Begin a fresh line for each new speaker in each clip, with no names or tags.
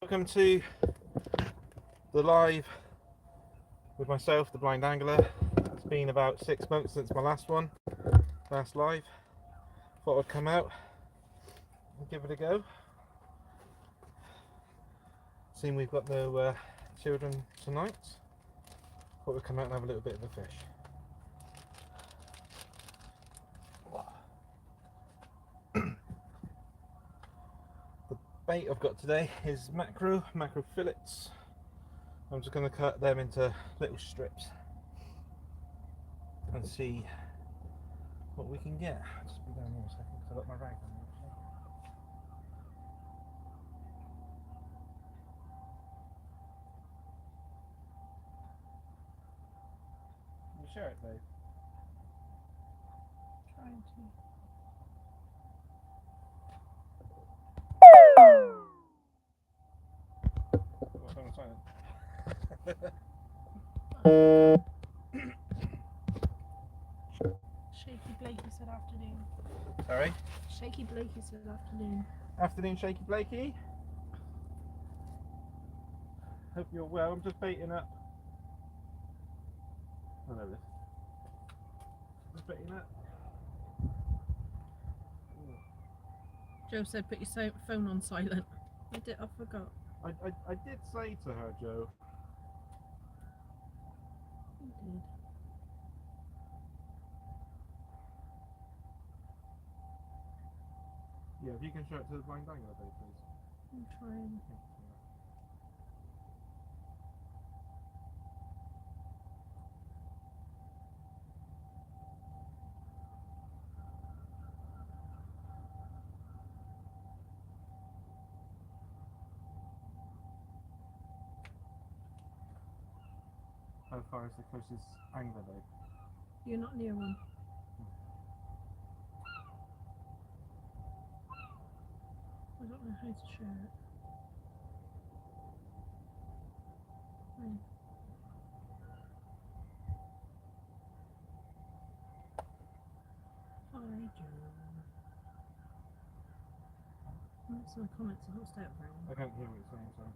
welcome to the live with myself, the Blind Angler. It's been about 6 months since my last live. Thought I'd come out and give it a go. Seeing we've got no children tonight, thought we'd come out and have a little bit of a fish. The bait I've got today is mackerel fillets. I'm just going to cut them into little strips and see what we can get. I'll just be down here a second because I've got my rag on. Can you share it, babe?
Trying to.
What's on silent?
Shaky Blakey said afternoon.
Sorry?
Shaky Blakey said afternoon.
Afternoon, Shaky Blakey. Hope you're well. I'm just baiting up. Oh, there it is. Just baiting up.
Joe said put your phone on silent. I forgot.
I did say to her, Joe.
You did.
Yeah, if you can show it to the Blind Angler, babe, please.
I'm trying.
How far is the closest angler, babe?
You're not near one. I don't know how to share it. Hi, Joe. That's my comments. I don't stay up very long.
I can't hear what you're saying, sorry.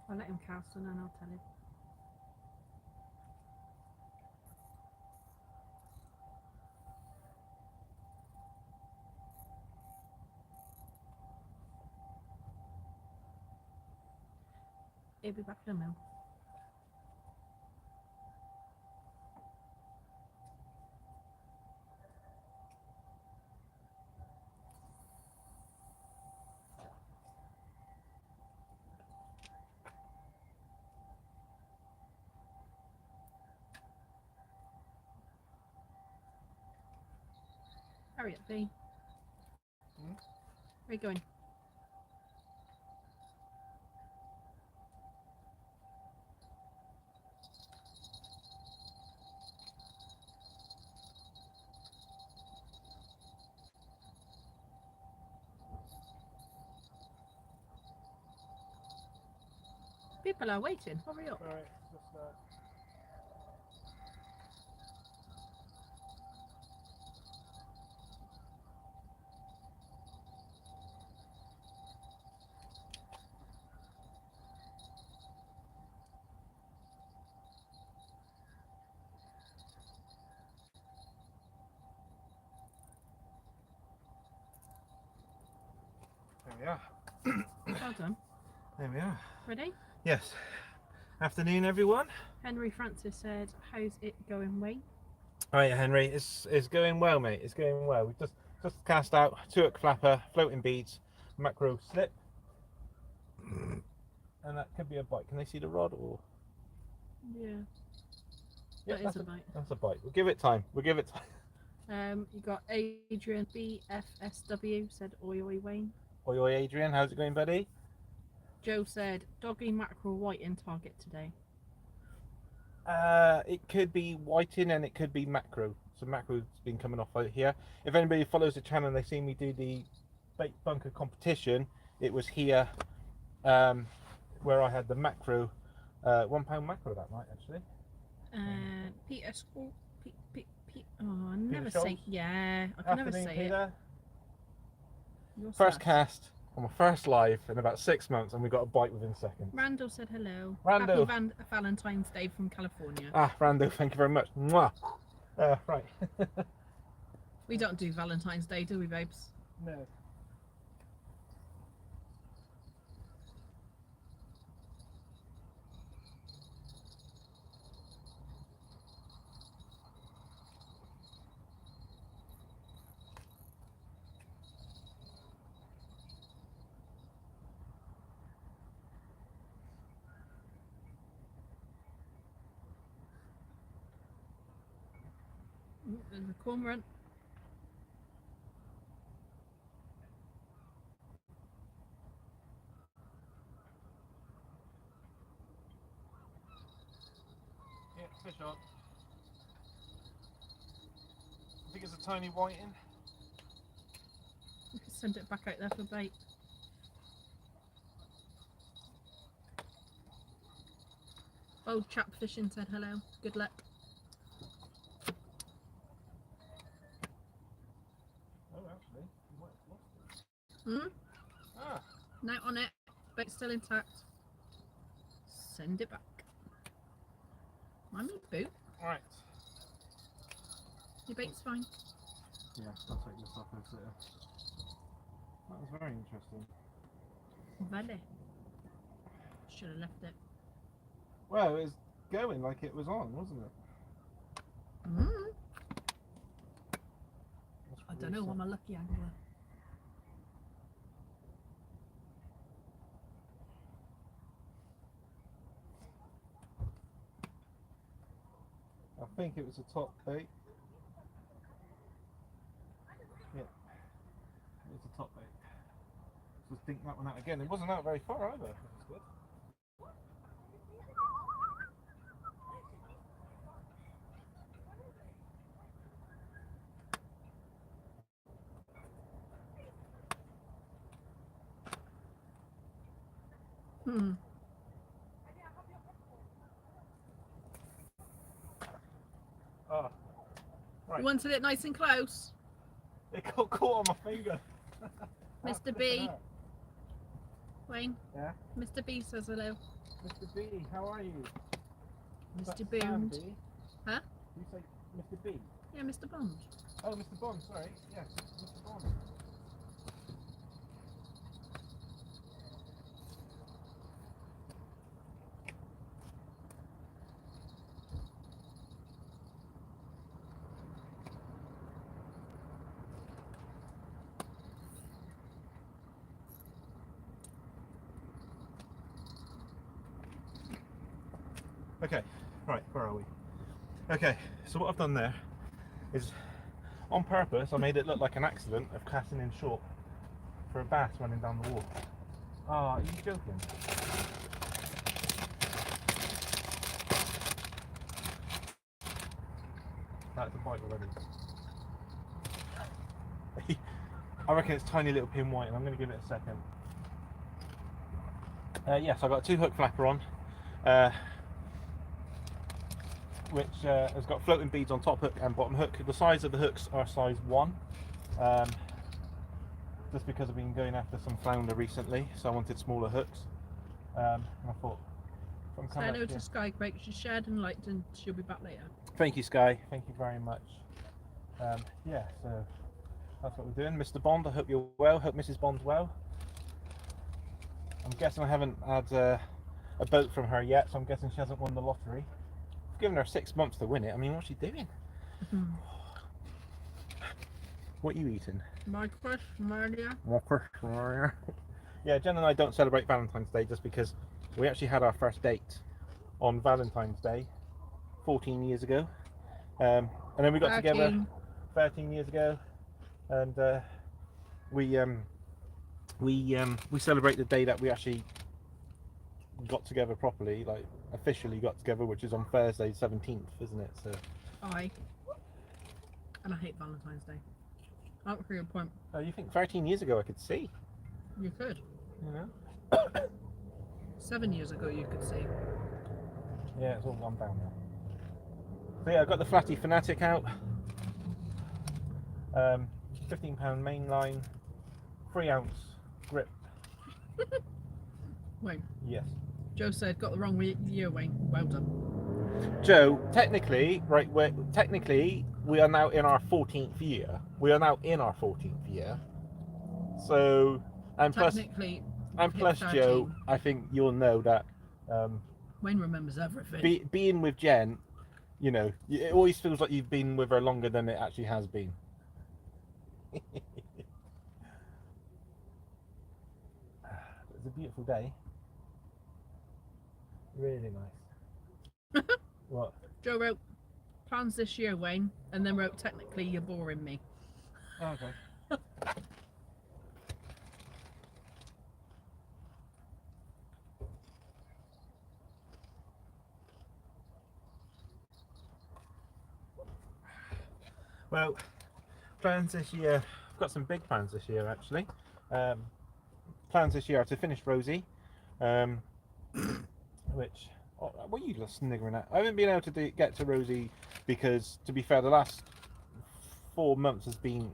I'll let him cast and then I'll tell him. He'll be back in a minute. Hurry up, B.
Hmm?
Where are you going? People are waiting. Hurry up.
Alright, there we are.
Well done.
There we are.
Ready?
Yes. Afternoon, everyone.
Henry Francis said, "How's it going, Wayne?"
Alright, Henry, it's going well, mate. It's going well. We've just cast out 2-hook flapper, floating beads, mackerel slip, and that could be a bite. Can they see the rod or?
Yeah.
Yeah,
That is a bite.
That's a bite. We'll give it time.
You got Adrian BFSW said, "Oi oi Wayne."
Oi, oi, Adrian. How's it going, buddy?
Joe said, "Doggy mackerel white in target today."
It could be whiting and it could be mackerel. So mackerel's been coming off out here. If anybody follows the channel and they see me do the bait bunker competition, it was here where I had the mackerel £1 mackerel that night actually.
Peter School. Oh, I never
Peter
say.
Scholes?
Yeah, I can never
Afternoon,
say
Peter.
it.
First cast on my first live in about 6 months, and we got a bite within seconds.
Randall said hello.
Randall.
Happy Valentine's Day from California.
Ah, Rando, thank you very much. Mwah. Right.
We don't do Valentine's Day, do we, babes?
No.
Ooh, there's a cormorant.
Yeah, fish on. I think it's a tiny whiting.
We can send it back out there for bait. Old chap fishing said hello. Good luck.
Oh, actually, you might have lost it.
Hmm?
Ah,
Now on it. Bait's still intact. Send it back. Mind me, boot.
right.
Your bait's fine.
Yeah, I'll take this off later. That was very interesting.
Vale. Should have left it.
Well, it was going like it was on, wasn't it?
Mm.
That's
I
really
don't know.
sad.
I'm a lucky angler.
I think it was a top bait. Yeah, it was a top bait. Just dink that one out again. It wasn't out very far either. Which is good.
Hmm.
Ah, right.
You wanted it nice and close.
It got caught on my finger.
Mr. B. Wayne.
Yeah.
Mr. B says hello.
Mr. B, how are you? Is
Mr.
that
Bond.
Sandy?
Huh?
You say Mr. B?
Yeah, Mr. Bond.
Oh, Mr. Bond, sorry. Yes, Mr. Bond. Okay, right, where are we? Okay, so what I've done there is, on purpose, I made it look like an accident of casting in short for a bass running down the wall. Ah, are you joking? That's a bite already. I reckon it's tiny little pin white, and I'm going to give it a second. Yes, I got a 2-hook flapper on, which has got floating beads on top hook and bottom hook. The size of the hooks are size 1, just because I've been going after some flounder recently, so I wanted smaller hooks. And I thought, if I'm
Say
coming
hello
up
to
here-
Sky Quake. She shared and liked, and she'll be back later.
Thank you, Sky. Thank you very much. Yeah, so that's what we're doing. Mr. Bond, I hope you're well. Hope Mrs. Bond's well. I'm guessing I haven't had a boat from her yet, so I'm guessing she hasn't won the lottery. I've given her 6 months to win it. I mean, what's she doing? What are you eating?
My question earlier.
Yeah, Jen and I don't celebrate Valentine's Day just because we actually had our first date on Valentine's Day 14 years ago. And then we got together 13 years ago, and we celebrate the day that we actually got together properly, like officially got together, which is on Thursday 17th, isn't it? So
And I hate Valentine's Day. Up for your point.
you think 13 years ago I could see?
You could.
You know.
7 years ago, you could see.
Yeah, it's all gone down now. So yeah, I've got the Flatty Fanatic out. £15 mainline, 3-ounce grip.
Wayne.
Yes.
Joe said, got the wrong year, Wayne. Well done.
Joe, technically, right, we are now in our 14th year. We are now in our 14th year. So, and plus,
Technically,
Joe,
13.
I think you'll know that
Wayne remembers everything.
being with Jen, you know, it always feels like you've been with her longer than it actually has been. It's a beautiful day. Really nice. What?
Joe wrote, plans this year, Wayne, and then wrote, technically, you're boring me.
Oh, okay. Well, plans this year. I've got some big plans this year, actually. Plans this year are to finish Rosie, which. What are you just sniggering at? I haven't been able to get to Rosie because, to be fair, the last 4 months has been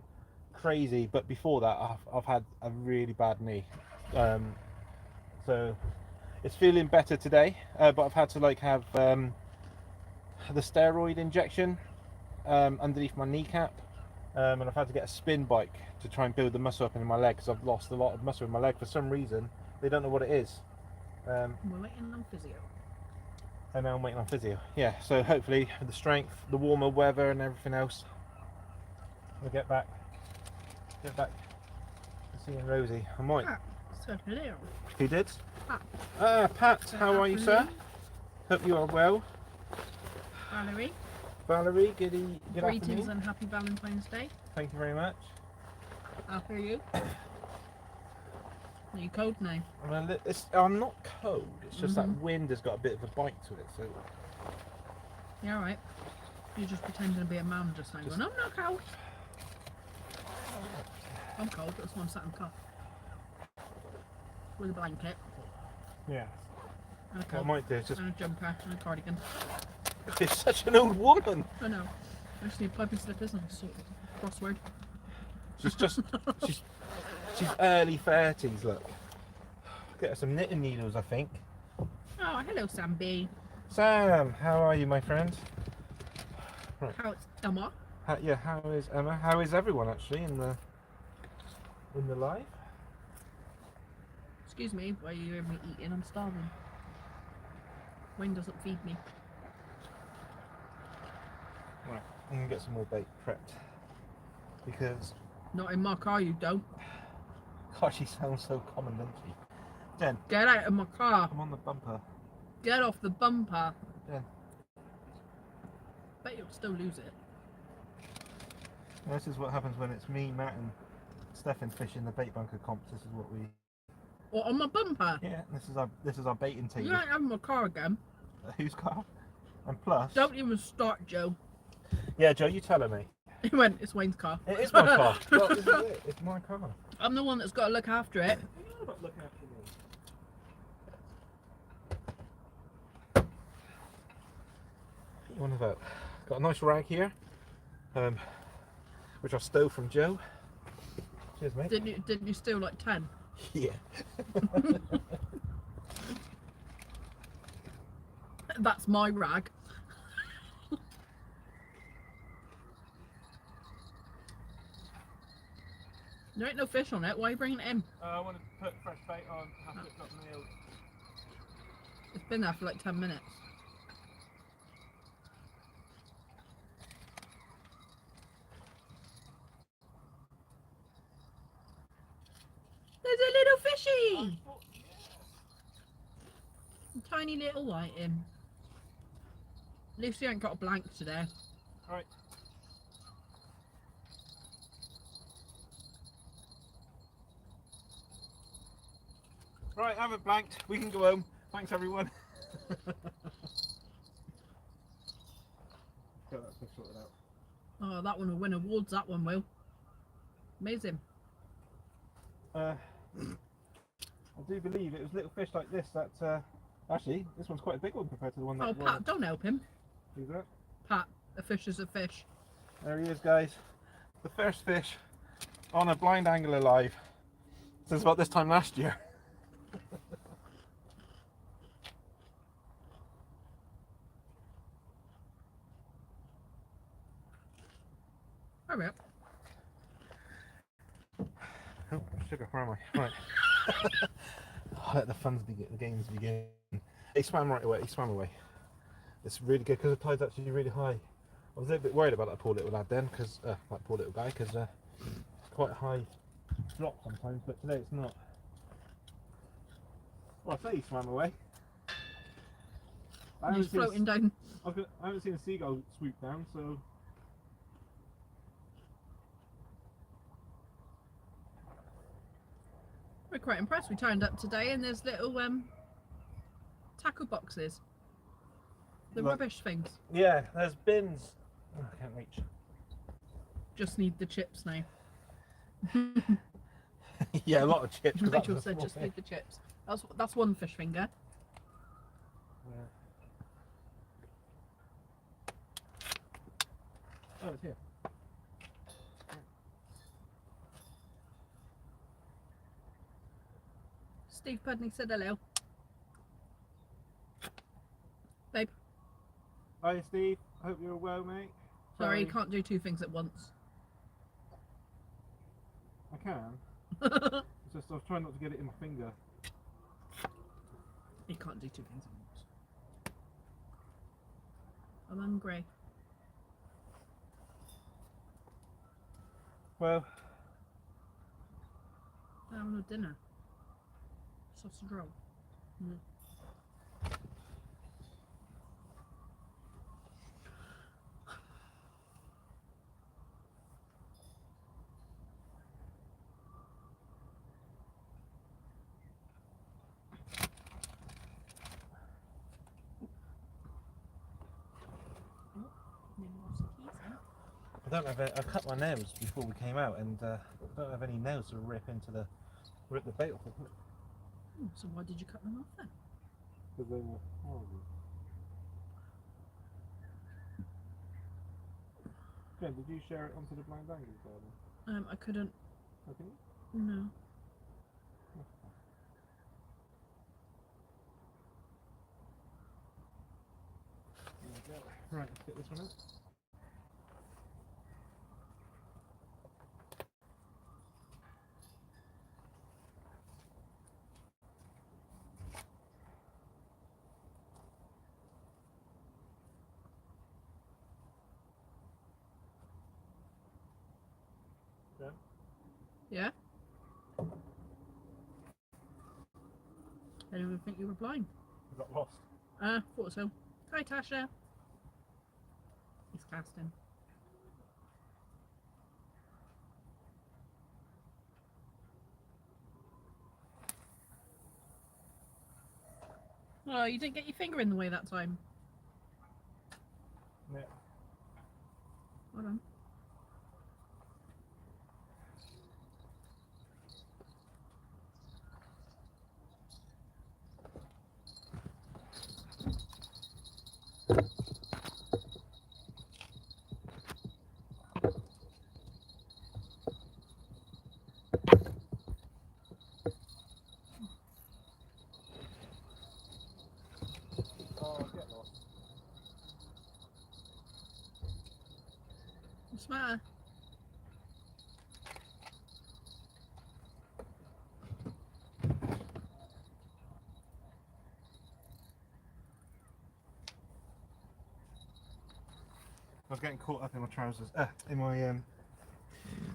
crazy. But before that, I've had a really bad knee, so it's feeling better today. But I've had to have the steroid injection underneath my kneecap, and I've had to get a spin bike to try and build the muscle up in my leg because I've lost a lot of muscle in my leg for some reason. They don't know what it is.
We're waiting on physio.
And now I'm waiting on physio. Yeah, so hopefully with the strength, the warmer weather and everything else, we'll get back to seeing Rosie. I might.
Pat, so hello.
Who did?
Pat.
Pat, how are you, sir? Hope you are well.
Valerie.
Valerie, good
Greetings
afternoon.
and happy Valentine's Day.
Thank you very much.
How are you? Are you cold now?
I'm not cold, it's just that wind has got a bit of a bite to it, so...
Yeah, alright. You're just pretending to be a man just now. Going, I'm not cold. I'm cold, that's why I'm sat in the car. With a blanket.
Yeah.
And a
What I
coat.
might do is just...
And a jumper and a cardigan.
You're such an old woman!
I know. I just need piping slippers and a sort of crossword.
She's early 30s, look. Get her some knitting needles, I think.
Oh, hello, Sam B.
Sam, how are you, my friend? Right.
How it's Emma?
How is Emma? How is everyone actually in the live?
Excuse me, while you hear me eating, I'm starving. Wayne doesn't feed me.
Right, I'm gonna get some more bait prepped because.
Not in my car, you don't.
God, she sounds so common, doesn't she? Jen,
Get out of my car.
I'm on the bumper.
Get off the bumper.
Jen,
Bet you'll still lose it.
this is what happens when it's me, Matt, and Stefan fishing the bait bunker comps. This is what we.
Or on my bumper.
Yeah, this is our baiting team.
You ain't having my car again.
Whose car? And plus.
Don't even start, Joe.
Yeah, Joe, you tell her, mate.
He went, it's Wayne's car.
It is my car. Well, this is it. It's my car.
I'm the one that's got to look after it.
You're not looking after me. What about? Got a nice rag here, which I stole from Joe. Cheers, mate.
Didn't you steal like 10?
Yeah.
That's my rag. There ain't no fish on it. Why are you bringing it in?
I want to put fresh bait on after it's got nailed.
It's been there for like 10 minutes. There's a little fishy! A tiny little whiting. Lucy ain't got a blank today.
Right. Right, I haven't blanked. We can go home. Thanks, everyone. Got that stuff sorted out.
Oh, that one will win awards, that one will. Amazing.
I'll do believe it was little fish like this that, actually, this one's quite a big one compared to the one that
Oh, Pat, don't help him.
Who's that?
Pat, a fish is a fish.
There he is, guys. The first fish on a blind angler live since about this time last year.
Hurry up.
Oh, sugar, where am I? Right. Let the fun begin, the games begin. He swam right away, he swam away. It's really good because the tide's actually really high. I was a little bit worried about that poor little lad then, because, that poor little guy, because it's quite a high drop sometimes, but today it's not. Well, I say he swam away.
He's floating down.
I haven't seen a seagull swoop down, so.
We're quite impressed. We turned up today and there's little tackle boxes. The
Look.
rubbish things.
Yeah, there's bins. Oh, I can't reach.
Just need the chips now.
Yeah, a lot of chips. 'cause
Rachel
that's a
said
small
just
fish.
need the chips. That's one fish finger.
Yeah. Oh, it's here.
Steve Pudney said hello. Babe,
Hi, Steve. Hope you're well, mate.
sorry, you can't do two things at once.
I can. It's just I was trying not to get it in my finger.
You can't do two things at once. I'm hungry.
Well,
I have no dinner. Sausage roll. Mm.
I don't have. I cut my nails before we came out, and I don't have any nails to rip the bait off.
Oh, so why did you cut them off then?
Because they were horrible. Jen, did you share it onto the blind angle garden?
I couldn't.
Okay.
No.
There we go. Right, let's get this one out. Jen?
Yeah? I didn't even think you were blind.
I got lost.
Thought so. Hi, Tasha. He's casting. Oh, you didn't get your finger in the way that time.
Yeah.
Hold on.
Oh, get lost.
What's the matter?
I was getting caught up in my trousers. I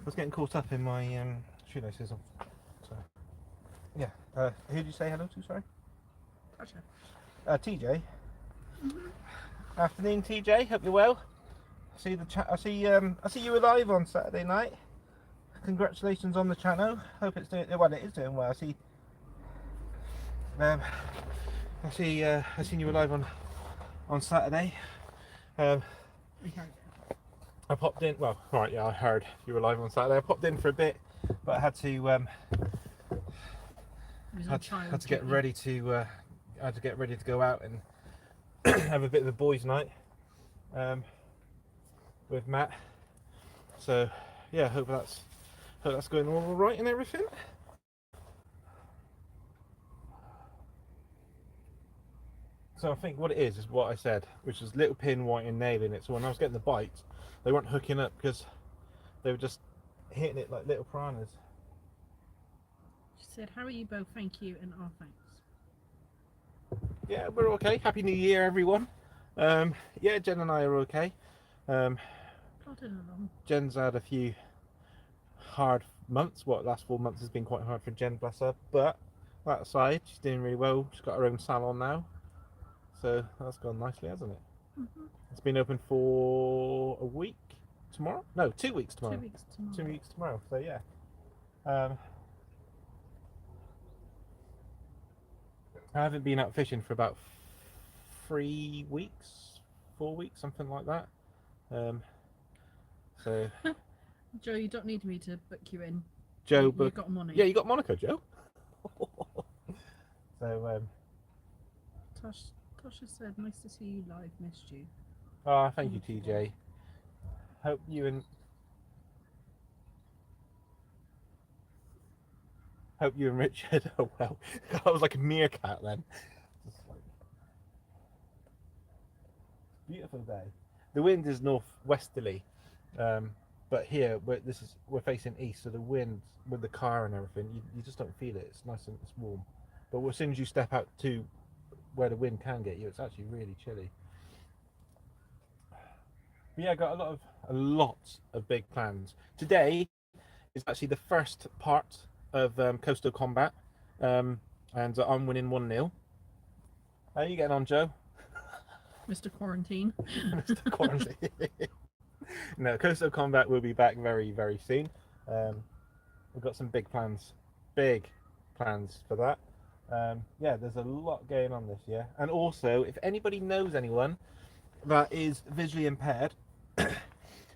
was getting caught up in my shoelaces. So, yeah. Who did you say hello to? Sorry.
Tasha.
TJ. Afternoon, TJ. Hope you're well. I see the chat. I see you were live on Saturday night. Congratulations on the channel. Hope it's doing well. It is doing well. I seen you were live on Saturday. I popped in. Well, right, yeah, I heard you were live on Saturday. I popped in for a bit, but I had to
He was on
had,
child
had to get
duty.
ready to had to get ready to go out and have a bit of a boys' night with Matt. So yeah, hope that's going all right and everything. So I think what it is what I said, which is little pin, white, and nail in it. So when I was getting the bites, they weren't hooking up because they were just hitting it like little piranhas.
She said, "How are you both? Thank you, and our thanks."
Yeah, we're okay. Happy New Year, everyone. Yeah, Jen and I are okay.
Plodding along.
Jen's had a few hard months. Last 4 months has been quite hard for Jen, bless her. But that aside, she's doing really well. She's got her own salon now, so that's gone nicely, hasn't it?
Mm-hmm.
It's been open for a week tomorrow. No, 2 weeks
2
tomorrow.
weeks tomorrow.
2 weeks tomorrow. So yeah. I haven't been out fishing for about 3 weeks, 4 weeks, something like that. So
Joe, you don't need me to book you in.
Joe,
You
but
got money.
yeah, you got Monaco, Joe. So
Tasha said, "Nice to see you live. Missed you."
thank you, TJ. Hope you and Richard are well. I was like a meerkat then. Just like, beautiful day. The wind is northwesterly, but here we're facing east, so the wind with the car and everything, you just don't feel it. It's nice and it's warm. But as soon as you step out to where the wind can get you, it's actually really chilly. But yeah, I got a lot of big plans. Today is actually the first part of Coastal Combat, and I'm winning 1-0. How are you getting on, Joe?
Mr. Quarantine.
Mr. Quarantine. No, Coastal Combat will be back very, very soon. We've got some big plans for that. Yeah, there's a lot going on this year. And also, if anybody knows anyone that is visually impaired,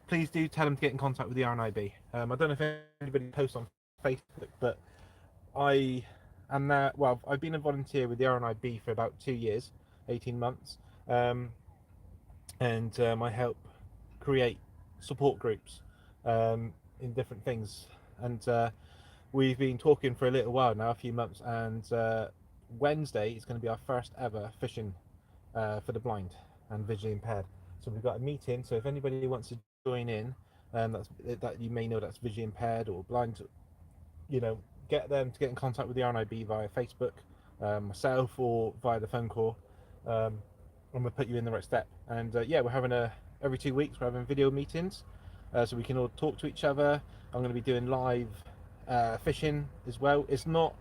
please do tell them to get in contact with the RNIB. I don't know if anybody posts on Facebook, but I've been a volunteer with the RNIB for about 2 years, 18 months, and I help create support groups in different things. And we've been talking for a little while now, a few months, and Wednesday is going to be our first ever fishing for the blind and visually impaired. So we've got a meeting. So if anybody wants to join in, that you may know that's visually impaired or blind, get them to get in contact with the RNIB via Facebook, myself, or via the phone call, and we'll put you in the right step. And yeah, we're having every 2 weeks we're having video meetings, so we can all talk to each other. I'm going to be doing live fishing as well. It's not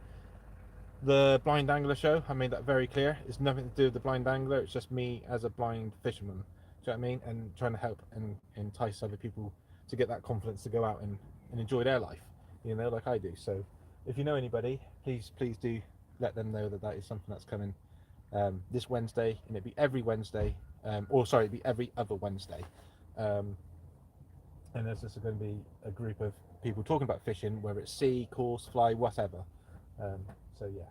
the Blind Angler show. I made that very clear. It's nothing to do with the Blind Angler. It's just me as a blind fisherman. Do you know what I mean? And trying to help and entice other people to get that confidence to go out and enjoy their life, like I do. So if you know anybody, please do let them know that is something that's coming this Wednesday, and it'd be every Wednesday, it'd be every other Wednesday. And there's just going to be a group of people talking about fishing, whether it's sea, course, fly, whatever. So yeah.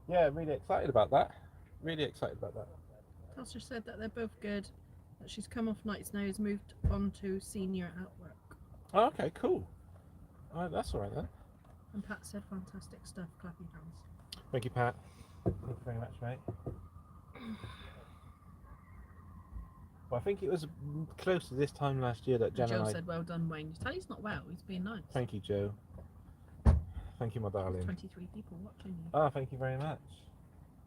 Yeah, really excited about that.
Tasha said that they're both good, that she's come off nights now, has moved on to senior at work.
Oh, okay, cool. All right, that's all right then.
And Pat said, "Fantastic stuff, clapping hands."
Thank you, Pat. Thank you very much, mate. Well, I think it was close to this time last year that Jen
Joe
and I...
said, "Well done, Wayne." You tell he's not well, he's being nice.
Thank you, Joe. Thank you, my darling.
23 people watching you.
Oh, thank you very much.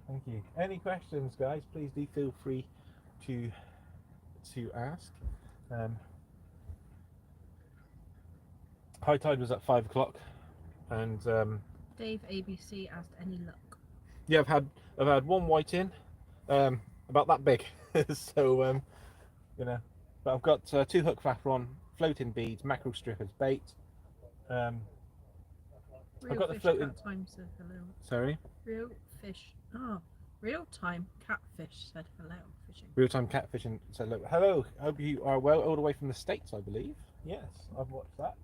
Thank you. Any questions, guys, please do feel free to ask. High tide was at 5 o'clock, and
Dave ABC asked, "Any luck?"
yeah, I've had one whiting, about that big. So but I've got 2 hook flatron, floating beads, mackerel strip as bait.
Real
got the
fish
floating-
cat time said hello.
Sorry,
Real fish. Real time catfish said hello. Fishing.
real-time catfishing. So look, hello. Hope you are well, all the way from the States, I believe. Yes, I've watched that.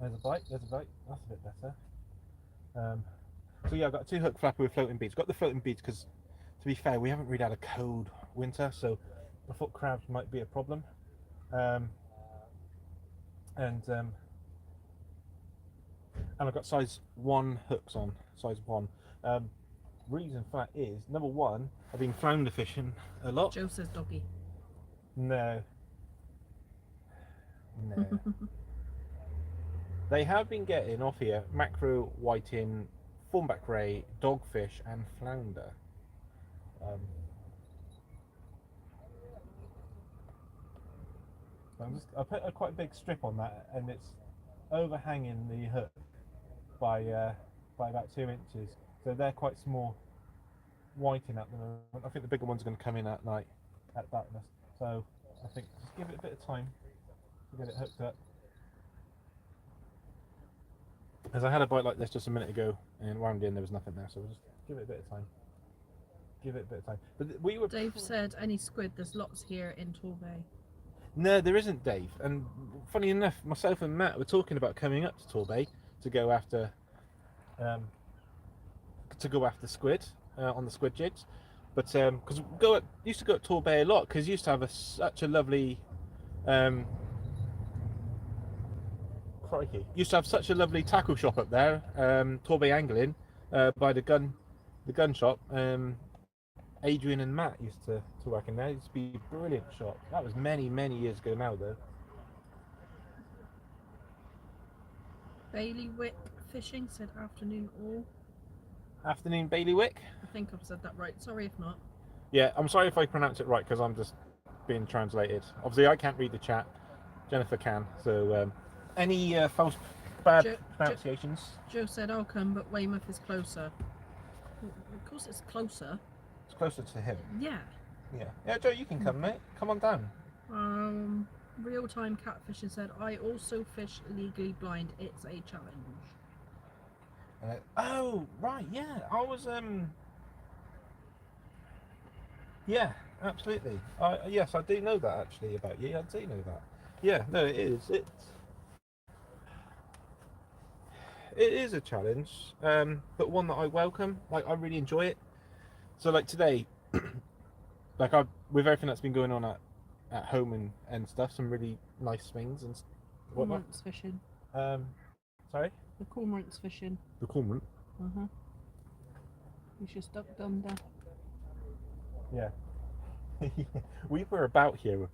There's a bite. There's a bite. That's a bit better. So yeah, I've got 2 hook flapper with floating beads. Got the floating beads because, to be fair, we haven't really had a cold winter, so I thought crabs might be a problem. And I've got size 1 hooks on, size 1. Reason for that is, number 1, I've been flounder fishing a lot.
Joe says doggy.
No. They have been getting off here mackerel, whiting, thornback ray, dogfish, and flounder. I put quite a big strip on that, and it's overhanging the hook by about 2 inches. So they're quite small whiting at the moment. I think the bigger ones are going to come in at night, at darkness. So I think just give it a bit of time to get it hooked up. As I had a bite like this just a minute ago, and wound in, there was nothing there. So we'll just give it a bit of time. Give it a bit of time. But we were.
Dave said, any squid, there's lots here in Torbay.
No, there isn't, Dave. And funny enough, myself and Matt were talking about coming up to Torbay to go after squid on the squid jigs. But because used to go at Torbay a lot, because used to have such a lovely used to have such a lovely tackle shop up there, Torbay Angling, by the gun shop. Adrian and Matt used to work in there. It used to be a brilliant shop. That was many years ago now, though.
Bailiwick Fishing said afternoon all.
Afternoon, Bailiwick.
I think I've said that right. Sorry if not.
Yeah, I'm sorry if I pronounce it right because I'm just being translated. Obviously, I can't read the chat. Jennifer can. So, any bad pronunciations?
Joe said I'll come, but Weymouth is closer. Of course, it's closer.
It's closer to him.
Yeah.
Yeah, Joe, you can come, mate. Come on down.
Real-time catfishing said, I also fish legally blind. It's a challenge.
Oh, right, yeah. I was, yeah, absolutely. Yes, I do know that, actually, about you. I do know that. Yeah, no, it is. It is a challenge, but one that I welcome. Like, I really enjoy it. So, like, today, like, with everything that's been going on at home and stuff, some really nice swings and whatnot.
Cormorant's fishing.
Sorry?
The cormorant's fishing.
The cormorant?
Uh-huh. He's just ducked under.
Yeah. We were about here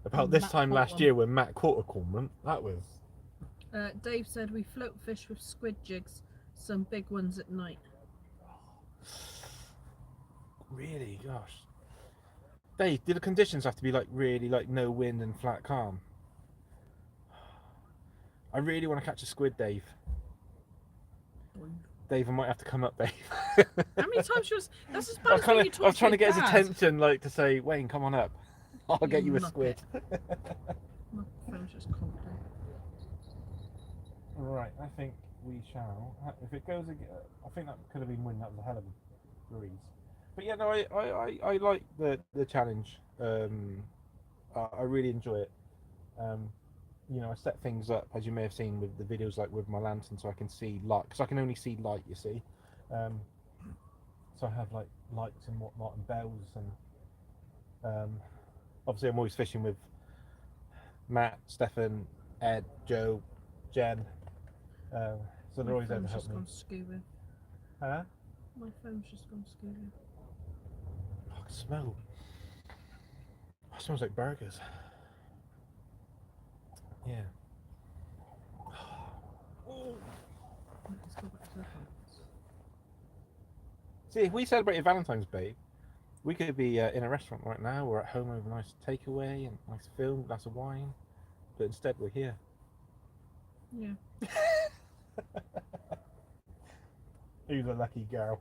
about this
Matt
time
caught
last
one.
year when Matt caught a cormorant. That was...
Dave said we float fish with squid jigs, some big ones at night.
Really? Gosh. Dave, do the conditions have to be like really like no wind and flat calm? I really want to catch a squid, Dave. Dave, I might have to come up, Dave.
How many times was that's as bad as when you talk
I was trying to get his
dad.
attention, like to say, Wayne, come on up. I'll get you a squid.
My phone's just cold.
Right, I think we shall. If it goes again, I think that could have been wind. That was a hell of a breeze. But yeah, no, I like the challenge. I really enjoy it. You know, I set things up, as you may have seen with the videos, like with my lantern, so I can see light, because I can only see light, you see. So I have like lights and whatnot and bells, and obviously I'm always fishing with Matt, Stefan, Ed, Joe, Jen. So they're always there to help me.
My phone's just gone scuba.
Huh?
My phone's just gone scuba.
Oh, I can smell. Oh, it smells like burgers. Yeah.
Let's go back to the house.
See, if we celebrated Valentine's, babe, we could be in a restaurant right now, or at home with a nice takeaway and a nice film, glass of wine. But instead, we're here.
Yeah.
Who's a lucky girl?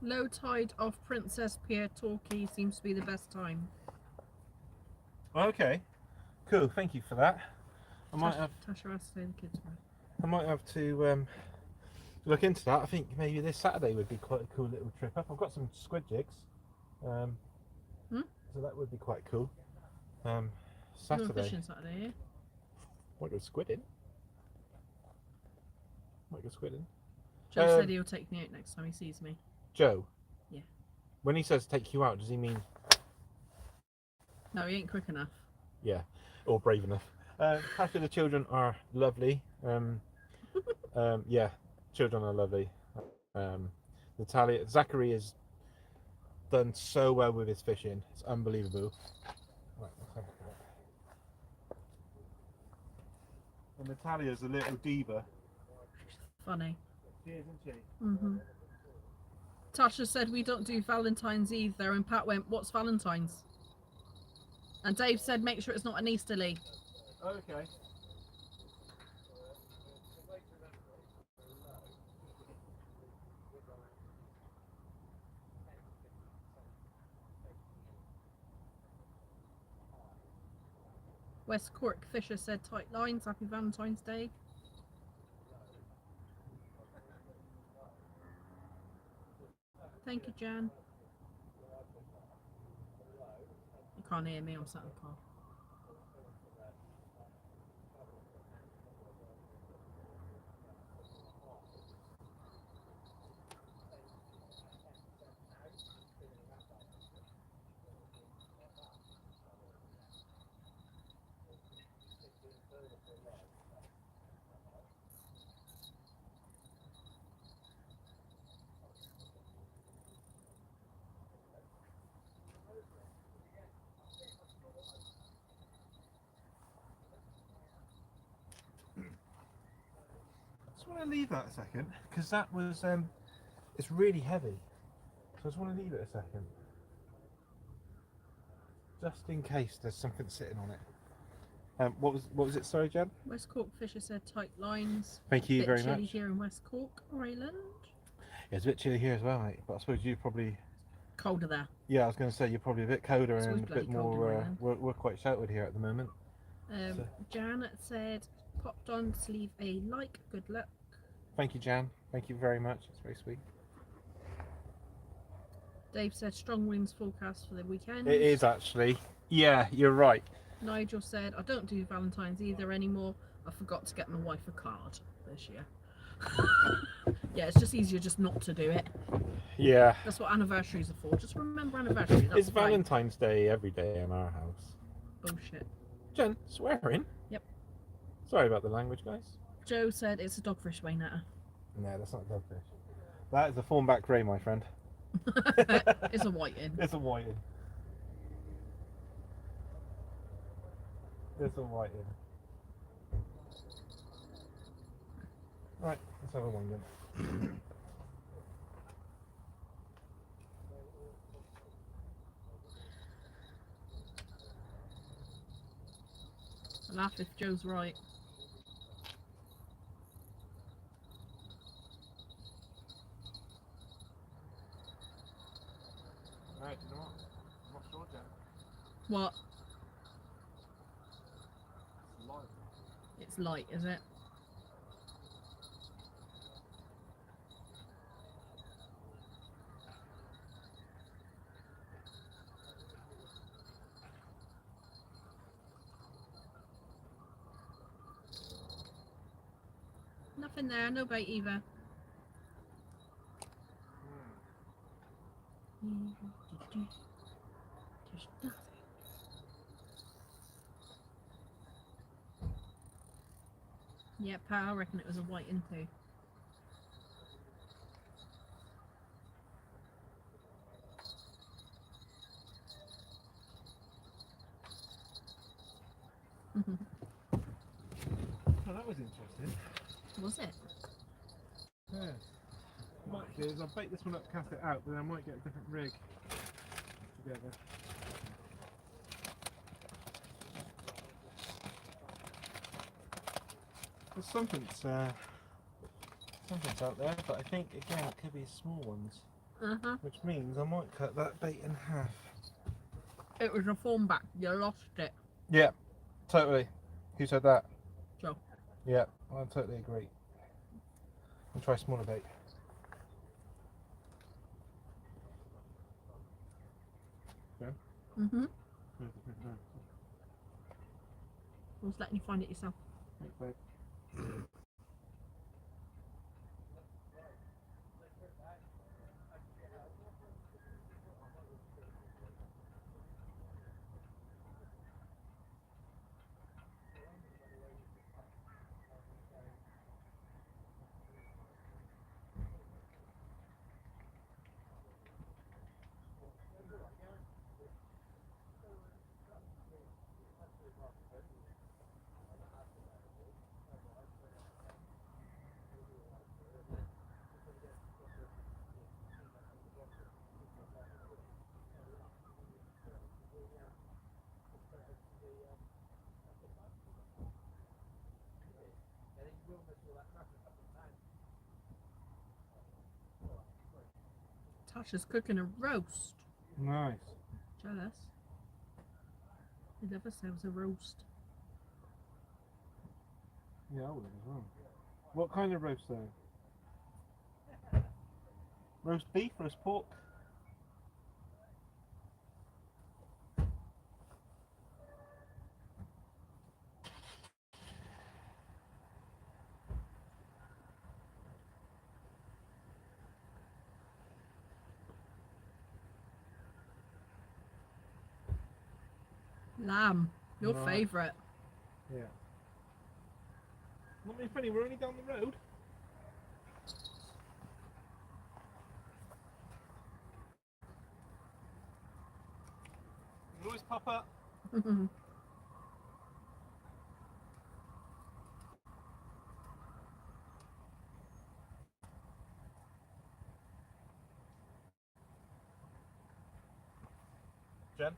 Low tide off Princess Pier Torquay seems to be the best time.
Okay, cool. Thank you for that. I might have
Tasha has to say the kids were.
I might have to look into that. I think maybe this Saturday would be quite a cool little trip up. I've got some squid jigs.
Hmm?
So that would be quite cool.
You going
Saturday.
fishing Saturday, yeah?
Might go squidding. Might go squidding.
Joe said he'll take me out next time he sees me.
Joe.
Yeah.
When he says take you out, does he mean
No, he ain't quick enough.
yeah, or brave enough? After the children are lovely. Yeah, children are lovely. Natalia, Zachary has done so well with his fishing. It's unbelievable. Right, let's have a look at that. And Natalia's a little diva.
Funny.
She is, isn't she?
Mm-hmm. Tasha said we don't do Valentine's either, and Pat went, "What's Valentine's?" And Dave said, "Make sure it's not an Easterly."
Okay.
West Cork Fisher said, "Tight lines. Happy Valentine's Day." Thank you, Jan. You can't hear me. I'm sat in the car.
I just want to leave that a second because that was it's really heavy. So I just want to leave it a second. Just in case there's something sitting on it. What was it? Sorry, Jen.
West Cork Fisher said, "Tight lines."
Thank you
Bit
very
chilly
much.
here in West Cork Island.
Yeah, it's a bit chilly here as well, mate. But I suppose you probably.
Colder there.
Yeah, I was going to say you're probably a bit colder
It's always
and a
bloody
bit
cold in
more.
Ireland.
We're quite sheltered here at the moment. So-
Jan said, "Popped on to leave a like. Good luck."
Thank you, Jan. Thank you very much. It's very sweet.
Dave said, "Strong winds forecast for the weekend."
It is actually. Yeah, you're right.
Nigel said, "I don't do Valentine's either anymore. I forgot to get my wife a card this year." Yeah, it's just easier just not to do it.
Yeah.
That's what anniversaries are for. Just remember anniversary. That's
It's
fine.
Valentine's Day every day in our house.
Bullshit.
Jen, swearing?
Yep.
Sorry about the language, guys.
Joe said it's a dogfish Waynetter.
No, that's not a dogfish. That is a fawnback ray, my friend.
It's a whiting.
It's a whiting. It's a whiting. Right, let's have a one then.
I'll laugh if Joe's right.
Right, you know what? I'm not sure, Jen.
What?
It's light.
It's light, is it? Nothing there, no bait either. There's nothing. Yeah, Pat, I reckon it was a whiting too.
Oh, that was interesting.
Was it?
Yeah. Might do is I'll bait this one up, cast it out, but then I might get a different rig together. There's something's out there, but I think again it could be small ones, which means I might cut that bait in half.
It was a form back. You lost it.
Yeah, totally. Who said that?
Joe.
Yeah, I totally agree. I'll try smaller bait. Yeah.
Mm-hmm.
Where's the print now?
I was letting you find it yourself.
Thanks, babe.
Tasha's cooking a roast.
Nice.
Jealous. He never serves a roast.
Yeah, I would as well. What kind of roast though? Roast beef, roast pork?
Lamb. Your
Right.
favourite.
Yeah. Not really funny, we're only down the road. You always pop up. Jen?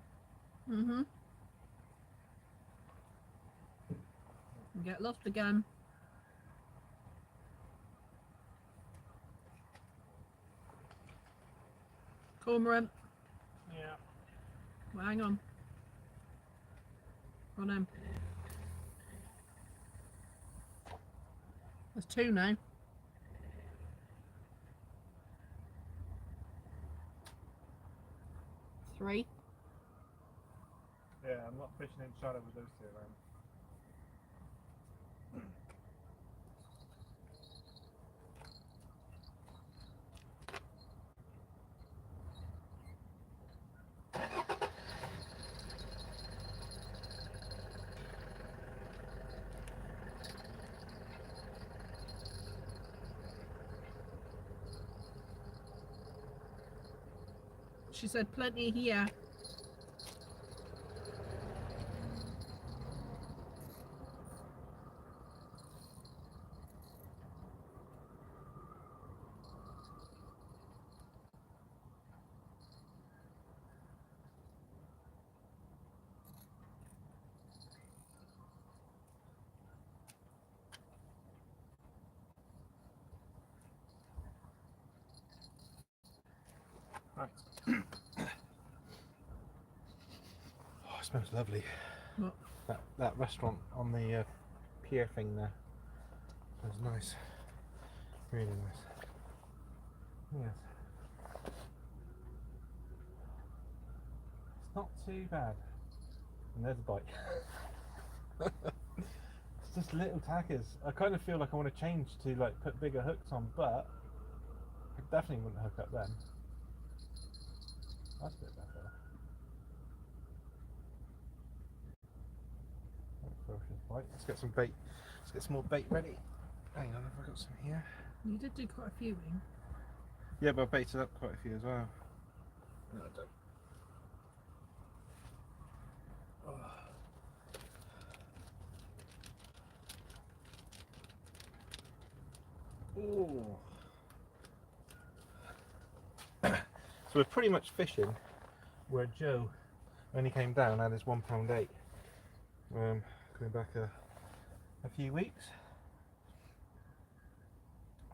Mm-hmm. Get lost again. Cormorant.
Yeah.
Well, hang on. On him. There's two now. Three.
Yeah, I'm not fishing in shadow with those two around.
She said plenty here.
Right. Oh, it smells lovely.
What?
That restaurant on the pier thing there. Smells nice. Really nice. Yes. It's not too bad. And there's a bite. It's just little tackers. I kind of feel like I want to change to like put bigger hooks on, but I definitely wouldn't hook up then. That's a bit better. Ferocious bite. Let's get some bait. Let's get some more bait ready. Hang on, have I got some here?
You did do quite a few, Wing.
Yeah, but I baited up quite a few as well. No, I don't. Oh. So we're pretty much fishing where Joe only came down and had his £1.8. Going back a few weeks,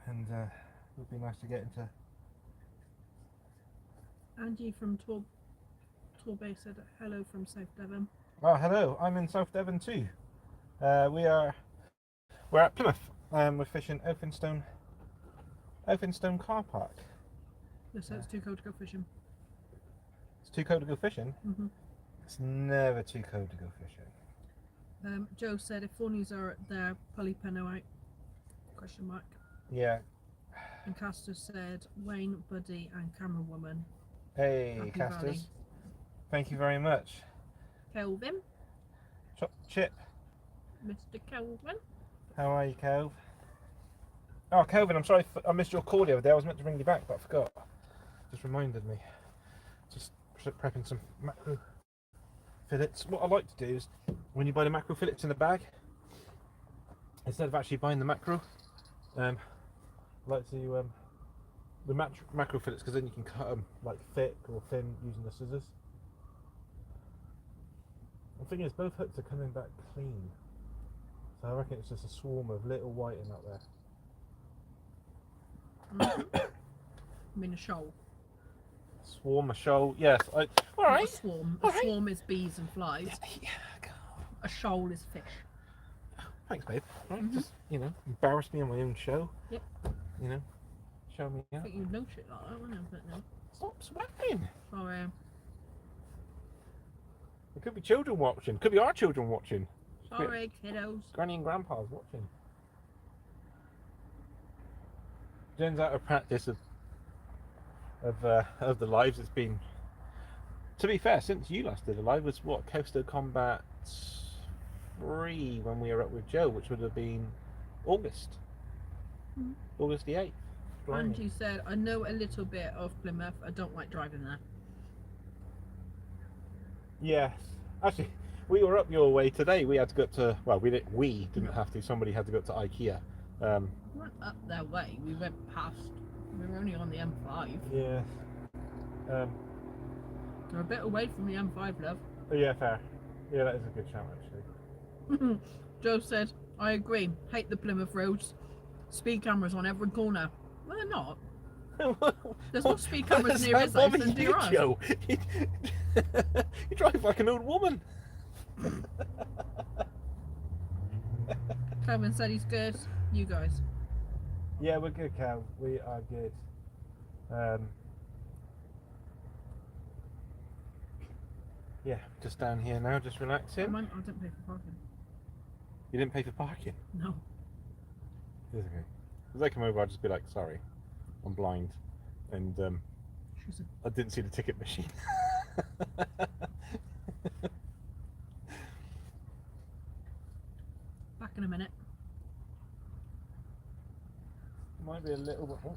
and it would be nice to get into.
Angie from Torbay said hello from South Devon.
Oh, hello! I'm in South Devon too. We're at Plymouth. We're fishing Elphinstone car park.
They said it's too cold to go fishing.
It's too cold to go fishing.
Mm-hmm.
It's never too cold to go fishing.
Joe said if funnies are there, pulley pinner out. Question mark.
Yeah.
And Castor said Wayne, Buddy, and camera woman.
Hey,
Happy
casters.
Valley.
Thank you very much.
Kelvin,
Chip,
Mr. Kelvin.
how are you, Kelv? Oh, Kelvin, I'm sorry I missed your call the other day. I was meant to ring you back, but I forgot. Just reminded me. Just prepping some macro fillets. What I like to do is, when you buy the macro fillets in the bag, instead of actually buying the macro, I like to the macro fillets, because then you can cut them like thick or thin using the scissors. The thing is, both hooks are coming back clean, so I reckon it's just a swarm of little whiting up there.
I mean a shoal.
Swarm, a shoal, yes. All
Not
right.
a swarm.
All
A
right.
swarm is bees and flies.
Yeah,
A shoal is fish.
thanks, babe. Right,
Mhm.
just embarrass me on my own show.
Yep.
Show me
I
out.
think you know shit like that, wouldn't you? But no.
Stop swearing.
Sorry.
There could be children watching. Could be our children watching.
Sorry, kiddos.
Granny and Grandpa's watching. Jen's out of practice of the lives. It's been, to be fair, since you last did a live was what, Coastal Combat 3 when we were up with Joe, which would have been August.
Mhm.
August the 8th. Blimey.
Angie said, I know a little bit of Plymouth. I don't like driving there.
Yes. Actually, we were up your way today. We had to go to, well, we didn't have to. Somebody had to go to IKEA.
We weren't up their way. We went past. We were only on the M5.
Yeah.
We're a bit away from the M5, love.
Yeah, fair. Yeah, that is a good shout, actually.
Joe said, I agree. Hate the Plymouth roads. Speed cameras on every corner. Well, they're not. There's no speed cameras near his house than near us.
Joe. You drive like an old woman.
Kevin said he's good. You guys.
Yeah, we're good, Cal. We are good. Yeah, just down here now, just relaxing.
I didn't pay for parking.
You didn't pay for parking?
No.
It's okay. If they come over, I'll just be like, sorry, I'm blind, and
She's a
I didn't see the ticket machine.
back in a minute.
Might be a little bit. Oh.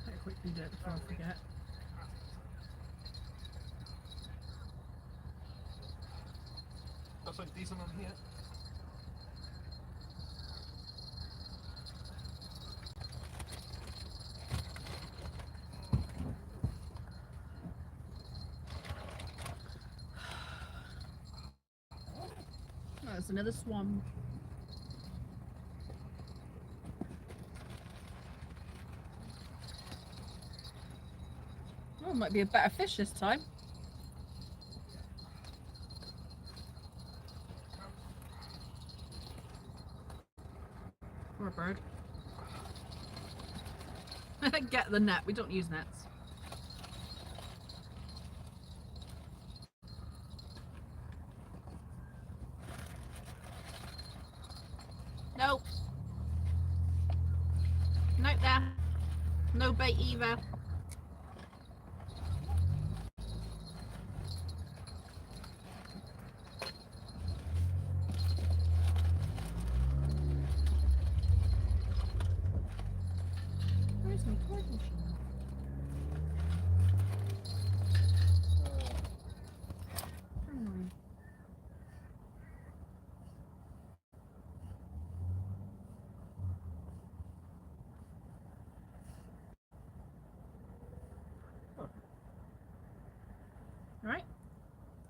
Better quickly do it before I forget.
That's like decent on here.
Oh, there's another swan. Oh, might be a better fish this time. Or a bird. Get the net. We don't use nets. Nope. Nope there. No bait either. Where's my toy machine? Alright.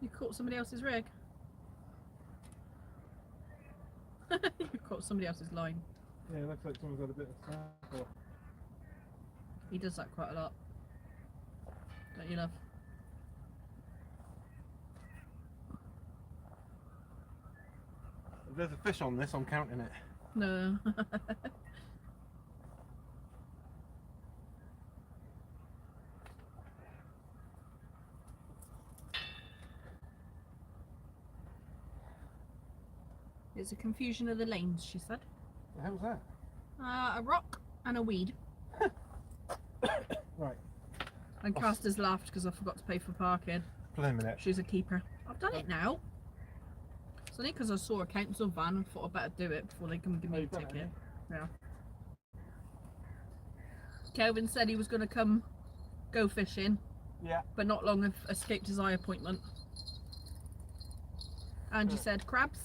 You caught somebody else's rig. You caught somebody else's line.
Yeah, it looks like someone's got a bit of snap.
He does that quite a lot. Don't you, love?
If there's a fish on this, I'm counting it.
No. It's a confusion of the lanes, she said.
The hell's that?
A rock and a weed.
Right.
And Caster's laughed because I forgot to pay for parking.
Play a minute.
She's a keeper. I've done it now. It's only because I saw a council van and thought I'd better do it before they come give me a
you've done it,
ticket. Yeah. Kelvin said he was going to come go fishing,
Yeah.
but not long have escaped his eye appointment. Angie said crabs.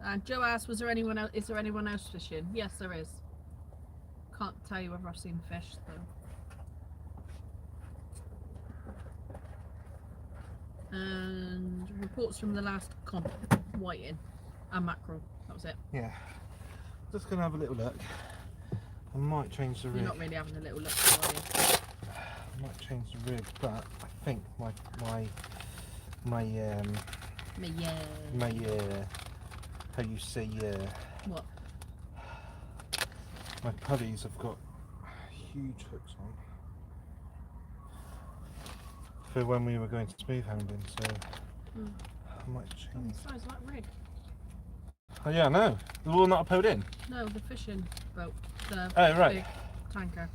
And Joe asked, "Was there anyone else? Is there anyone else fishing?" Yes, there is. Can't tell you whether I've seen fish though. And reports from the last comp, whiting and mackerel. That was it.
Yeah. Just gonna have a little look. I might change the rig.
You're not really having a little look, are you?
I might change the rig, but I think my how you say
What?
my putties have got huge hooks on for when we were going to smooth hounding, so I might
Oh,
change.
the size of that rig.
Oh yeah, no, the all not pulled in.
No, the fishing boat. The
Oh right.
big tanker.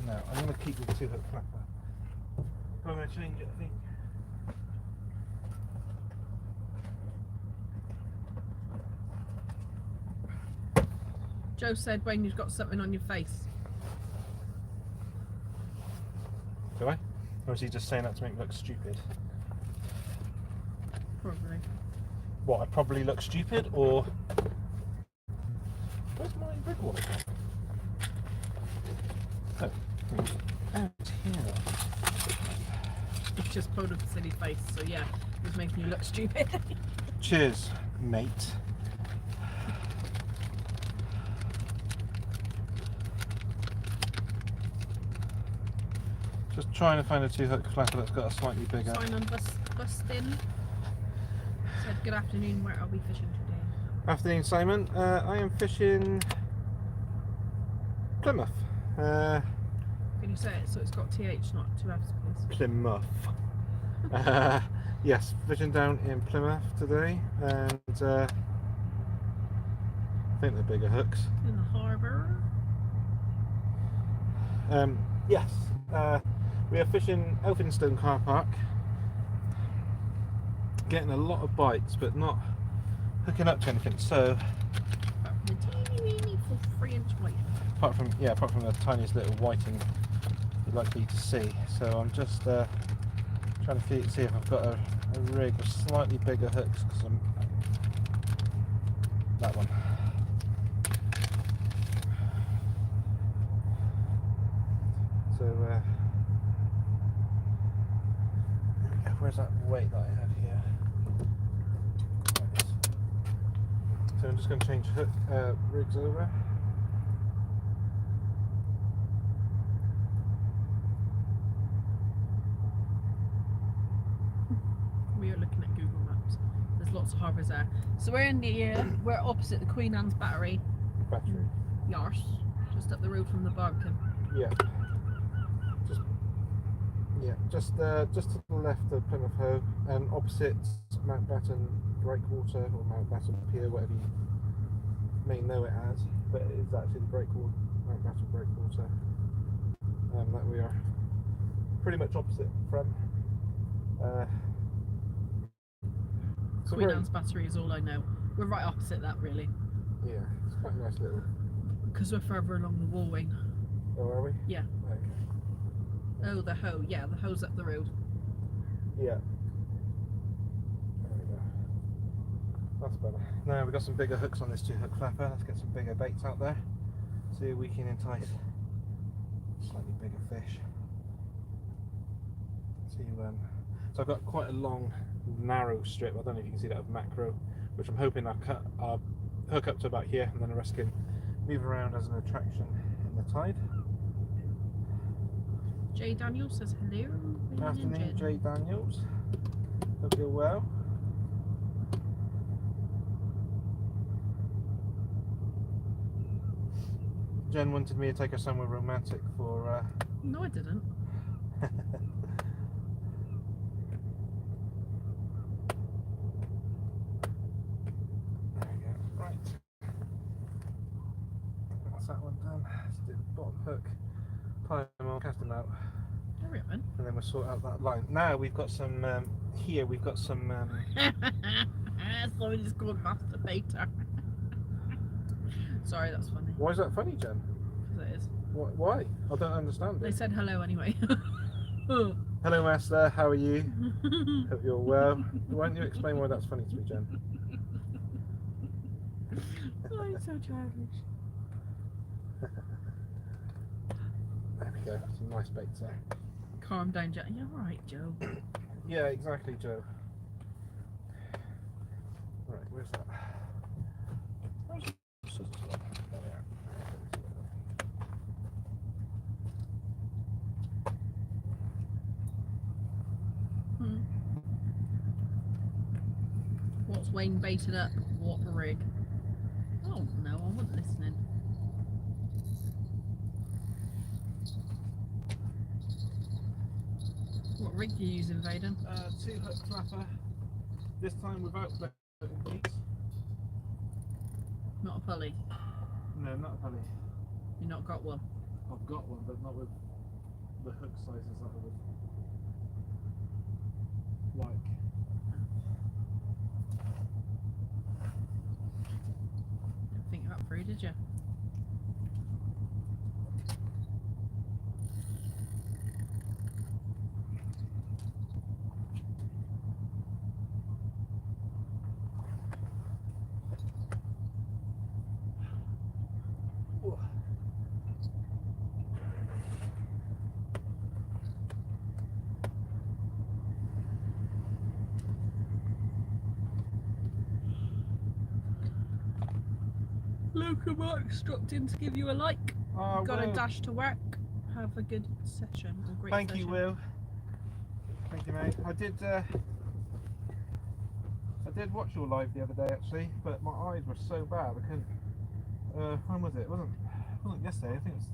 No, I'm going to keep the 2-hook flapper. I'm going to change it, I think.
Joe said, "Wayne, you've got something on your face."
Do I? Or is he just saying that to make me look stupid?
Probably.
What, I probably look stupid, or... Where's my rig wallet gone? Oh, it's here.
He's just pulled a silly face, so yeah, he's making you look stupid.
Cheers, mate. Just trying to find a 2-hook flapper that's got a slightly bigger...
Simon Bustin said, "Good afternoon, where are we fishing today?"
Afternoon, Simon. I am fishing Plymouth.
Can you say it so it's got TH, not 2 F's, please?
Plymouth. Yes, fishing down in Plymouth today, and I think they're bigger hooks.
In the harbour.
Yes, we are fishing Elphinstone Car Park, getting a lot of bites, but not hooking up to anything. So,
The teeny weeny 3-inch white.
apart from the tiniest little whiting you're likely to see. So I'm just trying to see if I've got a rig with slightly bigger hooks, because I'm that one. So where's that weight that I have here? Right. So I'm just going to change rigs over.
We are looking at Google Maps. There's lots of harbours there. So we're in the we're opposite the Queen Anne's Battery.
Battery.
Yars. Just up the road from the Barbican.
Yeah. Just to the left of Plymouth Hoe, and opposite Mountbatten Breakwater, or Mountbatten Pier, whatever you may know it as, but it is actually the Mountbatten Breakwater that we are pretty much opposite from. So
Queen Anne's Battery is all I know. We're right opposite that, really.
Yeah, it's quite a nice little.
Because we're further along the wall, Wayne.
Oh, are we?
Yeah.
Okay.
Oh, the hoe. Yeah, the hoe's up the road.
Yeah. There we go. That's better. Now we've got some bigger hooks on this 2-hook flapper. Let's get some bigger baits out there. See if we can entice slightly bigger fish. So I've got quite a long, narrow strip. I don't know if you can see that, of macro, which I'm hoping I'll hook up to about here, and then the rest can move around as an attraction in the tide.
Jay Daniels says hello.
Afternoon, Jay Daniels. Hope you're well. Jen wanted me to take her somewhere romantic for.
No, I didn't.
There we go. Right. That's that one done. Let's do the bottom hook. Tie them on, cast them out,
Hurry up then.
and then we'll sort out that line. Now we've got some. Here we've got some.
Somebody's called masturbator. Sorry, that's funny.
Why is that funny, Jen?
Because it is.
Why? I don't understand
They
it.
said hello anyway.
Hello, Master. How are you? Hope you're well. Why don't you explain why that's funny to me, Jen?
Oh, I'm so childish.
There we go. Some nice baits there.
Calm down, Joe. You're right, Joe.
Yeah, exactly, Joe. Right, where's that? Where's the scissors gone? There they are.
Hmm. What's Wayne baited up? What rig? Oh no, I wasn't listening. What rig you using, Vaden?
2-hook flapper. This time without floating beats.
Not a pulley.
No, not a pulley.
You not got one.
I've got one, but not with the hook sizes that I would like.
Didn't think that through, did you? Luca Marks dropped in to give you a like. Got a dash to work. Have a good session. Or great
Thank
session.
you, Will. Thank you, mate. I did watch your live the other day actually, but my eyes were so bad I couldn't. When was it? It wasn't yesterday. I think it was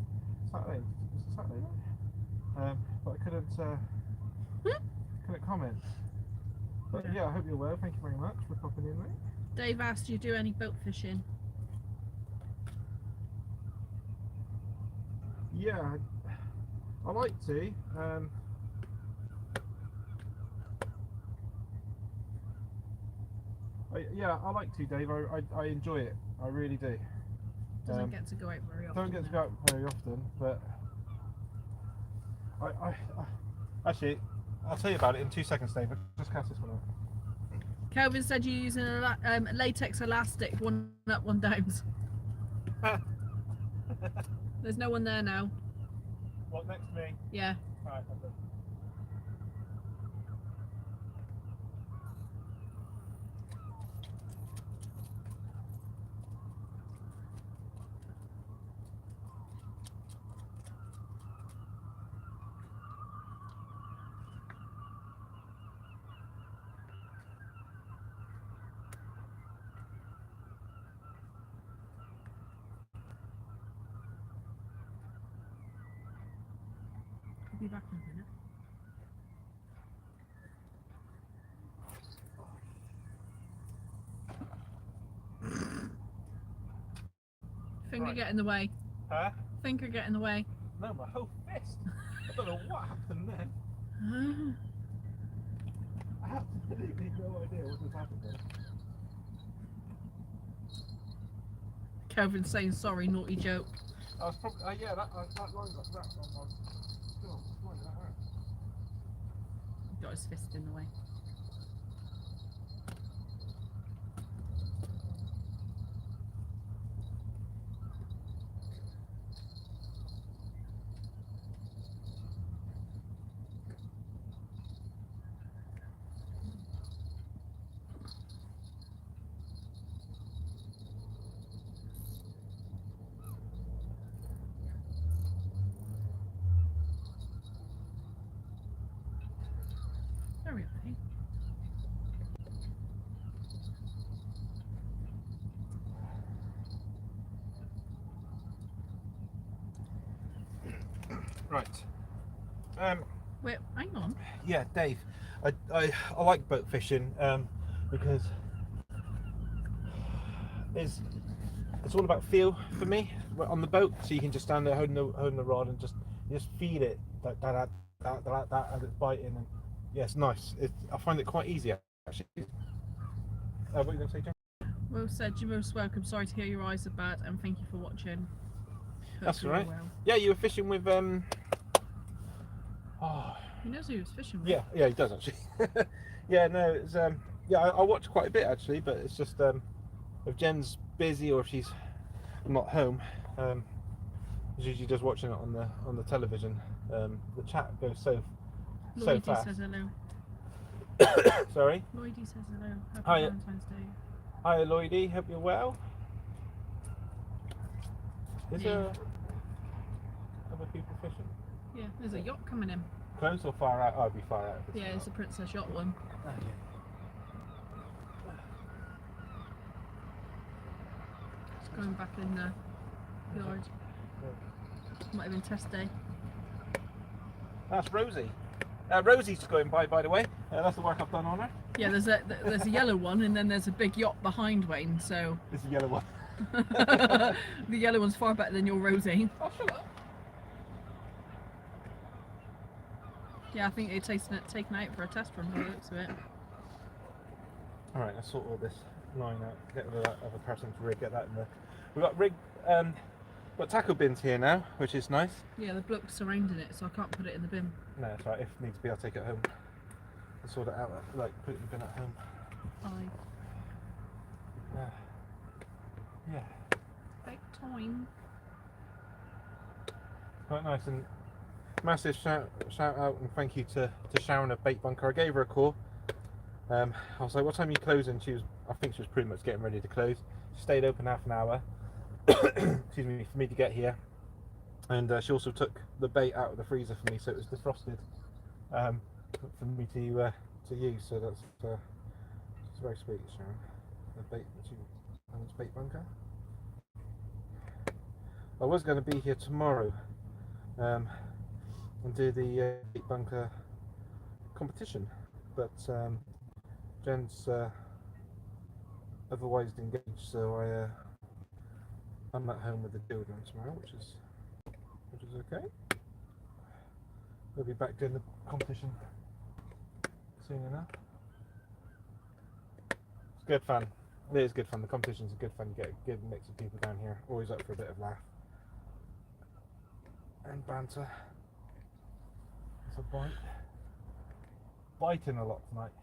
Saturday. Was it Saturday? But I couldn't comment. But yeah, I hope you're well. Thank you very much for popping in, mate.
Dave asked, do you do any boat fishing?
Yeah, I like to. I like to, Dave. I enjoy it. I really do.
Doesn't get to go out very often.
Don't get to go out very often, but I actually, I'll tell you about it in 2 seconds, Dave. Just cast this one out.
Kelvin said you're using a latex elastic, one up, one down. There's no one there now.
What, next to me?
Yeah.
Alright,
I'll be back in a minute. Finger
Right.
get in the way.
Huh?
Finger get in the way.
No, my whole fist. I don't know what happened then. I have absolutely no idea what just happened then.
Kelvin saying sorry, naughty joke.
I was probably, yeah, that line got wrapped on my. God, why did that hurt?
Got his fist in the way. Hurry up, Pete.
Right.
Wait, hang on.
Yeah, Dave. I like boat fishing because it's all about feel for me on the boat. So you can just stand there holding the rod and just feel it that as it's biting, and yeah, it's nice. I find it quite easy actually. What were you going to say, John?
Will said, "You're most welcome. Sorry to hear your eyes are bad, and thank you for watching."
That's
Hope you're
right.
well.
Yeah, you were fishing with Oh,
He knows who he was fishing with.
yeah, he does actually. Yeah, no, it's yeah, I watch quite a bit actually, but it's just if Jen's busy or if she's not home, she's usually just watching it on the television. The chat goes so
Lloydie
fast.
says hello.
Sorry.
Lloydie says hello. Happy
Hi.
Valentine's Day.
Hi, Lloydie. Hope you're well. Is
Yeah.
there other people fishing?
Yeah, there's a yacht coming in.
Close or far out? Oh, I'd be far out.
Yeah, it's a Princess Yacht one.
Oh, yeah.
It's going back in the yard. Might have been test day.
That's Rosie. Rosie's going by the way. That's the work I've done on her.
Yeah, there's a yellow one, and then there's a big yacht behind Wayne. So
This is the yellow one.
the yellow one's far better than your Rosie.
Oh, shut up.
Yeah, I think they're taken out for a test run by the looks of it.
Alright, let's sort all this line out. Get rid of that other person's rig, get that in there. We've got got tackle bins here now, which is nice.
Yeah, the bloke's surrounding it, so I can't put it in the bin.
No, it's right. If needs be, I'll take it home. I'll sort it out, like put it in the bin at home.
Aye.
Yeah.
Big time.
Quite nice, and massive shout out and thank you to Sharon of Bait Bunker. I gave her a call. I was like, what time are you closing? I think she was pretty much getting ready to close. She stayed open half an hour excuse me, for me to get here, and she also took the bait out of the freezer for me, so it was defrosted for me to use. So that's very sweet, Sharon. The bait that she owns Bait Bunker. I was going to be here tomorrow and do the Bait Bunker competition, but Jen's otherwise engaged, so I'm at home with the children tomorrow, which is okay. We'll be back doing the competition soon enough. It's good fun. It is good fun. The competitions are good fun. You get a good mix of people down here, always up for a bit of laugh and banter. It's a biting a lot tonight,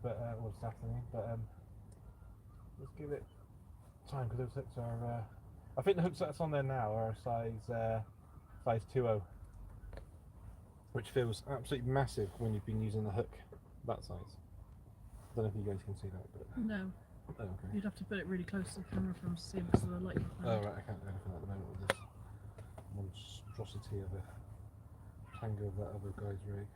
but or this afternoon. But let's give it time, because those hooks are. I think the hooks that's on there now are size 2.0, which feels absolutely massive when you've been using the hook that size. I don't know if you guys can see that, but
No.
Oh, okay.
You'd have to put it really close to the camera for them to see because of the light.
Oh right, I can't do anything at the moment with this monstrosity of a tango of that other guy's rig.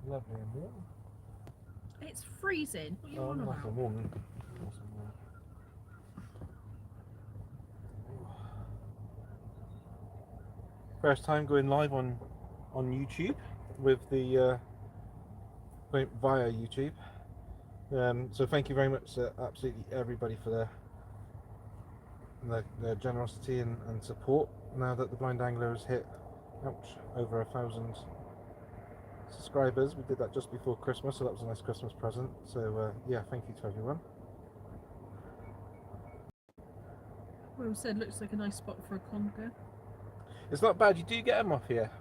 Lovely and warm.
It's freezing. What are you
Oh,
on
nice
about?
and warm. Nice and warm. First time going live on YouTube with the via YouTube. So thank you very much to absolutely everybody for their generosity and support. Now that the Blind Angler has hit, over 1,000 subscribers. We did that just before Christmas, so that was a nice Christmas present. So yeah, thank you to everyone.
Will said looks like a nice spot for a conger.
It's not bad. You do get them off here.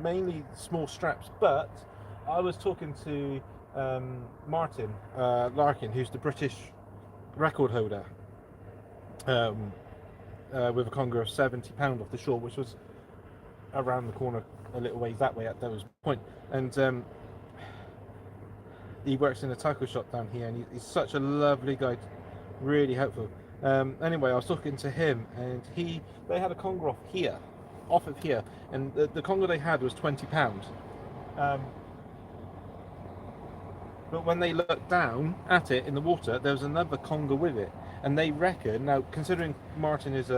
Mainly small straps, but I was talking to Martin Larkin, who's the British record holder, with a conger of £70 off the shore, which was around the corner a little ways that way at those point. And he works in a tackle shop down here, and he's such a lovely guy, really helpful. Anyway, I was talking to him, and they had a conger off of here, and the conger they had was £20. Um, but when they looked down at it in the water, there was another conger with it, and they reckon now, considering Martin is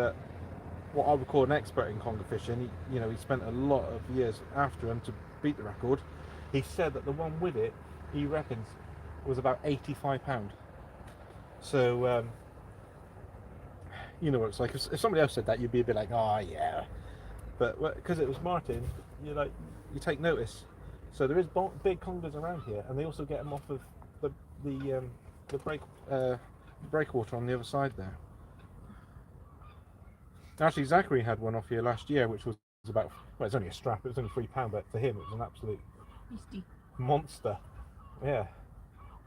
what I would call an expert in conger fishing, he spent a lot of years after him to beat the record. He said that the one with it, he reckons, was about £85. So, you know what it's like. If somebody else said that, you'd be a bit like, oh yeah. But because it was Martin, you take notice. So there is big congers around here, and they also get them off of the breakwater on the other side there. Actually, Zachary had one off here last year, which was about, well, it's only a strap. It was only £3, but to him, it was an absolute monster. Yeah.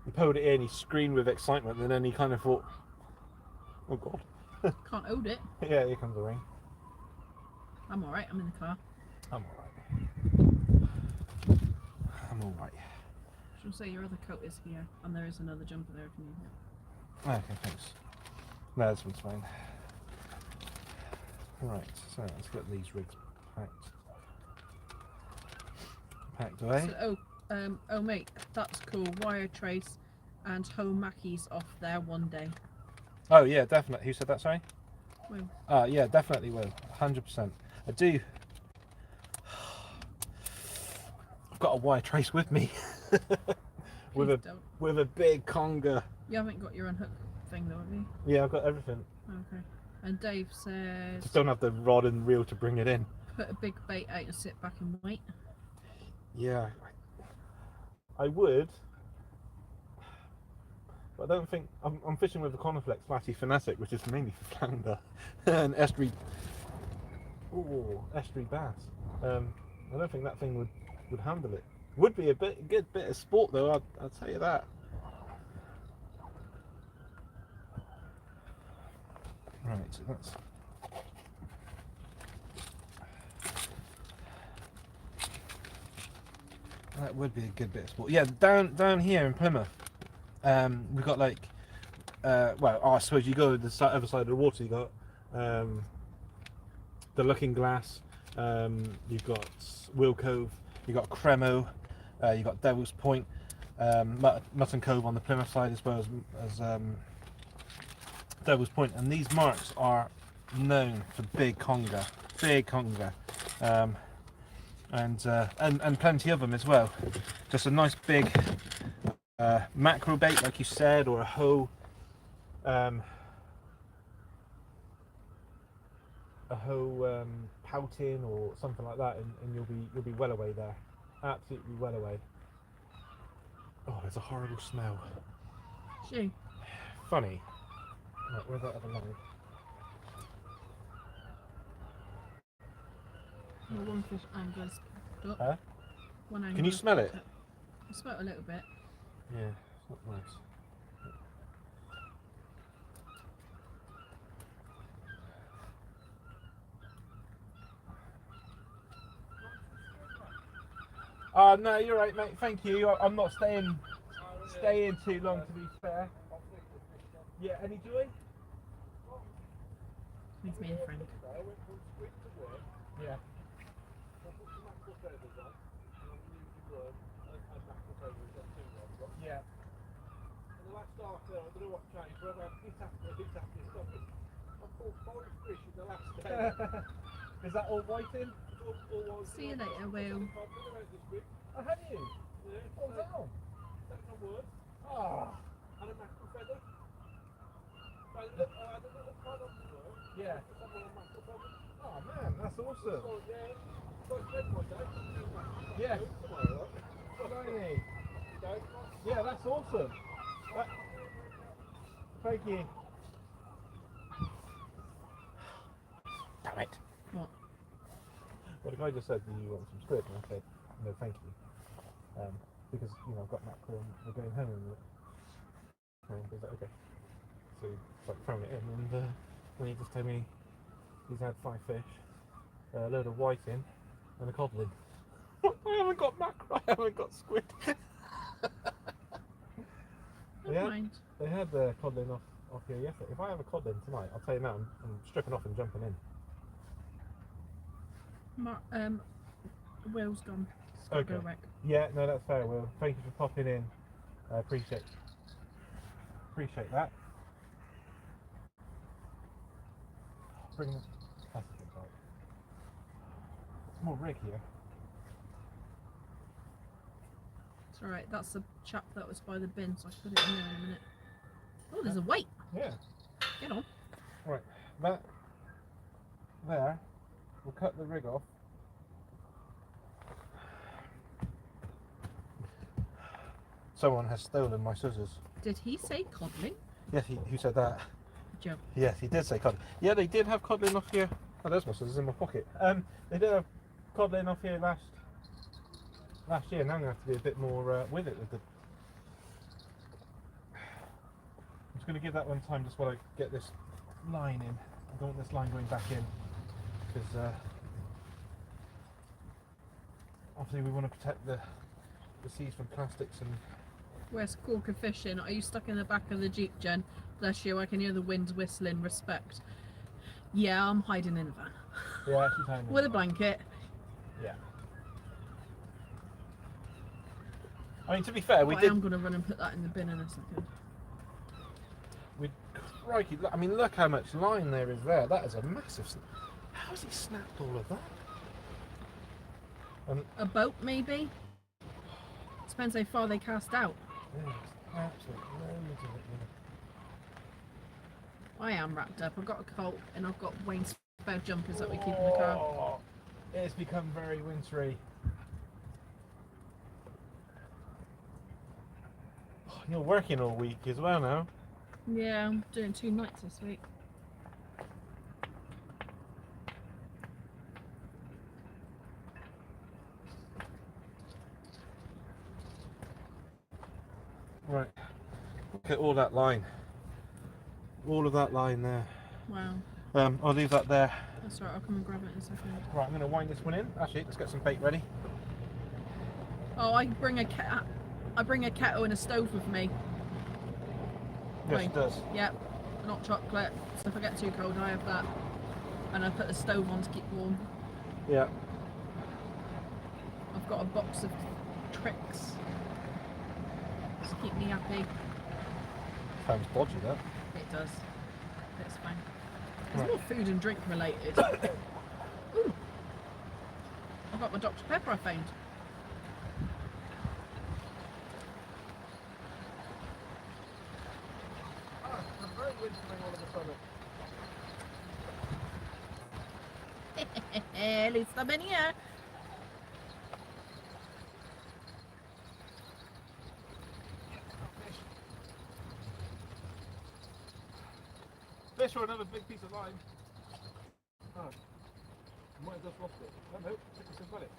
He pulled it in, he screamed with excitement, and then he kind of thought, oh God.
Can't hold it.
Yeah, here comes the rain.
I'm alright, I'm in the car.
I'm alright. I'm alright.
Shall say your other coat is here, and there is another jumper there if you need it.
Okay, thanks. No, this one's fine. Right, so let's get these rigs packed away.
So, oh mate, that's cool. Wire trace and home Mackies off there one day.
Oh yeah, definitely. Who said that? Sorry.
Will.
Yeah, definitely will. 100%. I do. I've got a wire trace with me. with a big conger.
You haven't got your unhook thing though, have you?
Yeah, I've got everything.
Okay. And Dave says,
Just don't have the rod and reel to bring it in.
Put a big bait out and sit back and wait.
Yeah, I would. But I don't think I'm fishing with the Coniflex Flashy Fanatic, which is mainly for flounder and estuary bass. I don't think that thing would handle it. Would be a good bit of sport though. I'll tell you that. Right, so that's. That would be a good bit of sport. Yeah, down here in Plymouth, we've got like, I suppose you go to the other side of the water. You got the Looking Glass. You've got Will Cove. You got Cremo. You got Devil's Point, Mutton Cove on the Plymouth side as well as Devil's Point, and these marks are known for big conger, and plenty of them as well. Just a nice big mackerel bait, like you said, or a hoe, pouting or something like that, and you'll be well away there, absolutely well away. Oh, there's a horrible smell.
Gee.
Funny. Right, where's that other line?
Well, one fish angler's up.
Huh?
One angler.
Can you smell it?
I smell it a little bit.
Yeah, it's not nice. No, you're right, mate. Thank you. I'm not staying too long, to be fair. Yeah, any joy?
Makes me a friend.
Yeah. Yeah. And the last start, I don't know what time, but I hit after stuff. I caught 5 fish in the last day. Is that all whiting?
See you later, Will.
Oh, have you? Yeah. What was that on? That's on wood. Ah. And a mackerel feather. Yeah. Oh man, that's awesome. Yeah. Shiny. Yeah, that's awesome. Thank you. Damn it.
What?
Well, the guy just said, do you want some squid? And I said, no, thank you. Because, I've got mackerel and we're going home. And he was like, okay. So he's like throwing it in, and then he just told me he's had 5 fish, a load of whiting, and a codlin. I haven't got mackerel, I haven't got squid.
Never mind.
They had the codlin off off here yesterday. If I have a cod in tonight, I'll tell you now, I'm stripping off and jumping in.
Will's gone. It's got to go wreck.
Yeah, no, that's fair, Will. Thank you for popping in. I appreciate that. Bring the plastic out. It's more rig here.
It's alright, that's the chap that was by the bin, so I put it in there in a minute. Oh, there's a weight.
Yeah.
Get on.
Right, that there, we'll cut the rig off. Someone has stolen my scissors.
Did he say codling?
Yes, who said that?
Joe.
Yes, he did say codling. Yeah, they did have codling off here. Oh, there's my scissors in my pocket. They did have codling off here last year. Now I'm going to have to be a bit more with it. I'm just going to give that one time just while I get this line in. I don't want this line going back in because obviously we want to protect the seas from plastics and.
Where's Corker fishing? Are you stuck in the back of the Jeep, Jen? Bless you, I can hear the wind whistling. Respect. Yeah, I'm hiding in the van.
Yeah, she's hiding.
With a blanket.
Yeah. I mean, to be fair, we
I
did.
am going to run and put that in the bin in a second.
Crikey, I mean, look how much line there is there. That is a massive. How has he snapped all of that?
A boat, maybe? Depends how far they cast out.
There's absolutely loads of it.
I am wrapped up. I've got a coat and I've got Wayne's spare jumpers that we keep in the car.
Oh, it's become very wintry. Oh, you're working all week as well now.
Yeah, I'm doing 2 nights this week.
Right. Look at all that line. All of that line there.
Wow.
I'll leave that there.
That's right, I'll come and grab it in a second.
Right, I'm going to wind this one in. Actually, let's get some bait ready.
Oh, I bring a kettle and a stove with me.
Yes,
Wait.
it does.
Yep, not chocolate. So if I get too cold, I have that. And I put the stove on to keep warm.
Yeah.
I've got a box of tricks to keep me happy.
Sounds dodgy, that.
It does. It's fine. It's
Right.
more food and drink related. Ooh. I've got my Dr. Pepper I found.
I'm very wintering all of a sudden.
At least I'm in here.
Fish for another big piece of line. Oh, might have just lost it. Oh no, it's got it.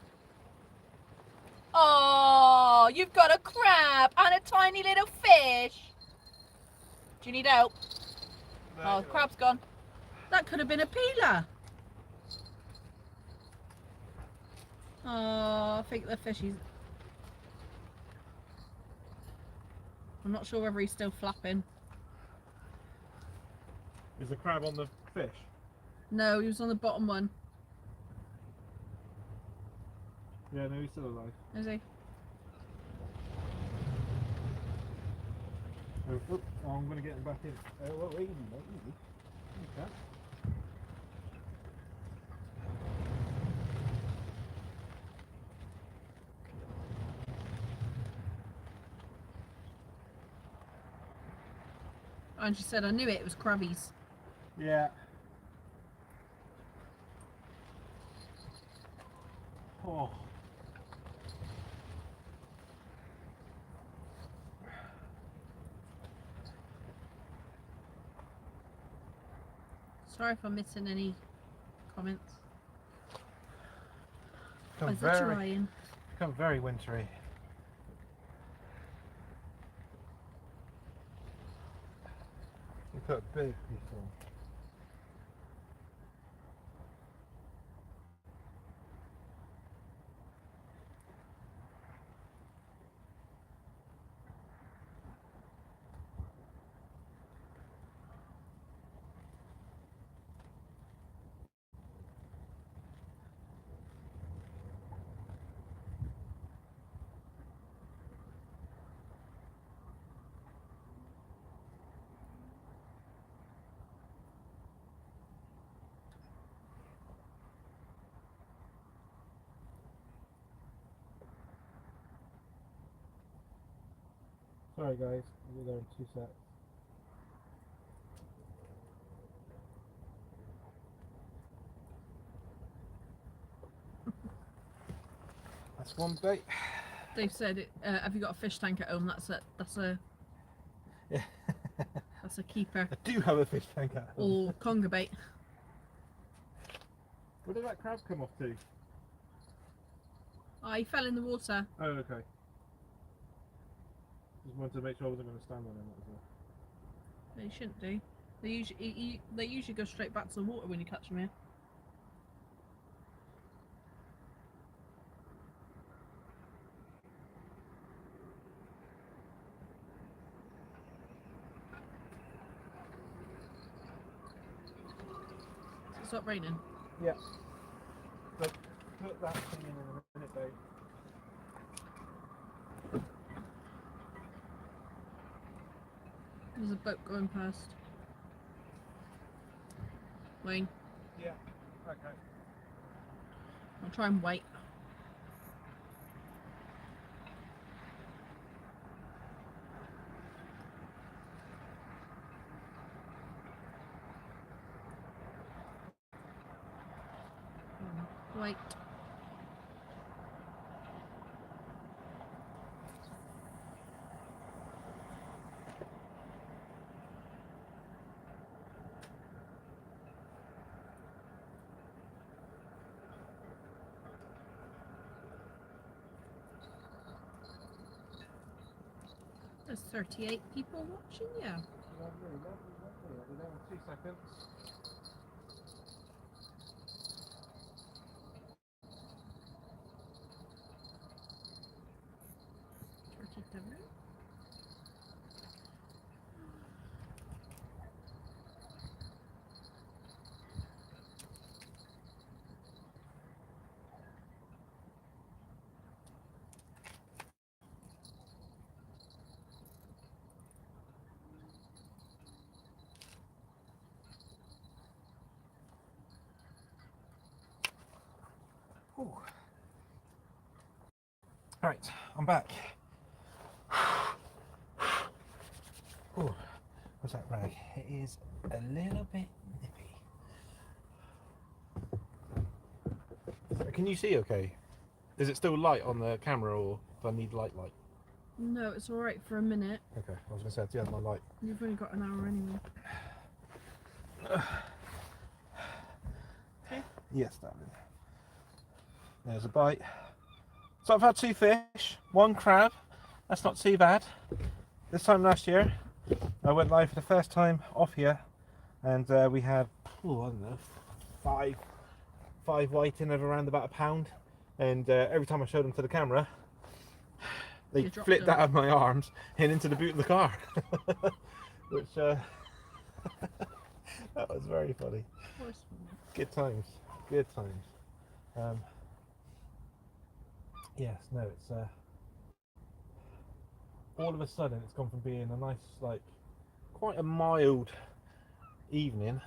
Oh, you've got a crab and a tiny little fish. Do you need help?
No,
Oh, the crab's gone. That could have been a peeler. Oh, I think the fish is... I'm not sure whether he's still flapping.
Is the crab on the fish?
No, he was on the bottom one.
Yeah, no, he's still alive.
Is he?
Oh, I'm going to get him back in. Well, easy, mate, easy. Okay.
And she said, I knew it was crabbies.
Yeah. Oh.
Sorry if I'm missing any comments.
Become
Is that trying?
become very wintry. You put a big piece on. Sorry guys, I'll be there in 2 seconds. That's one bait.
Dave said, "Have you got a fish tank at home?" That's a
Yeah.
that's a keeper.
I do have a fish tank at home.
Or conger bait.
Where did that crab come off to?
Oh, he fell in the water.
Oh, okay. Just wanted to make sure I wasn't going to stand on him. That was all.
No, you shouldn't do. They usually go straight back to the water when you catch them here. It's not raining.
Yeah. But put that thing in a minute, Dave.
There's a boat going past. Wayne,
Yeah. Okay.
I'll try and wait. Wait. There's 38 people watching, yeah.
Lovely, lovely, lovely. I'll be there in 2 seconds. Ooh. Right, I'm back. Ooh, what's that rag? It is a little bit nippy. Can you see okay? Is it still light on the camera or do I need light?
No, it's alright for a minute.
Okay, I was going to say, I do have my light.
You've only got an hour anyway. Okay.
Yes, darling. There's a bite. So I've had 2 fish, 1 crab. That's not too bad. This time last year, I went live for the first time off here, and we had, I don't know, five whiting of around about a pound. And every time I showed them to the camera, they flipped out of my arms and into the boot of the car, which that was very funny. Good times, good times. Yes, no, it's all of a sudden it's gone from being a nice, like, quite a mild evening,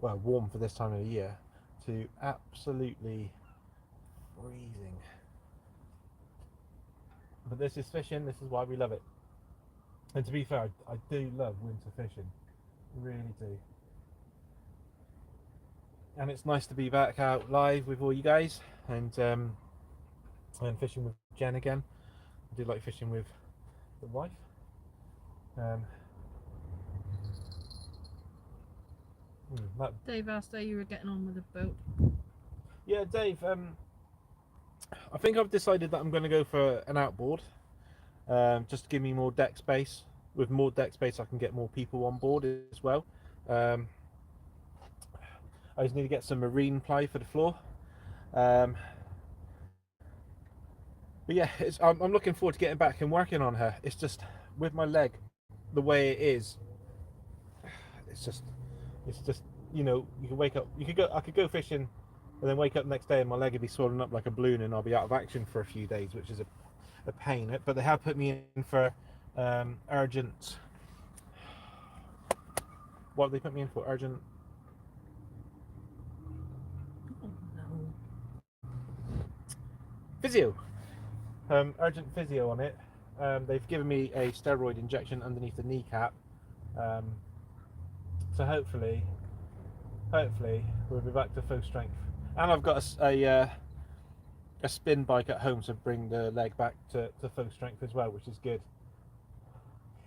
well, warm for this time of the year, to absolutely freezing. But this is fishing, this is why we love it. And to be fair, I do love winter fishing, I really do. And it's nice to be back out live with all you guys, and fishing with Jen again. I do like fishing with the wife.
Dave asked how you were getting on with the boat.
Yeah, Dave, I think I've decided that I'm going to go for an outboard, just to give me more deck space. With more deck space I can get more people on board as well. I just need to get some marine ply for the floor. But yeah, I'm looking forward to getting back and working on her. It's just, with my leg the way it is, it's just, you know, you can wake up, I could go fishing and then wake up the next day and my leg would be swollen up like a balloon and I'll be out of action for a few days, which is a pain. But they have put me in for urgent, what have they put me in for? Urgent, physio. Urgent physio on it, they've given me a steroid injection underneath the kneecap. So hopefully we'll be back to full strength. And I've got a spin bike at home to bring the leg back to full strength as well, which is good.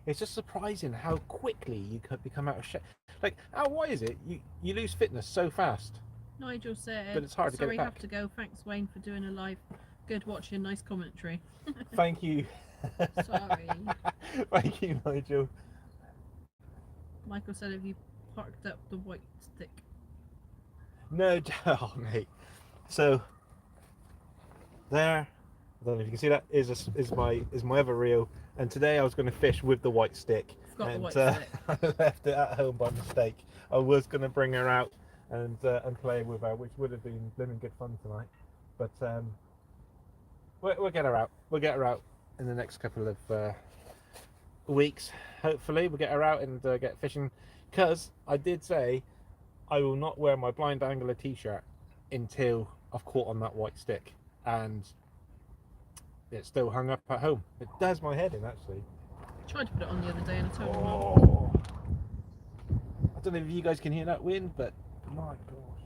It's just surprising how quickly you could become out of shape. Like, why is it you lose fitness so fast?
Nigel said,
But it's hard to get
sorry,
it back.
have to go. Thanks, Wayne, for doing a live. Good watching, nice commentary.
Thank you.
Sorry.
Thank you, Nigel.
Michael said, have you parked up the white stick?
No, oh, mate. So there, I don't know if you can see that, is my other reel. And today I was going to fish with the white stick.
Forgot the
And
white stick.
I left it at home by mistake. I was going to bring her out and play with her, which would have been blooming good fun tonight. But we'll get her out. We'll get her out in the next couple of weeks. Hopefully, we'll get her out and get fishing. Because I did say I will not wear my blind angler t-shirt until I've caught on that white stick, and it's still hung up at home. It does my head in, actually.
Tried to put it on the other day and I told him not.
Oh. I don't know if you guys can hear that wind, but my gosh.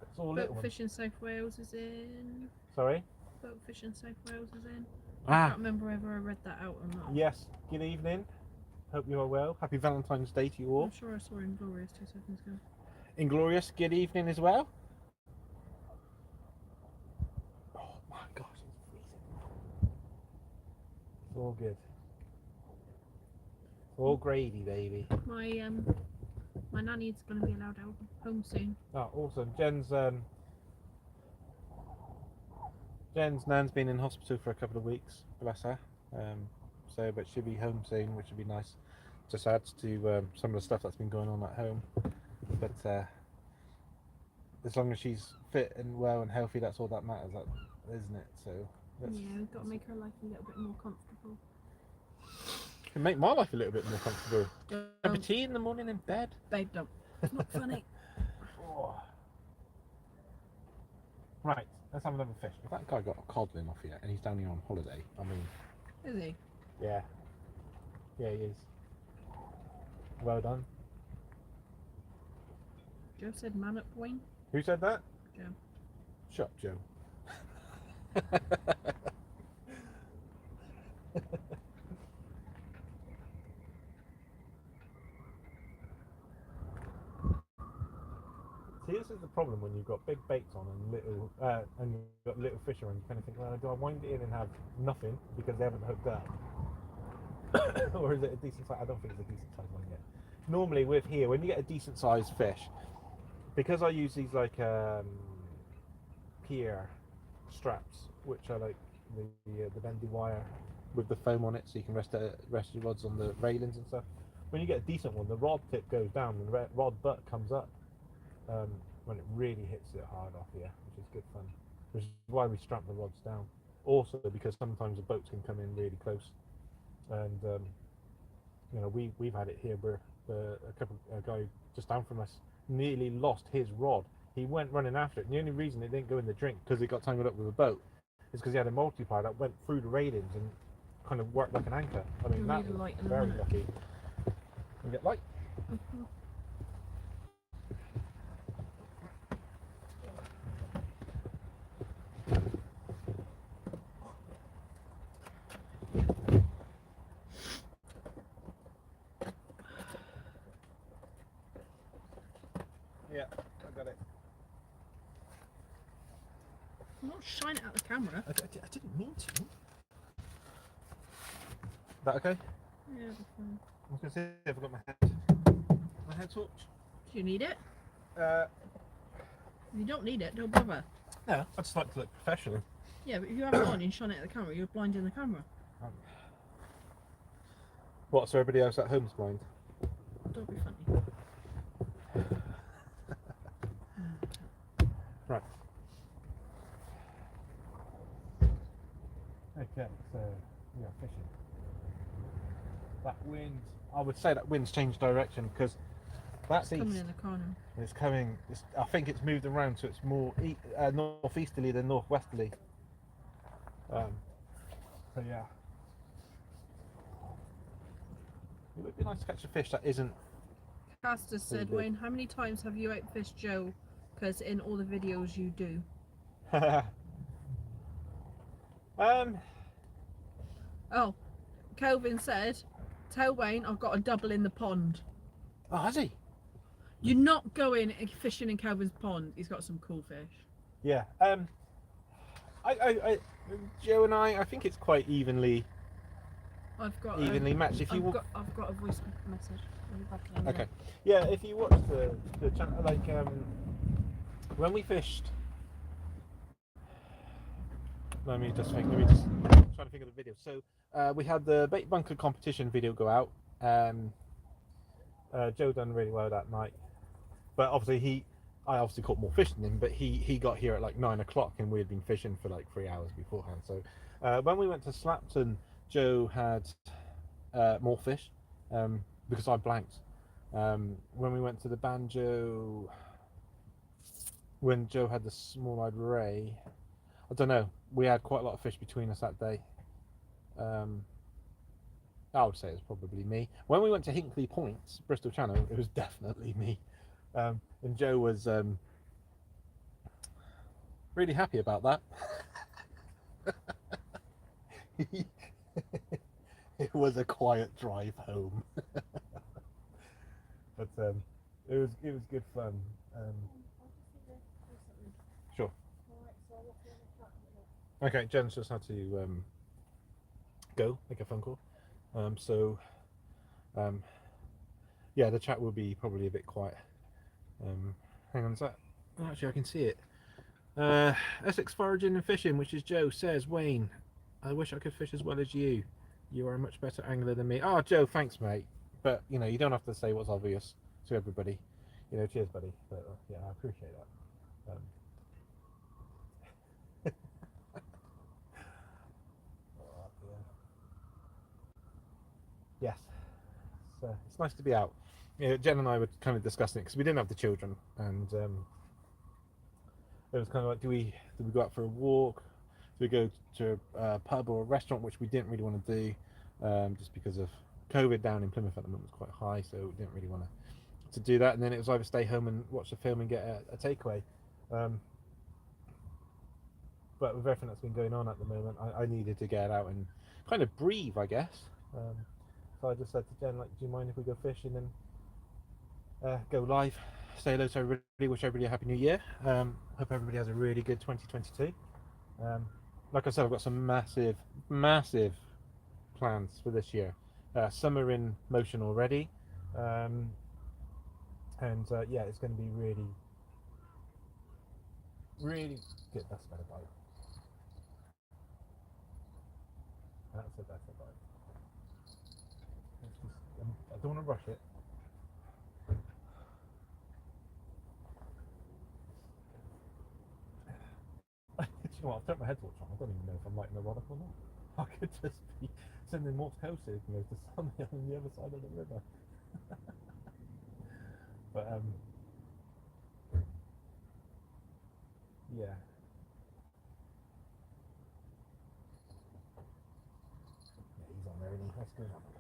It's all little
Boat
ones.
Fishing South Wales is in.
Sorry?
Boat Fishing South Wales is in. I can't remember whether I read that out or not.
Yes, good evening. Hope you are well. Happy Valentine's Day to you all.
I'm sure I saw Inglorious 2 seconds ago.
Inglorious, good evening as well. Oh my gosh, it's freezing. It's all good. All Grady, baby.
My nanny's going to be allowed out home soon.
Oh, awesome. Jen's nan's been in hospital for a couple of weeks, bless her. But she'll be home soon, which would be nice. Just adds to some of the stuff that's been going on at home. But as long as she's fit and well and healthy, that's all that matters, isn't it? So
Yeah, we've got to make her life a little bit more comfortable.
can make my life a little bit more comfortable. Have a
Don't,
tea in the morning in bed.
babe, don't. It's not funny.
Oh. Right, let's have another fish. If that guy got a codling off here and he's down here on holiday, I mean,
Is he?
yeah, he is. Well done.
Joe said man up, Wayne.
Who said that?
Joe.
Shut up, Joe. See, this is the problem when you've got big baits on and you've got little fish around. You kind of think, well, do I wind it in and have nothing because they haven't hooked up, or is it a decent size? I don't think it's a decent size one yet. Normally, with here, when you get a decent sized fish, because I use these like pier straps, which are like the bendy wire with the foam on it, so you can rest your rods on the railings and stuff. When you get a decent one, the rod tip goes down and the rod butt comes up. When it really hits it hard off here, which is good fun. Which is why we strap the rods down. Also, because sometimes the boats can come in really close, and we've had it here where a guy just down from us nearly lost his rod. He went running after it, and the only reason it didn't go in the drink because it got tangled up with a boat is because he had a multiplier that went through the railings and kind of worked like an anchor. I mean,
You'll
that
need a
was
light in a
very
minute.
lucky. You get light.
Mm-hmm.
Yeah, I got it.
I'm not shining at the camera.
I didn't mean to. That okay?
Yeah, that's fine.
I was going to say, I've got my head torch.
Do you need it?
If
If you don't need it, don't bother.
no, I just like to look professional.
Yeah, but if you have it on and you shine it at the camera, you're blinding the camera.
What, so everybody else at home's blind?
Don't be funny.
Right. Okay, so we are fishing. That wind, I would say that wind's changed direction because That's
It's coming
east.
in the corner.
It's coming. I think it's moved around, so it's more northeasterly than northwesterly. So yeah, it would be nice to catch a fish that isn't.
Castor said,
big.
Wayne, how many times have you outfished Joe? Because in all the videos you do.
um.
Oh, Kelvin said, tell Wayne I've got a double in the pond.
Oh, has he?
You're not going fishing in Kelvin's pond. He's got some cool fish.
Yeah. Joe and I think it's quite evenly
I've got
matched. If you
I've got a voice message. I'll be back in a minute.
okay, yeah. If you watch the channel, like when we fished. Let me just trying to think of the video. So we had the bait bunker competition video go out. Joe done really well that night, but obviously I obviously caught more fish than him, but he got here at like 9 o'clock and we had been fishing for like 3 hours beforehand. So when we went to Slapton, Joe had more fish because I blanked. When we went to the Banjo, when Joe had the small-eyed ray, I don't know. We had quite a lot of fish between us that day. I would say it was probably me. When we went to Hinkley Point, Bristol Channel, it was definitely me. And Joe was really happy about that. It was a quiet drive home. But it was good fun. Sure. Okay, Jen's just had to go make a phone call. Yeah, the chat will be probably a bit quiet. Hang on a sec. Oh, actually, I can see it. Essex Foraging and Fishing, which is Joe, says, Wayne, I wish I could fish as well as you. You are a much better angler than me. Oh, Joe, thanks, mate. But, you know, you don't have to say what's obvious to everybody. You know, cheers, buddy. But, yeah, I appreciate that. Yes. So it's nice to be out. You know, Jen and I were kind of discussing it because we didn't have the children, and it was kind of like, do we go out for a walk? Do we go to a pub or a restaurant, which we didn't really want to do, just because of COVID down in Plymouth at the moment was quite high, so we didn't really want to do that. And then it was either stay home and watch the film and get a takeaway. But with everything that's been going on at the moment, I needed to get out and kind of breathe, I guess. So I just said to Jen, like, do you mind if we go fishing and go live? Say hello to everybody, wish everybody a happy new year. Hope everybody has a really good 2022. Like I said, I've got some massive plans for this year. Some are in motion already. Yeah, it's going to be really good. That's a better bite. That's a better bite. I don't want to rush it. You know what, I've turned my head torch on. I don't even know if I'm lighting the rod up or not. I could just be sending Morse code signals to somebody on the other side of the river. But yeah. Yeah, he's on there, isn't he? Let's go and have a look.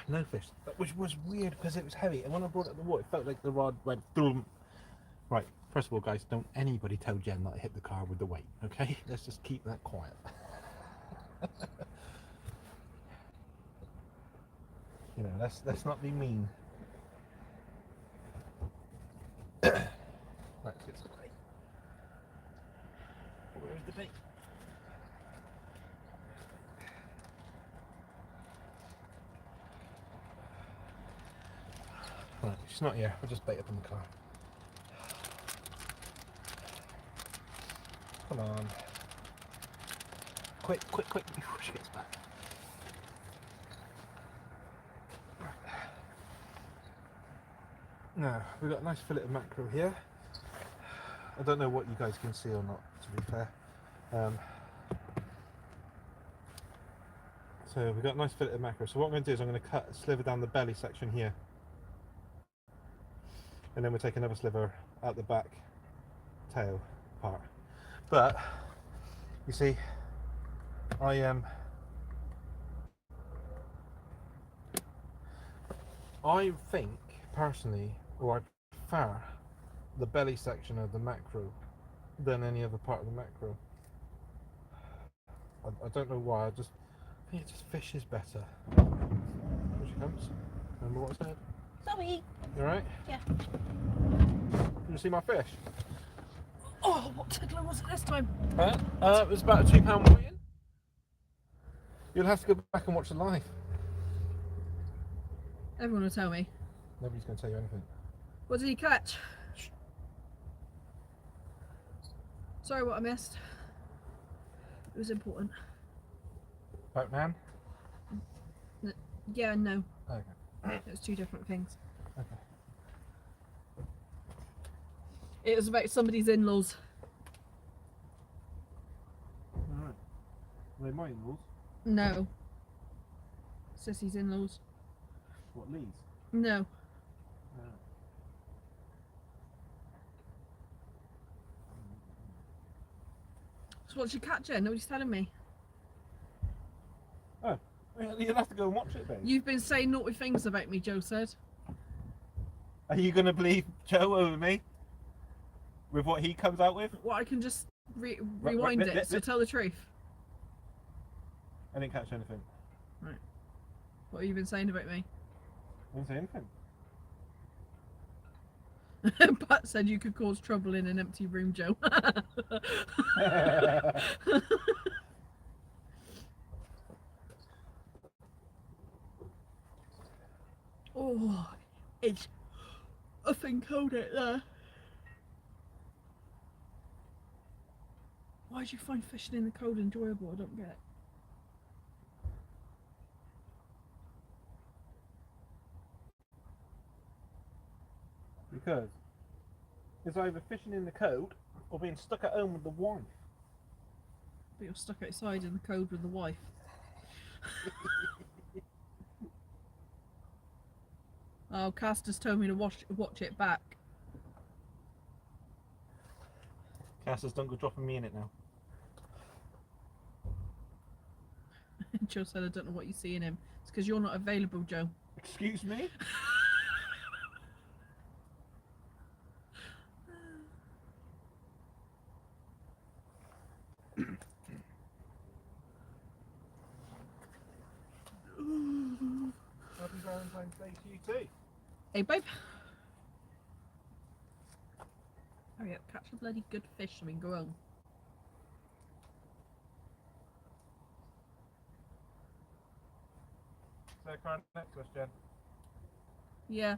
No fish. Which was weird because it was heavy, and when I brought it in the water, it felt like the rod went through. Right, first of all, guys, don't anybody tell Jen that I hit the car with the weight, okay? Let's just keep that quiet. You know, let's not be mean. Right, let's get some bait. Where's the bait? Right, she's not here. We'll just bait up in the car. Come on. Quick, quick, quick, before she gets back. Now, we've got a nice fillet of mackerel here. I don't know what you guys can see or not, to be fair. So we've got a nice fillet of mackerel. So what I'm going to do is I'm going to cut a sliver down the belly section here. And then we'll take another sliver at the back tail part. But, you see, I think, personally, or I prefer the belly section of the mackerel than any other part of the mackerel. I don't know why, I think it just fishes better. Here she comes. Remember what I said?
Zoe!
You alright?
Yeah.
Did you see my fish?
Oh, what tickler was it this time?
It was about a £2 weigh-in. You'll have to go back and watch the live.
Everyone will tell me.
Nobody's going to tell you anything.
What did he catch? Sorry what I missed. It was important.
Boat man?
Yeah, no.
Okay.
It was two different things.
Okay.
It was about somebody's in-laws.
Alright. Are they my in-laws?
No. Sissy's in-laws.
What, Lee's?
No. So what'd you catch it? Nobody's telling me.
Oh. You'll have to go and watch it, babe.
You've been saying naughty things about me, Joe said.
Are you going to believe Joe over me? With what he comes out with?
Well, I can just rewind it, so tell the truth.
I didn't catch anything.
Right. What have you been saying about me?
I didn't say anything.
Pat said you could cause trouble in an empty room, Joe. Oh, it's effing cold out there. Why do you find fishing in the cold enjoyable? I don't get it.
Because it's either fishing in the cold or being stuck at home with the wife.
But you're stuck outside in the cold with the wife. Oh, Caster's told me to watch it back.
Cass's don't go dropping me in it now.
Joe said, I don't know what you see in him. It's because you're not available, Joe.
Excuse me? Happy Valentine's Day to you too.
Hey, babe. Hurry up, catch a bloody good fish so we can go home.
Is there a car next to us, Jen?
Yeah,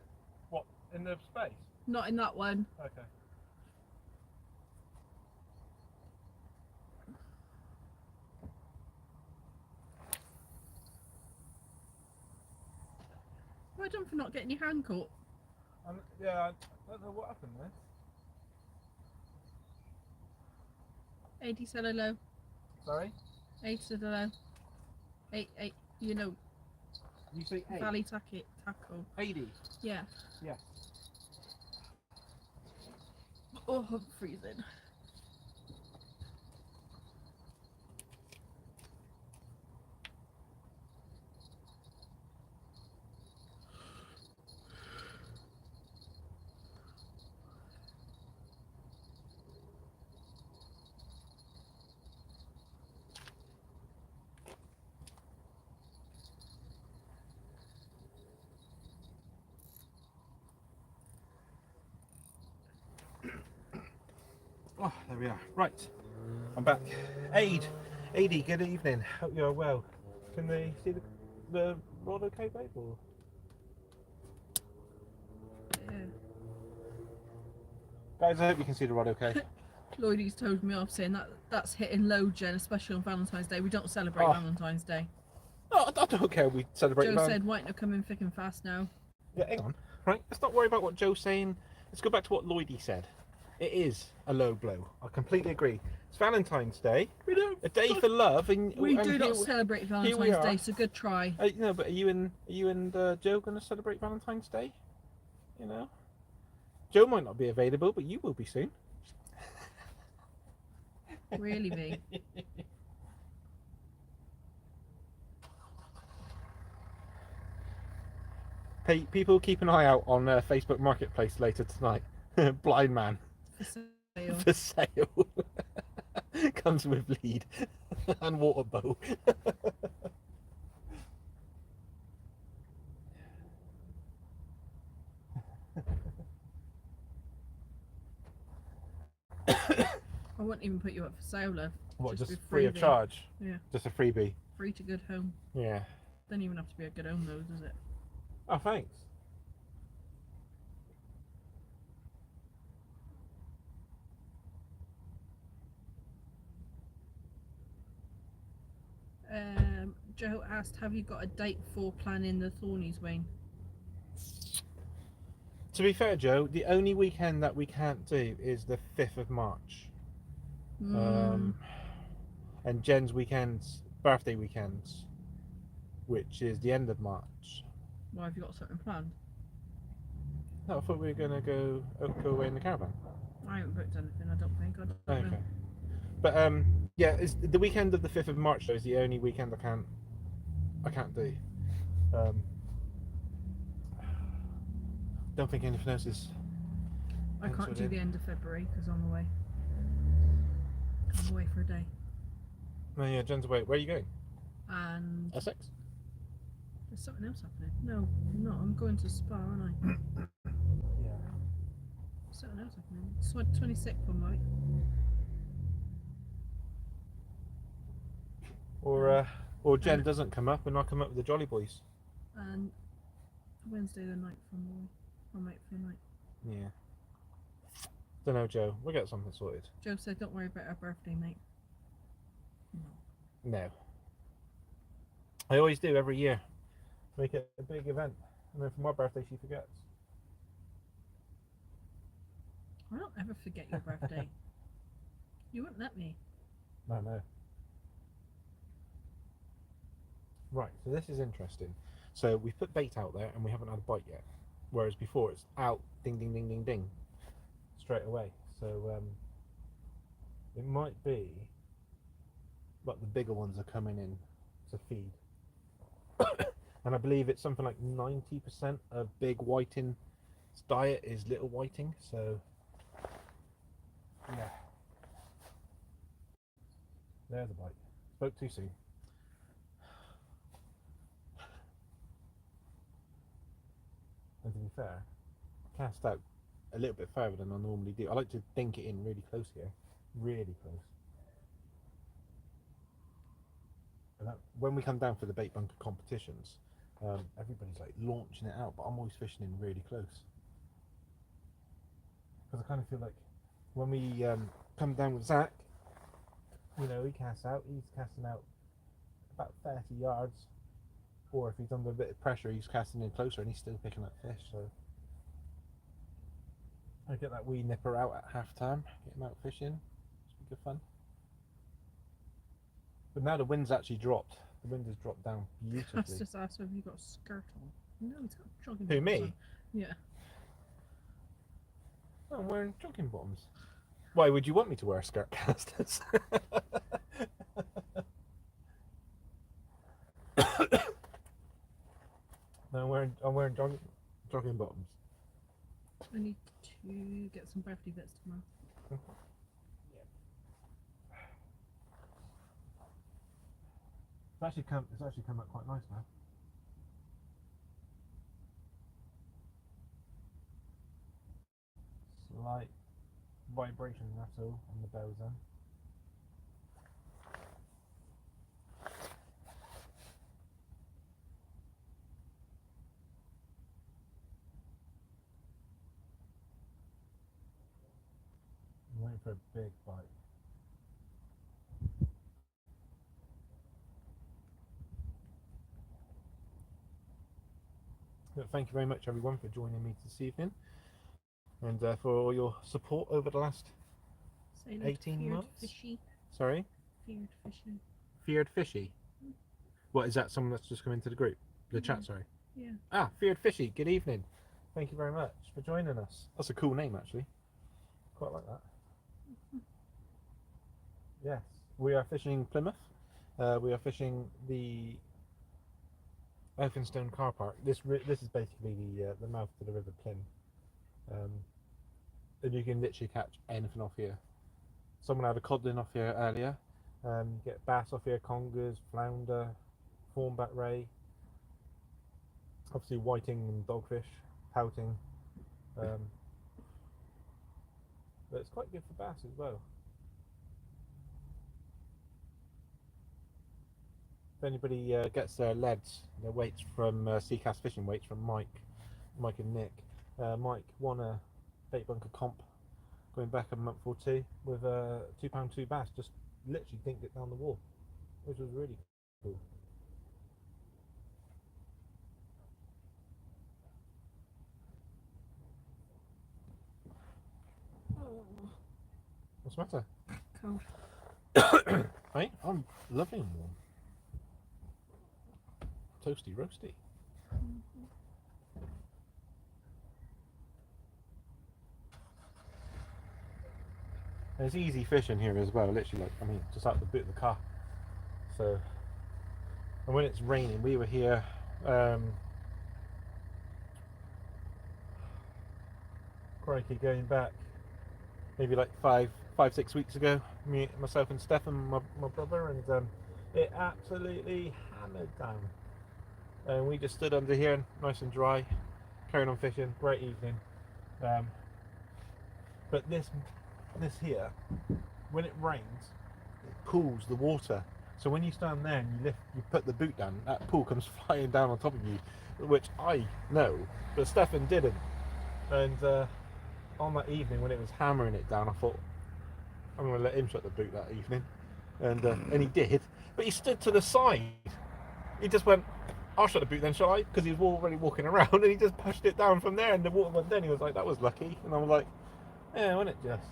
What, in the space?
not in that one.
Okay.
Well done for not getting your hand caught.
Yeah, I don't know what happened there.
Adi said hello.
Sorry?
8 said hello. 8, you know,
You say 8?
Valley Tackle.
80?
Yeah.
Yeah.
Oh, I'm freezing.
Oh, there we are. Right, I'm back. Aid, good evening. Hope you're well. Can they see the rod okay, babe? Or?
Yeah.
Guys, I hope you can see the rod okay.
Lloydie's told me off saying that's hitting low, Jen, especially on Valentine's Day. We don't celebrate
Oh.
Valentine's Day.
Oh, I don't care. We celebrate.
Joe said white are coming thick and fast now.
Yeah, hang on. Right, let's not worry about what Joe's saying. Let's go back to what Lloydie said. It is a low blow. I completely agree. It's Valentine's Day.
We don't.
A day for love, and
We
and
do
here
not celebrate Valentine's Day, so good try.
No, but are you and Joe going to celebrate Valentine's Day? You know, Joe might not be available, but you will be soon.
Really be.
Hey, people, keep an eye out on Facebook Marketplace later tonight. Blind man
For sale.
for sale. Comes with lead and water bow.
I wouldn't even put you up for sale, love.
What, just
with
free of
freebie.
charge?
Yeah.
Just a freebie?
Free to good home.
Yeah.
Doesn't even have to be a good home though, does it?
Oh, thanks.
Joe asked, have you got a date for planning the Thornies, Wayne?
To be fair, Joe, the only weekend that we can't do is the 5th of March. And Jen's weekends, birthday weekends, which is the end of March.
Why, have you got something planned?
No, I thought we were going to go away in the caravan.
I haven't booked anything, I don't think. I don't know.
But yeah, it's the weekend of the 5th of March though is the only weekend I can't do. Don't think anything else is.
I can't do the end of February because I'm away. I'm away for a day.
No, yeah, Jen's away. Where are you going?
And
Essex?
there's something else happening. No, I'm not. I'm going to Spa, aren't I?
Yeah.
Something else happening. So 26th one, right?
Or Jen doesn't come up and I come up with the Jolly Boys.
And Wednesday the 9th from away. I'll make for the night.
Yeah. Don't know, Joe. We'll get something sorted.
Joe said, don't worry about our birthday, mate. No.
No. I always do every year. Make it a big event. And then for my birthday she forgets.
I don't ever forget your birthday. You wouldn't let me.
No. Right, so this is interesting. So we've put bait out there and we haven't had a bite yet. Whereas before it's out, ding, ding, ding, ding, ding, straight away. So it might be like the bigger ones are coming in to feed. And I believe it's something like 90% of big whiting's diet is little whiting. So yeah. There's a bite. Spoke too soon. And to be fair, I cast out a little bit further than I normally do. I like to dink it in really close here. Really close. And when we come down for the bait bunker competitions, everybody's like launching it out, but I'm always fishing in really close. Because I kind of feel like when we come down with Zach, you know, he casts out, he's casting out about 30 yards. Or if he's under a bit of pressure, he's casting in closer and he's still picking up fish. So I get that wee nipper out at half time, get him out fishing. It's be good fun. But now the wind's actually dropped. The wind has dropped down
I
beautifully.
was just asked if you got a skirt on. No, he's got jogging
Who,
bottoms
me?
on. Yeah.
Oh, I'm wearing jogging bottoms. Why would you want me to wear a skirt, Casters? No, I'm wearing jogging bottoms.
I need to get some birthday bits tomorrow.
It's actually come out quite nice now. Slight vibration, that's all, on the bells then. I'm waiting for a big bite. But thank you very much everyone for joining me this evening and for all your support over the last
Say that
18
feared
months.
Fishy.
Sorry?
Feared fishy.
Feared Fishy? What, is that someone that's just come into the group? The chat, sorry.
Yeah.
Ah, Feared Fishy, good evening. Thank you very much for joining us. That's a cool name actually. Quite like that. Yes, we are fishing Plymouth. We are fishing the Elphinstone car park. This is basically the mouth to the River Plym. And you can literally catch anything off here. Someone had a codlin off here earlier. You get bass off here, congers, flounder, thornback ray, obviously whiting and dogfish, pouting. But it's quite good for bass as well. If anybody gets their leads, their weights from Seacast Fishing weights from Mike and Nick. Mike won a bait bunker comp going back a month or two with a £2 bass, just literally dinked it down the wall, which was really cool. What's the matter?
Cold.
Hey, I'm loving warm. Toasty roasty. And it's easy fishing here as well, literally, like, I mean, just out the boot of the car. So, and when it's raining, we were here crikey, going back maybe like five, 6 weeks ago, myself and Stefan, my brother, and it absolutely hammered down. And we just stood under here, nice and dry, carrying on fishing. Great evening. But this here, when it rains, it pools the water. So when you stand there and you put the boot down, that pool comes flying down on top of you, which I know, but Stefan didn't. And on that evening when it was hammering it down, I thought, I'm going to let him shut the boot that evening. And he did, but he stood to the side. He just went, I'll shut the boot then, shall I? Because he was already walking around, and he just pushed it down from there, and the water went down. He was like, that was lucky. And I was like, yeah, wasn't it just?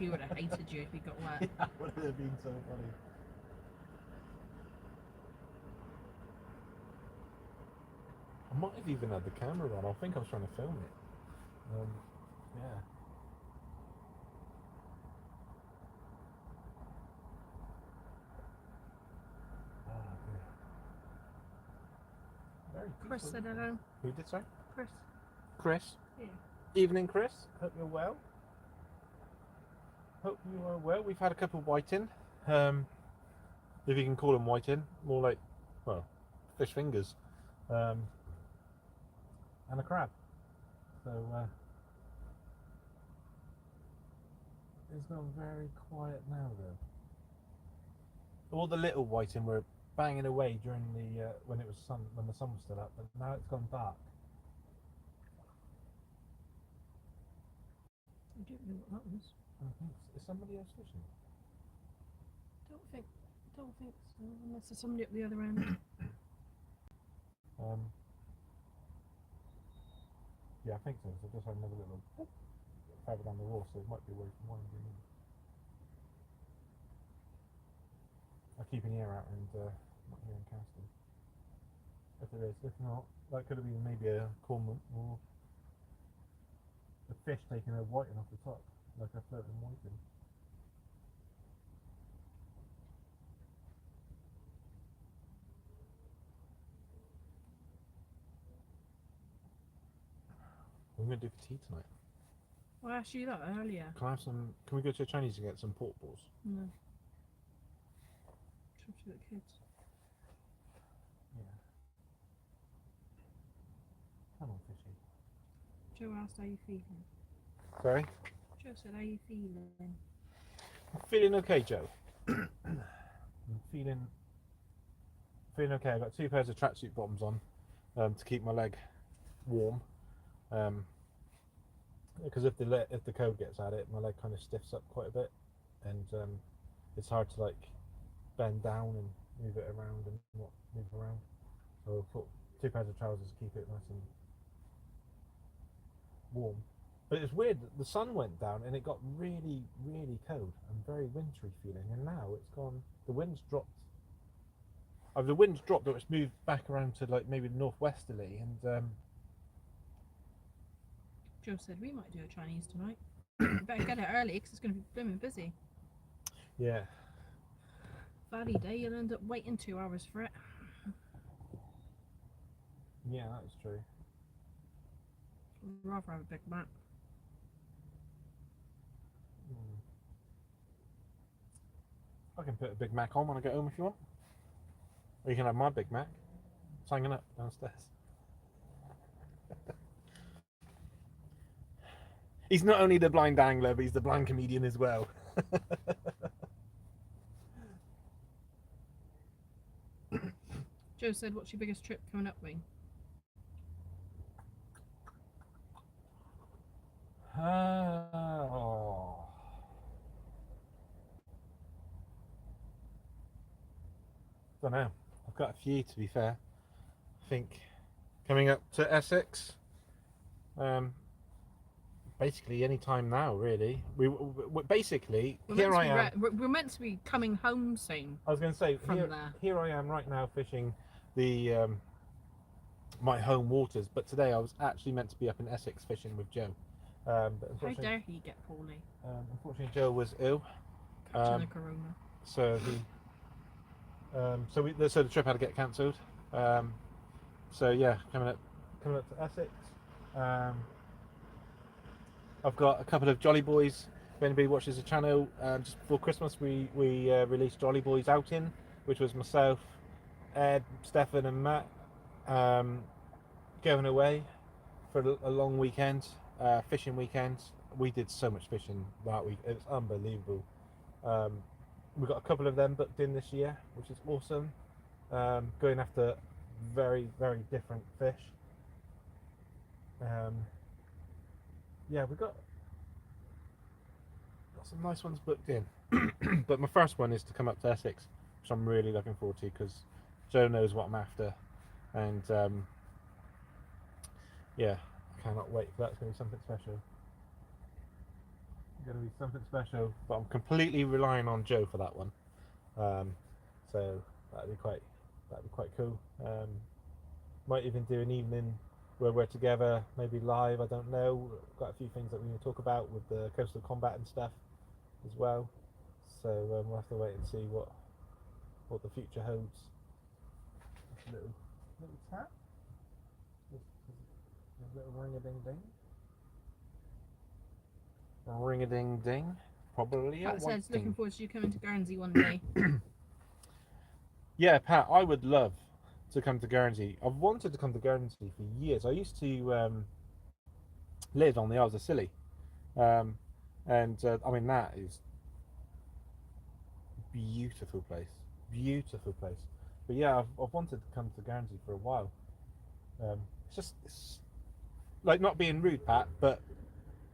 He would have hated you if he got wet.
That would have been so funny. I might have even had the camera on. I think I was trying to film it. Yeah. Oh, dear. Very
Chris
peaceful.
said hello.
Who did, sorry?
Chris.
Chris.
Yeah.
Evening, Chris. Hope you're well. Hope you are well. We've had a couple of whiting. If you can call them whiting, more like, well, fish fingers. And a crab. So it's gone very quiet now, though. All the little whiting were banging away during the when the sun was still up, but now it's gone dark.
I don't know what that was.
Is somebody else fishing?
Don't think so. Unless there's somebody at the other end.
Yeah, I think so. So I just had another little further down the wall, so it might be away from winding. I'll keep an ear out and not hearing casting. If there is, if not, that could have been maybe a cormorant or a fish taking a whiting off the top, like a floating whiting. What are we going to do for tea tonight?
Well, I asked you that earlier.
Can I have some? Can we go to a Chinese and get some pork balls?
No. Talk to the kids.
Yeah. Come on, fishy.
Joe asked how you feeling.
Sorry?
Joe said, how you feeling?
I'm feeling okay, Joe. I'm feeling okay. I've got 2 pairs of tracksuit bottoms on to keep my leg warm. Because if the cold gets at it, my leg kind of stiffs up quite a bit, and it's hard to like bend down and move it around and move around. So I put 2 pairs of trousers to keep it nice and warm. But it's weird that the sun went down and it got really, really cold and very wintry feeling, and now it's gone. The wind's dropped. The wind's dropped, but it's moved back around to like maybe northwesterly, and
Joe said, we might do a Chinese tonight. You better get it early because it's going to be blooming busy.
yeah.
Valley Day, you'll end up waiting 2 hours for it.
Yeah, that's true.
I'd rather have a Big Mac.
I can put a Big Mac on when I get home if you want. Or you can have my Big Mac. It's hanging up downstairs. He's not only the blind angler, but he's the blind comedian as well.
Joe said, what's your biggest trip coming up, Wayne?
Don't know. I've got a few, to be fair. I think coming up to Essex. Basically any time now, really. We basically here I am.
We're meant to be coming home soon.
I was going to say
from there.
Here I am right now fishing the my home waters, but today I was actually meant to be up in Essex fishing with Joe. But
How dare he get poorly?
Unfortunately, Joe was ill,
Catching the corona.
so he so the trip had to get cancelled. So yeah, coming up to Essex. I've got a couple of Jolly Boys. If anybody watches the channel, just before Christmas we released Jolly Boys outing, which was myself, Ed, Stefan, and Matt going away for a long weekend, fishing weekend. We did so much fishing that week; it was unbelievable. We've got a couple of them booked in this year, which is awesome. Going after very, very different fish. Yeah, we've got some nice ones booked in. But my first one is to come up to Essex, which I'm really looking forward to because Joe knows what I'm after, and yeah, I cannot wait for that. It's going to be something special. It's going to be something special, but I'm completely relying on Joe for that one. So that'd be quite cool. Might even do an evening where we're together, maybe live, I don't know. Got a few things that we need to talk about with the Coastal Combat and stuff as well. So we'll have to wait and see what the future holds. Little tap. A little ring-a-ding-ding. Ring-a-ding-ding. Probably
Pat
a
says,
whiting.
looking forward to you coming to Guernsey one day.
Yeah, Pat, I would love to come to Guernsey. I've wanted to come to Guernsey for years. I used to live on the Isles of Scilly, and I mean that is beautiful place. But yeah, I've wanted to come to Guernsey for a while. It's like, not being rude, Pat, but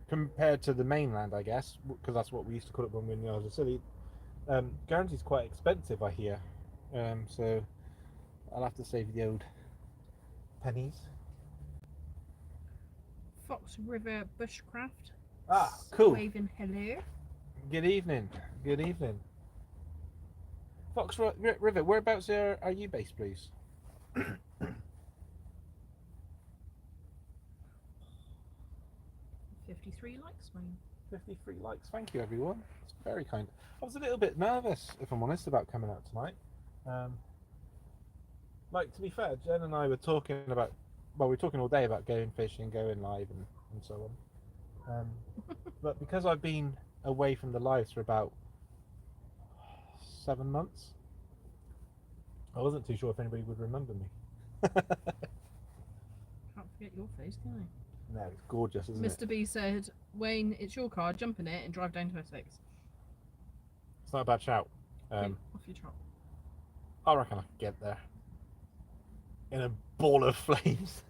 compared to the mainland, I guess, because that's what we used to call it when we were in the Isles of Scilly. Guernsey's quite expensive, I hear. So I'll have to save the old pennies.
Fox River Bushcraft.
Ah, cool.
Waving hello.
Good evening. Fox River, whereabouts are you based, please?
53 likes, Wayne.
53 likes. Thank you, everyone. It's very kind. I was a little bit nervous, if I'm honest, about coming out tonight. Like, to be fair, Jen and I were talking about, well, we were talking all day about going fishing, going live, and so on. But because I've been away from the lives for about 7 months, I wasn't too sure if anybody would remember me.
Can't forget your face, can
No, it's gorgeous, isn't
Mr.
it?
B said, Wayne, it's your car, jump in it and drive down to Essex.
It's not a bad shout.
Off your trot.
I reckon I could get there. In a ball of flames.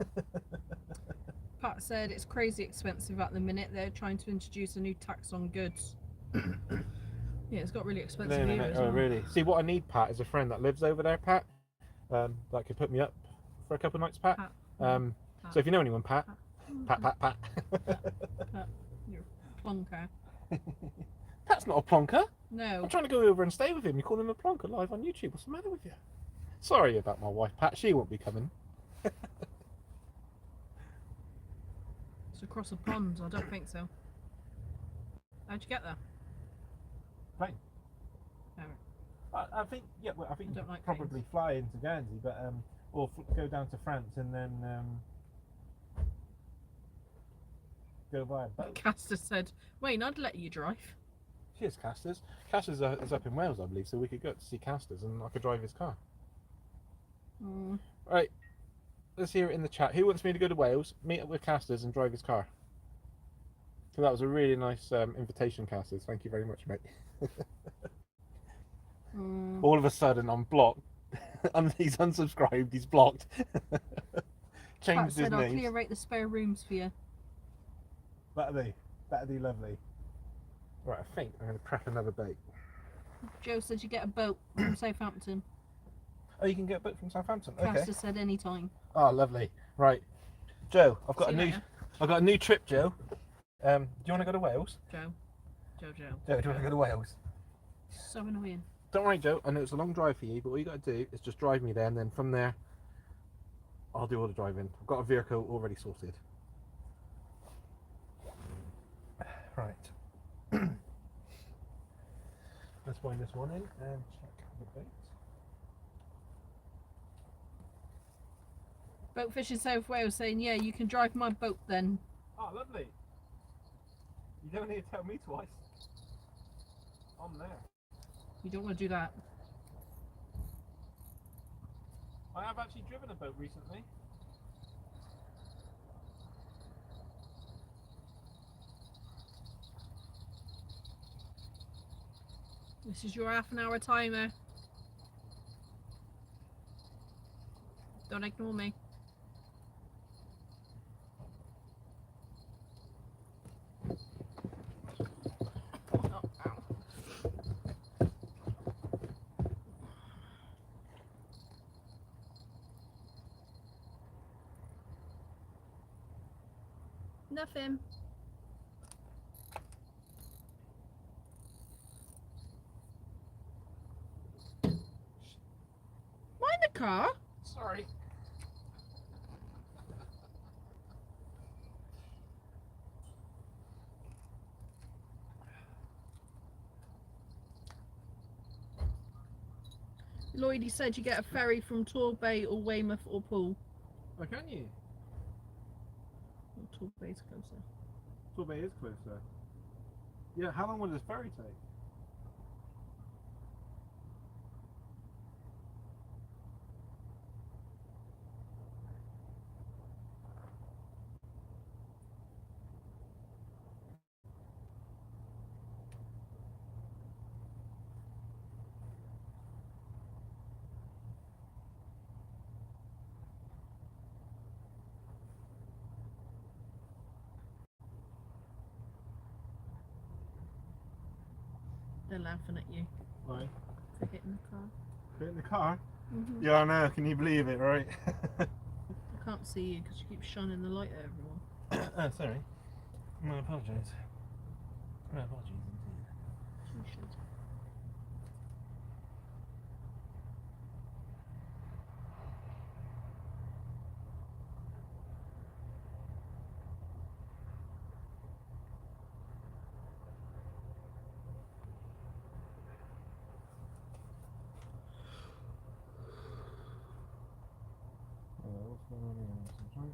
Pat said it's crazy expensive at the minute. They're trying to introduce a new tax on goods. Yeah, it's got really expensive here as well.
Oh, really? See, what I need, Pat, is a friend that lives over there, Pat. That could put me up for a couple of nights, Pat.
Pat. Pat.
So if you know anyone, Pat. Pat.
Pat. You're a plonker.
Pat's not a plonker.
No.
I'm trying to go over and stay with him. You call him a plonker live on YouTube. What's the matter with you? Sorry about my wife, Pat. She won't be coming.
It's across a pond. I don't think so. How'd you get there?
Plane.
Oh.
I think, yeah, well, I think
I
you
don't
could
like
probably
planes.
fly into Guernsey, but or go down to France and then go via boat.
Castor said, Wayne, I'd let you drive.
Cheers, Casters. Casters is up in Wales, I believe, so we could go to see Casters and I could drive his car. Right, let's hear it in the chat. Who wants me to go to Wales, meet up with Casters and drive his car? So that was a really nice invitation, Casters. Thank you very much, mate. All of a sudden, I'm blocked. He's unsubscribed. He's blocked.
Pat
Changed his
said, I'll
name.
clear rate the spare rooms for you.
That'd be lovely. Right, I think I'm going to crack another bait.
Joe said you get a boat from Southampton.
Oh, you can get a boat from Southampton. Okay.
Castor said anytime.
Oh, lovely. Right, Joe, I've got
See
a
you
new.
later.
I've got a new trip, Joe. Do you want to go to Wales?
Joe.
Joe, do you want to go to Wales?
So annoying.
Don't worry, Joe. I know it's a long drive for you, but all you got to do is just drive me there, and then from there, I'll do all the driving. I've got a vehicle already sorted. Right. Let's wind this one in and check the bait.
Boatfish in South Wales saying, yeah, you can drive my boat then.
Oh, lovely. You don't need to tell me twice. I'm there.
You don't want to do that.
I have actually driven a boat recently.
This is your half-an-hour timer. Don't ignore me. Oh, ow. Nothing. Mind the car.
Sorry.
Lloydie said you get a ferry from Torbay or Weymouth or Poole.
Oh, can you?
Well, Torbay's closer.
Torbay is closer. Yeah, how long will this ferry take?
They're laughing at you
Why?
for hitting the car.
Fit in the car?
Mm-hmm.
Yeah, I know. Can you believe it, right?
I can't see you because you keep shining the light at everyone.
Oh, sorry. My apologies. My apologies indeed.
You should.
What's going on here?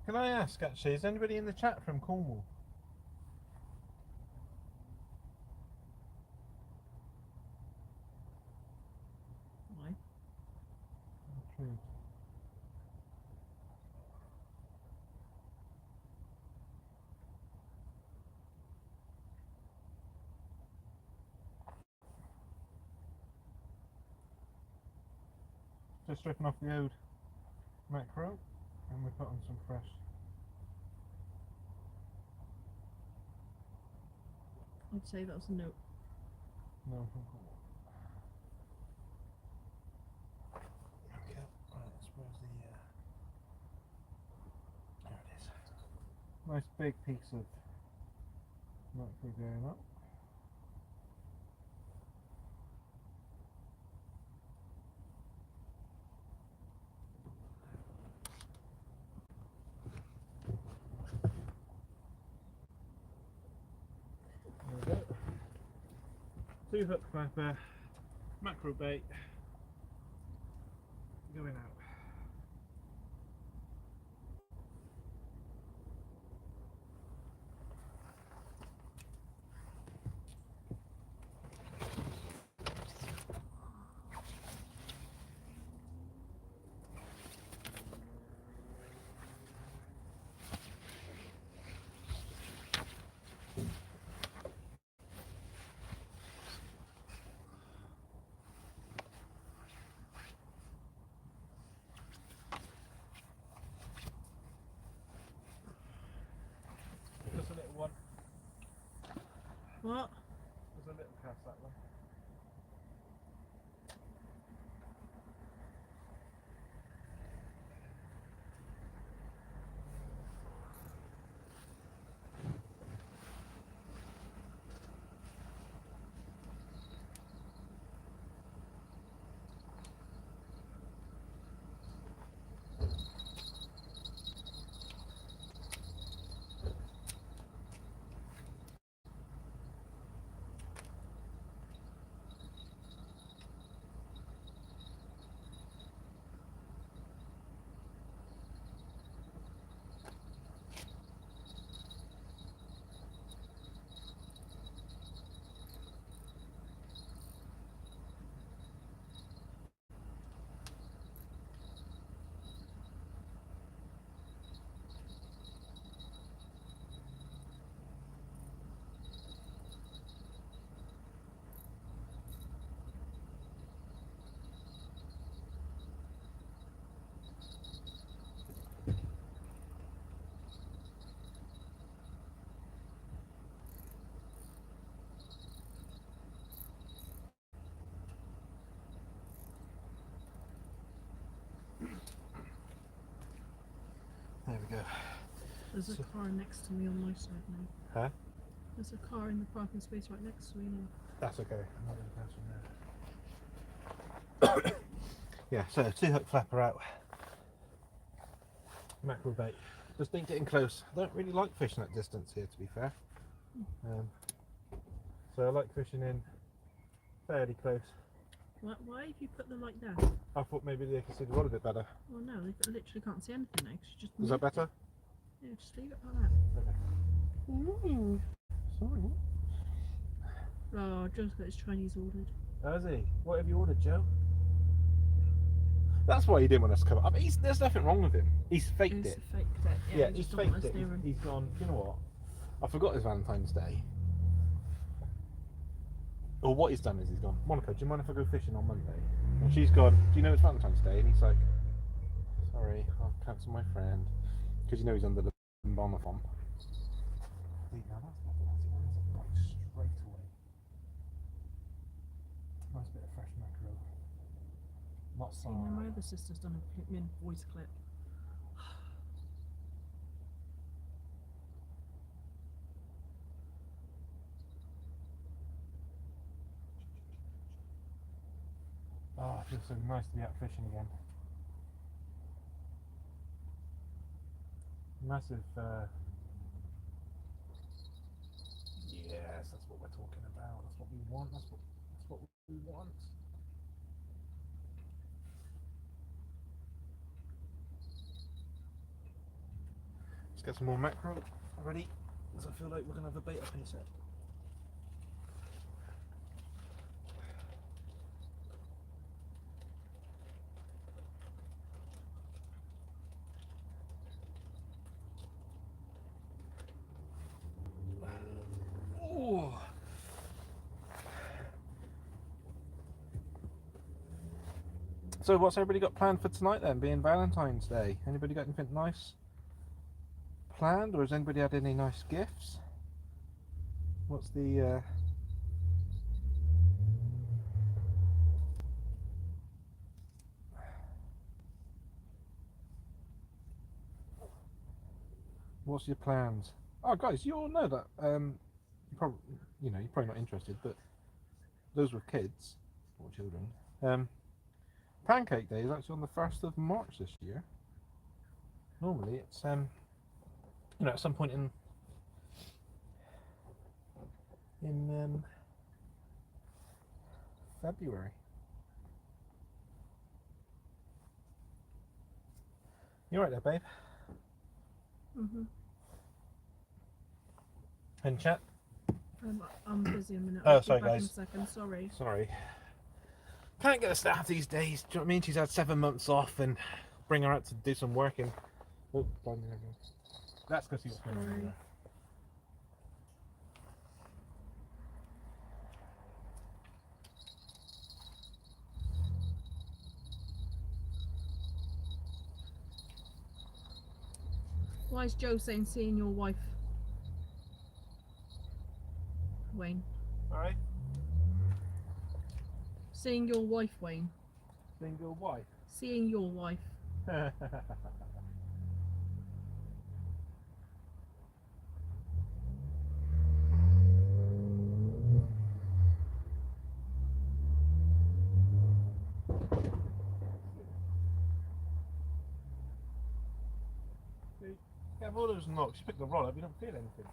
Can I ask, actually, is anybody in the chat from Cornwall? Just stripping off the old macro, and we put on some fresh.
I'd say that's a no.
No. Okay. Right. Where's the? There it is. Nice big piece of macro going up. There we go. 2 hook flapper, macro bait going out. Just a little one.
What?
There's a little cast that one. There we go.
There's a car next to me on my side now.
Huh?
There's a car in the parking space right next to me now.
That's okay. I'm not going to pass from there. Yeah, so 2 hook flapper out. Mackerel bait. Just ain't getting close. I don't really like fishing at distance here, to be fair. So I like fishing in fairly close.
Why have you put them like that?
I thought maybe they could see the rod a bit better.
Well, no, they literally can't see anything now because you just.
Is that better?
Yeah, just leave it like that.
Okay. Sorry.
Oh, Joe's got his Chinese ordered.
Has he? What have you ordered, Joe? That's why he didn't want us to come up. I mean, there's nothing wrong with him. He's faked
He's
it.
faked it.
Yeah,
he
he's
just don't want
faked
us
it.
near him.
He's gone, you know what? I forgot his Valentine's Day. Or what he's done is he's gone, Monica, do you mind if I go fishing on Monday? And she's gone, do you know it's Valentine's Day? And he's like, sorry, I'll cancel my friend. Because you know he's under the bomber bomb. Now that's not straight away. Nice bit of fresh mackerel. Not
See, now my other sister's done a min voice clip.
Oh, it feels so nice to be out fishing again. Massive, yes, that's what we're talking about. That's what we want. That's what we want. Let's get some more mackerel ready, because I feel like we're gonna have a bait up in a sec. Oh. So what's everybody got planned for tonight then, being Valentine's Day? Anybody got anything nice planned, or has anybody had any nice gifts? What's the what's your plans? Oh guys, you all know that you probably, you're probably not interested, but those were kids or children. Pancake Day is actually on the 1st of March this year. Normally it's at some point in February. You right there, babe?
Mhm.
And chat.
I'm busy a minute.
Oh,
I'll be
sorry,
back in
guys.
a second. Sorry.
Sorry. Can't get a staff these days. Do you know what I mean? She's had 7 months off, and bring her out to do some work. And oh, let's go see what's going on
Sorry.
there.
Why is Joe saying seeing your wife, Wayne?
All right.
Seeing your wife, Wayne.
Single wife.
Seeing your wife.
You have all those knocks. You pick the roll up, you don't feel anything.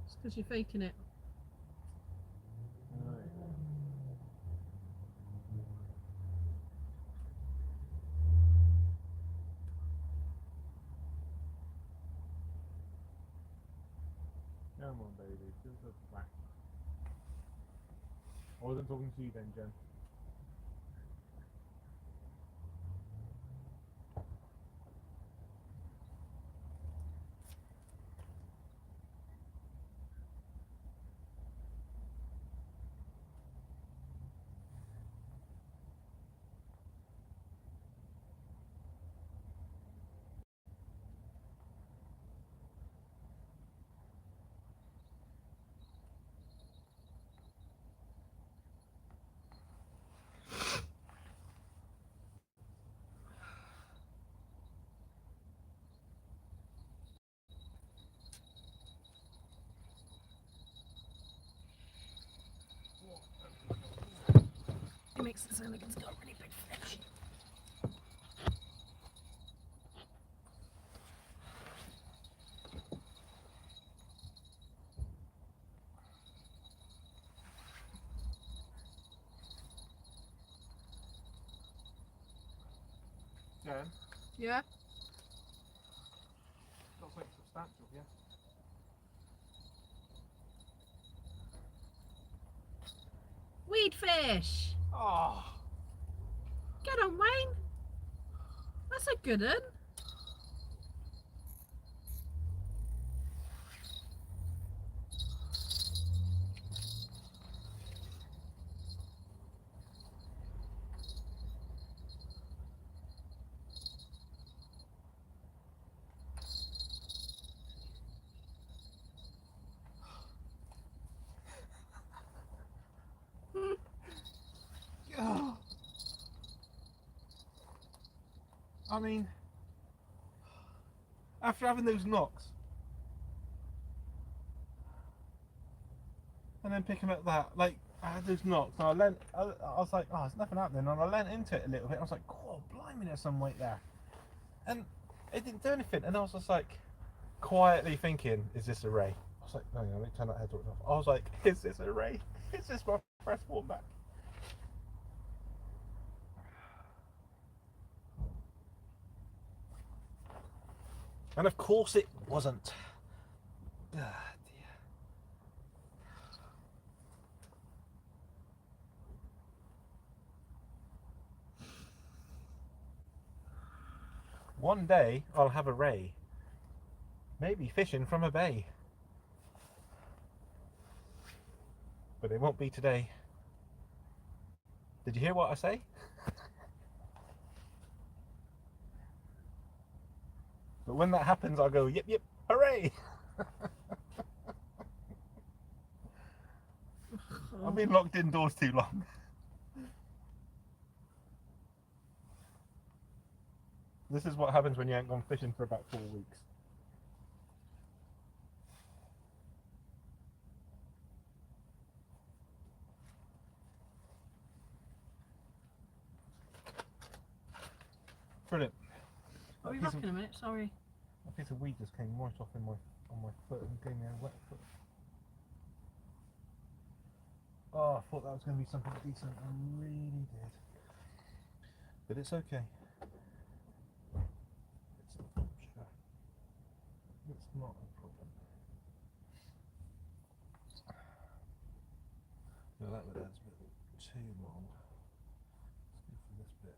It's because you're faking it.
Come on, baby. Give us a whack. I wasn't talking to you then, Jen.
It makes it sound like it's got really big fish.
Jen,
Yeah?
looks like substantial, yeah.
Weed fish!
Oh,
Get on, Wayne! That's a good one.
God. I mean, after having those knocks, and then picking up that, like, I had those knocks, and I was like, oh, there's nothing happening, and I leant into it a little bit, and I was like, oh, blimey, there's some weight there. And it didn't do anything, and I was just like, quietly thinking, is this a ray? I was like, hang on, let me turn that head torch off. I was like, is this a ray? Is this my first one back? And of course it wasn't. Ah, dear. One day I'll have a ray. Maybe fishing from a bay. But it won't be today. Did you hear what I say? But when that happens, I'll go, yip, yip, hooray! I've been locked indoors too long. This is what happens when you ain't gone fishing for about 4 weeks. Brilliant.
I'll be back in a minute, sorry.
A piece of weed just came right off on my foot and gave me a wet foot. Oh, I thought that was going to be something decent. I really did. But it's okay. It's not a problem. No, that would add a bit too long. Let's go for this bit.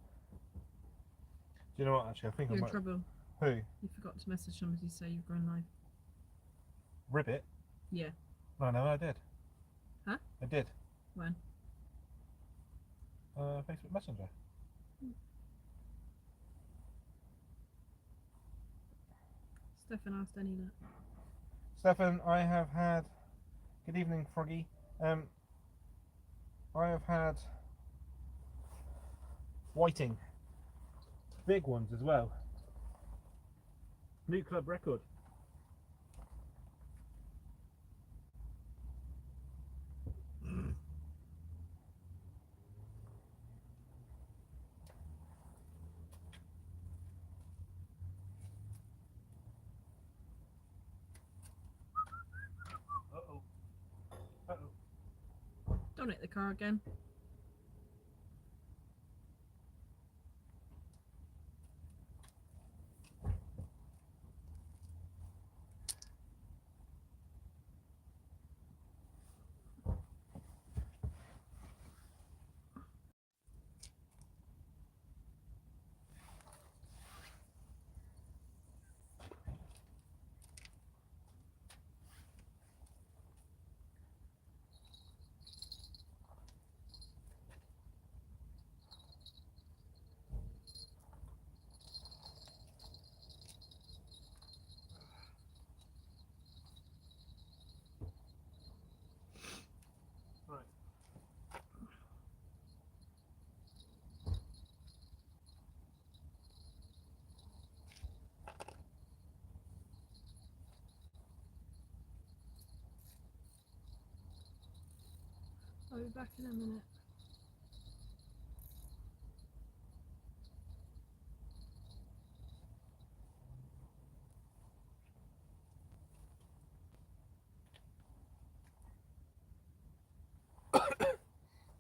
Do you know what, actually? I think
You're
I
in
might...
trouble.
Who?
You forgot to message somebody to say you've gone live.
Ribbit?
Yeah.
No, I did.
Huh?
I did.
When?
Facebook Messenger.
Stefan asked any that.
Stefan, I have had... Good evening, Froggy. I have had whiting. Big ones as well. New club record.
Don't hit the car again. I'll be back in a minute.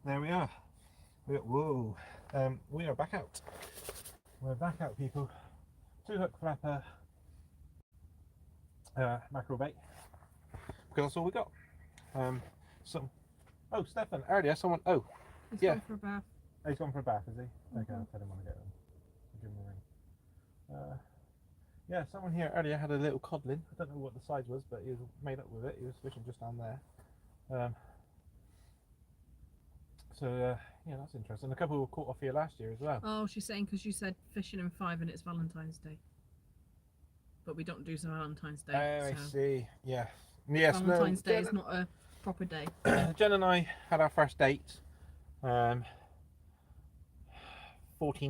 There we are. Whoa. We are back out. We're back out, people. 2-hook flapper, mackerel bait. Because that's all we got. Oh, Stefan, earlier someone. Oh,
He's
yeah.
gone for a bath.
Oh, he's gone for a bath, is he? Okay, I'll tell him when I get him. I'll give him a ring. Yeah, someone here earlier had a little codlin. I don't know what the size was, but he was made up with it. He was fishing just down there. Yeah, that's interesting. A couple were caught off here last year as well.
Oh, she's saying because you said fishing in 5 and it's Valentine's Day. But we don't do Valentine's Day.
Oh, I
so
see. Yeah. Yes.
Valentine's Day is not a proper day.
Jen and I had our first date 14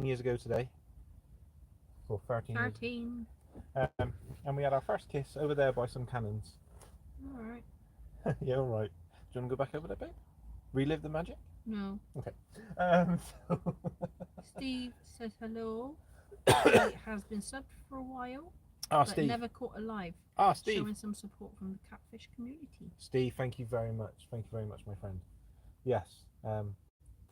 years ago today. Or 13.
13.
And we had our first kiss over there by some cannons.
Alright.
Yeah, all right. Do you want to go back over there, babe? Relive the magic?
No.
Okay.
Steve says hello. He has been subbed for a while, but
Steve.
never caught alive.
Steve.
Showing some support from the catfish community.
Steve, thank you very much. Thank you very much, my friend. Yes. To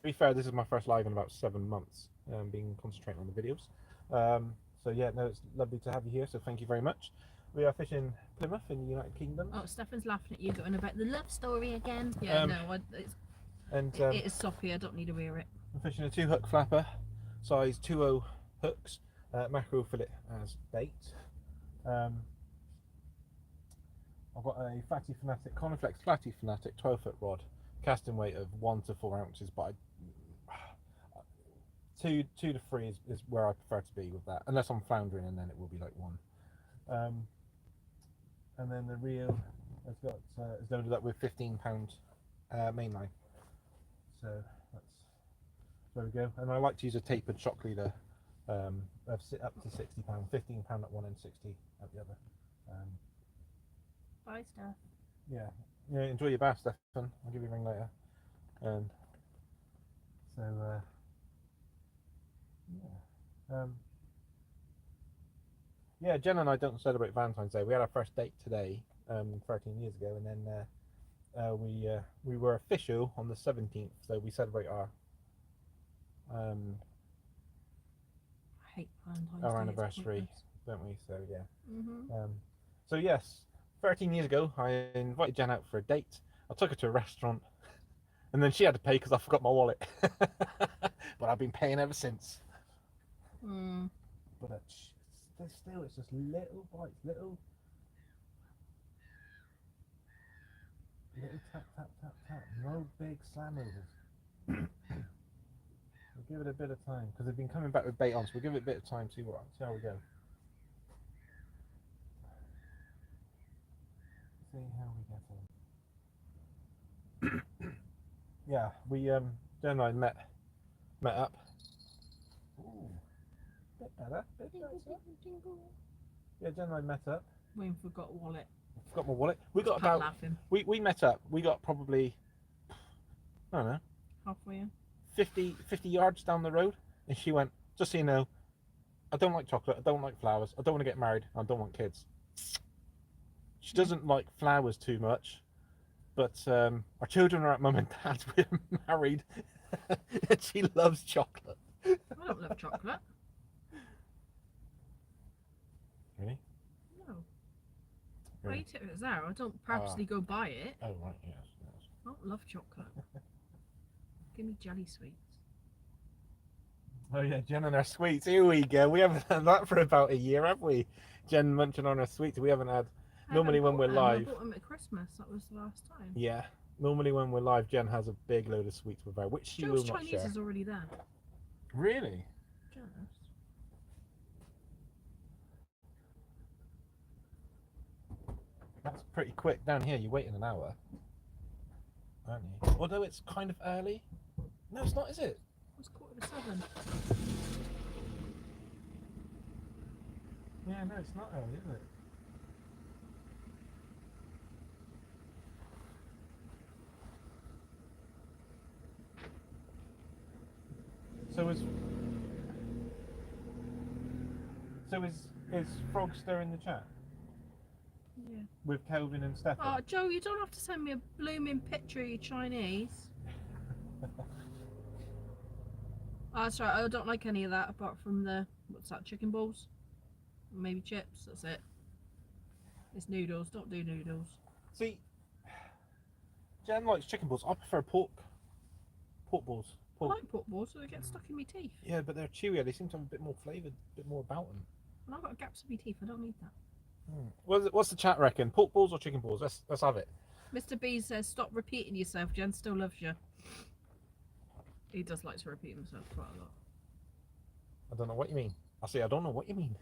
be fair, this is my first live in about 7 months, being concentrating on the videos. So yeah, no, it's lovely to have you here. So thank you very much. We are fishing Plymouth in the United Kingdom.
Oh, Stefan's laughing at you going about the love story again. Yeah, no, it is soppy. I don't need to wear it.
I'm fishing a 2-hook flapper, size 2.0 hooks, mackerel fillet as bait. I've got a Fatty Fanatic, Coniflex Fatty Fanatic 12-foot rod, casting weight of 1 to 4 ounces, but 2 to 3 is where I prefer to be with that, unless I'm floundering, and then it will be like 1. And then the reel has got is loaded up with £15 mainline. So that's there we go. And I like to use a tapered shock leader of up to £60, £15 at one end, 60 at the other.
Bye, Steph.
Yeah, enjoy your bath, Stefan. I'll give you a ring later. Yeah, Jen and I don't celebrate Valentine's Day. We had our first date today, 13 years ago, and then we were official on the 17th. So we celebrate our
I hate Valentine's
our
Day,
anniversary, don't we? So yeah.
Mhm.
So yes, 13 years ago, I invited Jen out for a date. I took her to a restaurant, and then she had to pay because I forgot my wallet. But I've been paying ever since.
Mm.
But still, it's just little bites, little tap, tap, tap, tap. No big slam overs. We'll give it a bit of time because they've been coming back with bait on, so we'll give it a bit of time. See how we go. See how we get on. Yeah, we Jen and I met up. Ooh, bit better. Yeah, Jen and I met up.
Wayne forgot a wallet.
Forgot my wallet. We got
Pat
about.
laughing.
We met up. We got probably, I don't know,
Halfway in.
50 yards down the road, and she went, just so you know, I don't like chocolate, I don't like flowers, I don't want to get married, I don't want kids. She doesn't like flowers too much, but our children are at mum and dad's, we're married, and she loves chocolate.
I don't love chocolate.
Really?
No.
Really?
I eat it if it's there. I don't purposely go buy it.
Oh, right, yes.
I don't love chocolate. Give me jelly sweets.
Oh yeah, Jen and her sweets. Here we go. We haven't had that for about a year, have we? Jen munching on her sweets. We haven't had. Normally when we're live.
I bought them at Christmas. That was the last time.
Yeah. Normally when we're live, Jen has a big load of sweets with her, which she will
Joe's
not
Chinese
share.
is already there.
Really?
Generous.
That's pretty quick. Down here, you're waiting an hour, aren't you? Although it's kind of early. No, it's not, is it?
It's 7:15.
Yeah, no, it's not early, is it? So is Frogster in the chat
Yeah.
with Kelvin and Stefan?
Oh, Joe, you don't have to send me a blooming picture of your Chinese. Oh, that's right. I don't like any of that apart from the, what's that, chicken balls? Maybe chips. That's it. It's noodles. Don't do noodles.
See, Jen likes chicken balls. I prefer pork balls.
I like pork balls, so they get stuck in my teeth.
Yeah, but they're chewier. They seem to have a bit more flavour, a bit more about them.
And I've got gaps in my teeth. I don't need that.
What's the chat reckon? Pork balls or chicken balls? Let's have it.
Mr. B says, stop repeating yourself. Jen still loves you. He does like to repeat himself quite a lot.
I don't know what you mean. I don't know what you mean.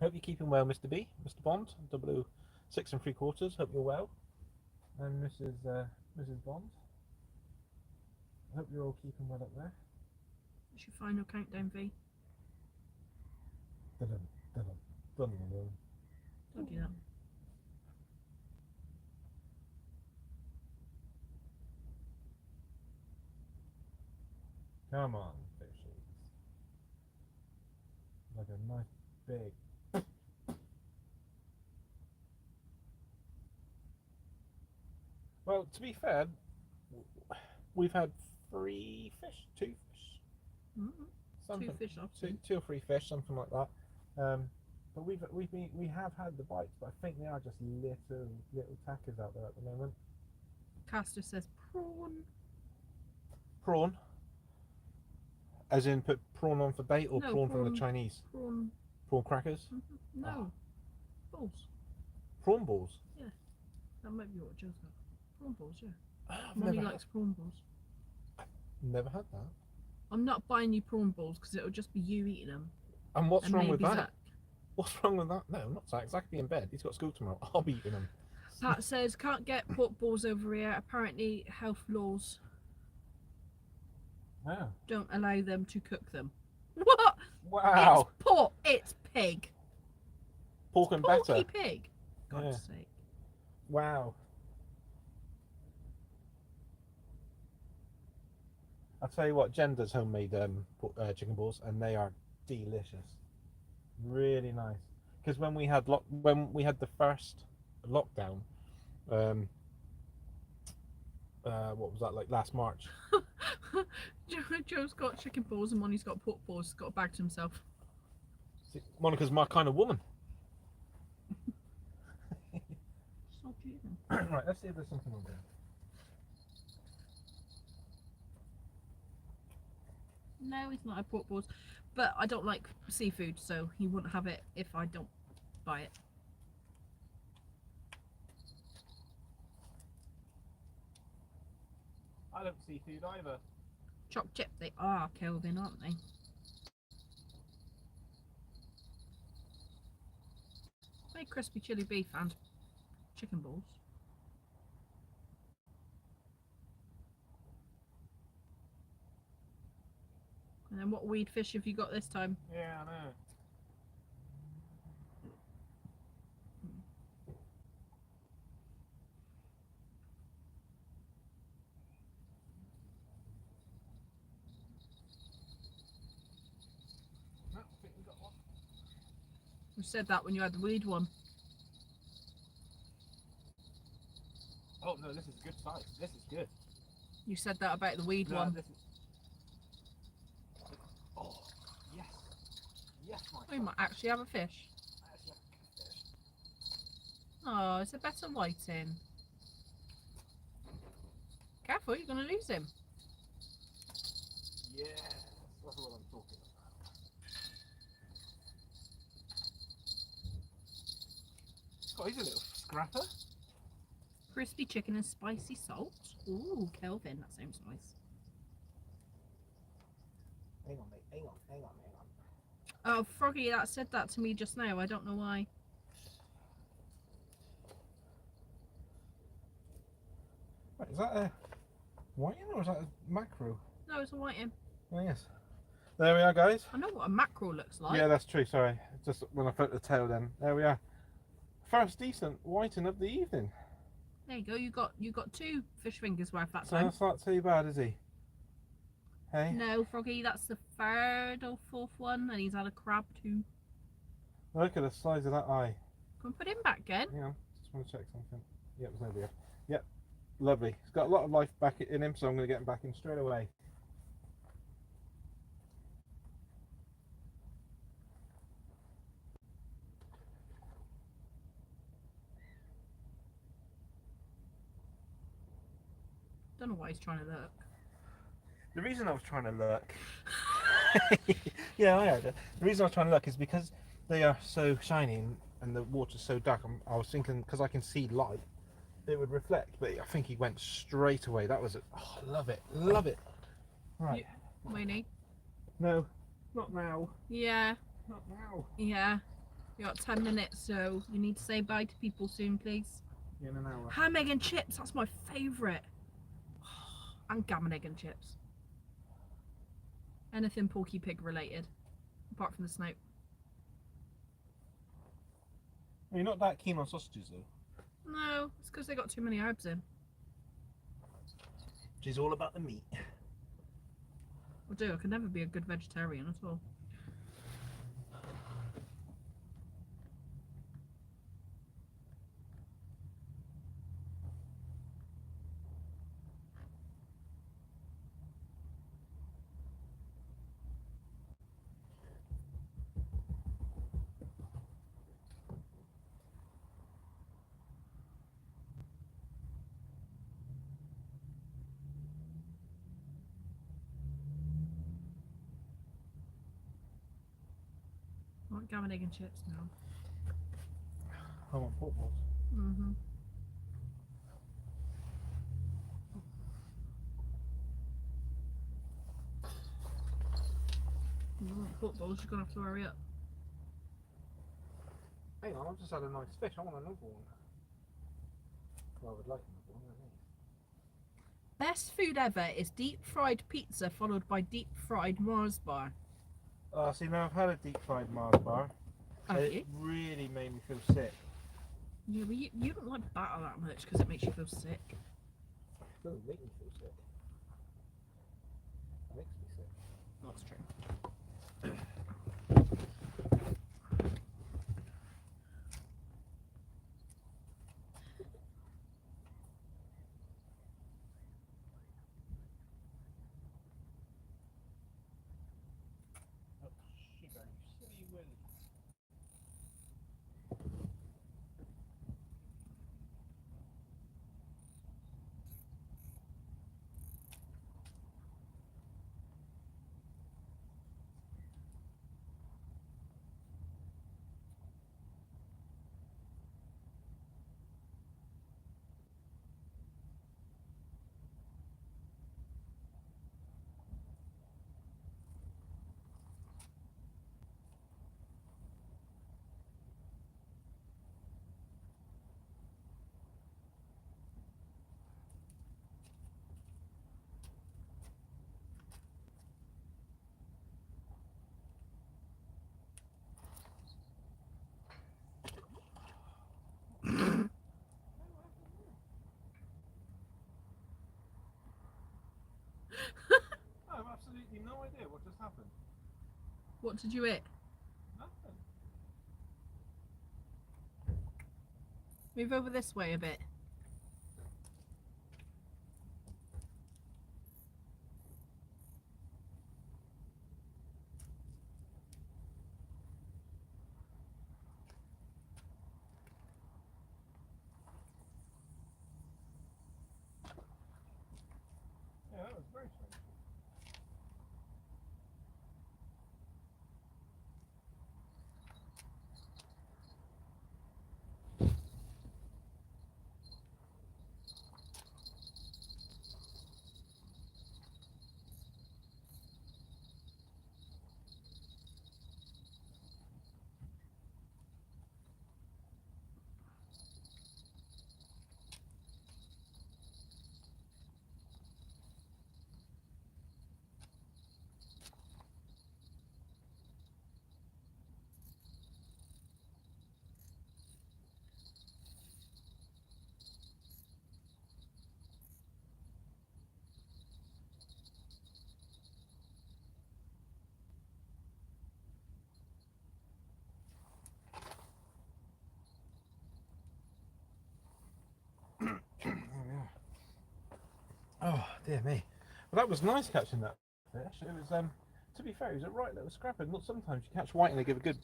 Hope you're keeping well, Mr. B, Mr. Bond, 006 3/4. Hope you're well. And Mrs. Bond. Hope you're all keeping well up there.
What's your final countdown, V?
Dun-dun, dun-dun, dun-dun-dun.
Don't do that.
Come on, fishies. Like a nice big. Well, to be fair, we've had 3 fish, 2 fish,
Two fish off.
2 or 3 fish, something like that. But we have had the bites, but I think they are just little tackers out there at the moment.
Caster says prawn.
Prawn, as in put prawn on for bait, or
No,
prawn from
prawn.
the Chinese?
Prawn.
Prawn crackers?
No. Balls.
Prawn balls?
That might be what Joe's got. Prawn balls, yeah.
I've
Molly
never
likes prawn balls.
Never had that.
I'm not buying you prawn balls because it'll just be you eating them.
And what's
and
wrong with
maybe
that?
Zach.
What's wrong with that? No, not Zach. Zach will be in bed. He's got school tomorrow. I'll be eating them.
Pat says can't get pork balls over here. Apparently health laws
Wow.
don't allow them to cook them. What?
Wow.
It's pork. It's pig.
Pork and
Porky
better.
pig. God's sake.
Wow. I'll tell you what, Jen does homemade chicken balls, and they are delicious. Really nice. Because when we had the first lockdown, what was that, like last March?
Joe's got chicken balls and Monty's got pork balls. He's got a bag to himself.
Monica's my kind of woman.
Stop eating.
Right, let's see if there's something on there.
No, he's not had pork balls. But I don't like seafood, so he wouldn't have it if I don't buy it.
I don't seafood either.
Chopped chip, they are, Kelvin, aren't they? Very crispy chili beef and chicken balls. And then what weed fish have you got this time?
Yeah, I know. No, I think we got one.
You said that when you had the weed one.
Oh no, this is good size. This is good.
You said that about the weed
No,
one.
this is... Oh, yes. Yes, my
We might actually have a fish. Oh, it's a better whiting. Careful, you're going to lose him.
Yes, that's what I'm talking about. Oh, he's a little scrapper.
Crispy chicken and spicy salt. Ooh, Kelvin, that sounds nice.
Hang on, mate. Hang on.
Oh, Froggy, that said that to me just now. I don't know why.
Right, is that a whiting or is that a mackerel?
No, it's a whiting.
Oh, yes. There we are, guys.
I know what a mackerel looks like.
Yeah, that's true. Sorry. Just when I put the tail then. There we are. First decent whiting of the evening.
There you go. You got 2 fish fingers worth that
So
time.
that's not too bad, is he? Hey?
No, Froggy, that's the 3rd or 4th one, and he's had a crab too.
Look at the size of that eye.
Can we put him back again?
Hang on, just want to check something. Yep, there's no beard. Yep, lovely. He's got a lot of life back in him, so I'm going to get him back in straight away.
Don't know why he's trying to look.
The reason I was trying to look... yeah, I heard it. The reason I was trying to look is because they are so shiny and the water's so dark. I was thinking, because I can see light, it would reflect, but I think he went straight away. That was it. Oh, love it. Love it. Right.
Winnie?
No, not now.
Yeah,
Not now.
yeah. You got 10 minutes, so you need to say bye to people soon, please.
In an hour.
Ham, egg and chips, that's my favourite. And gammon, egg and chips. Anything Porky Pig related, apart from the snout.
You're not that keen on sausages, though.
No, it's because they got too many herbs in.
She's all about the meat.
I do, I could never be a good vegetarian at all. I want gammon, egg and chips now.
I want pork balls.
Mm-hmm. Footballs, you're gonna have to hurry up.
Hang on, I've just had a nice fish. I want another one. Well, I would like another one.
Best food ever is deep fried pizza followed by deep fried Mars bar.
See, now I've had a deep fried Mars bar.
Have
It
you?
really made me feel sick.
Yeah, but you don't like batter that much because it makes you feel sick.
It doesn't make me feel sick. It makes me sick.
That's true.
Oh, sugar, you silly Willy. I have absolutely no idea what just happened.
What did you eat?
Nothing.
Move over this way a bit.
Yeah, that was very strange. Oh dear me. Well, that was nice catching that fish. It was, to be fair, it was a right little scrapper. Not sometimes you catch white and they give a good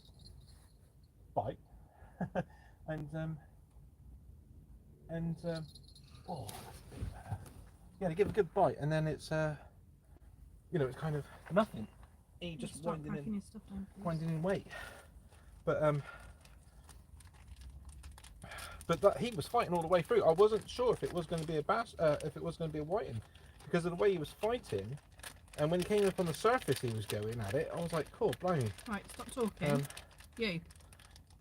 bite, and oh, that's a bit better. Yeah, they give a good bite, and then it's it's kind of nothing. You just
Start
winding
packing
in,
your stuff down, please.
winding in weight. But that he was fighting all the way through. I wasn't sure if it was going to be a bass, if it was going to be a whiting, because of the way he was fighting. And when he came up on the surface, he was going at it. I was like, "Cool, blimey."
Right, stop talking. You.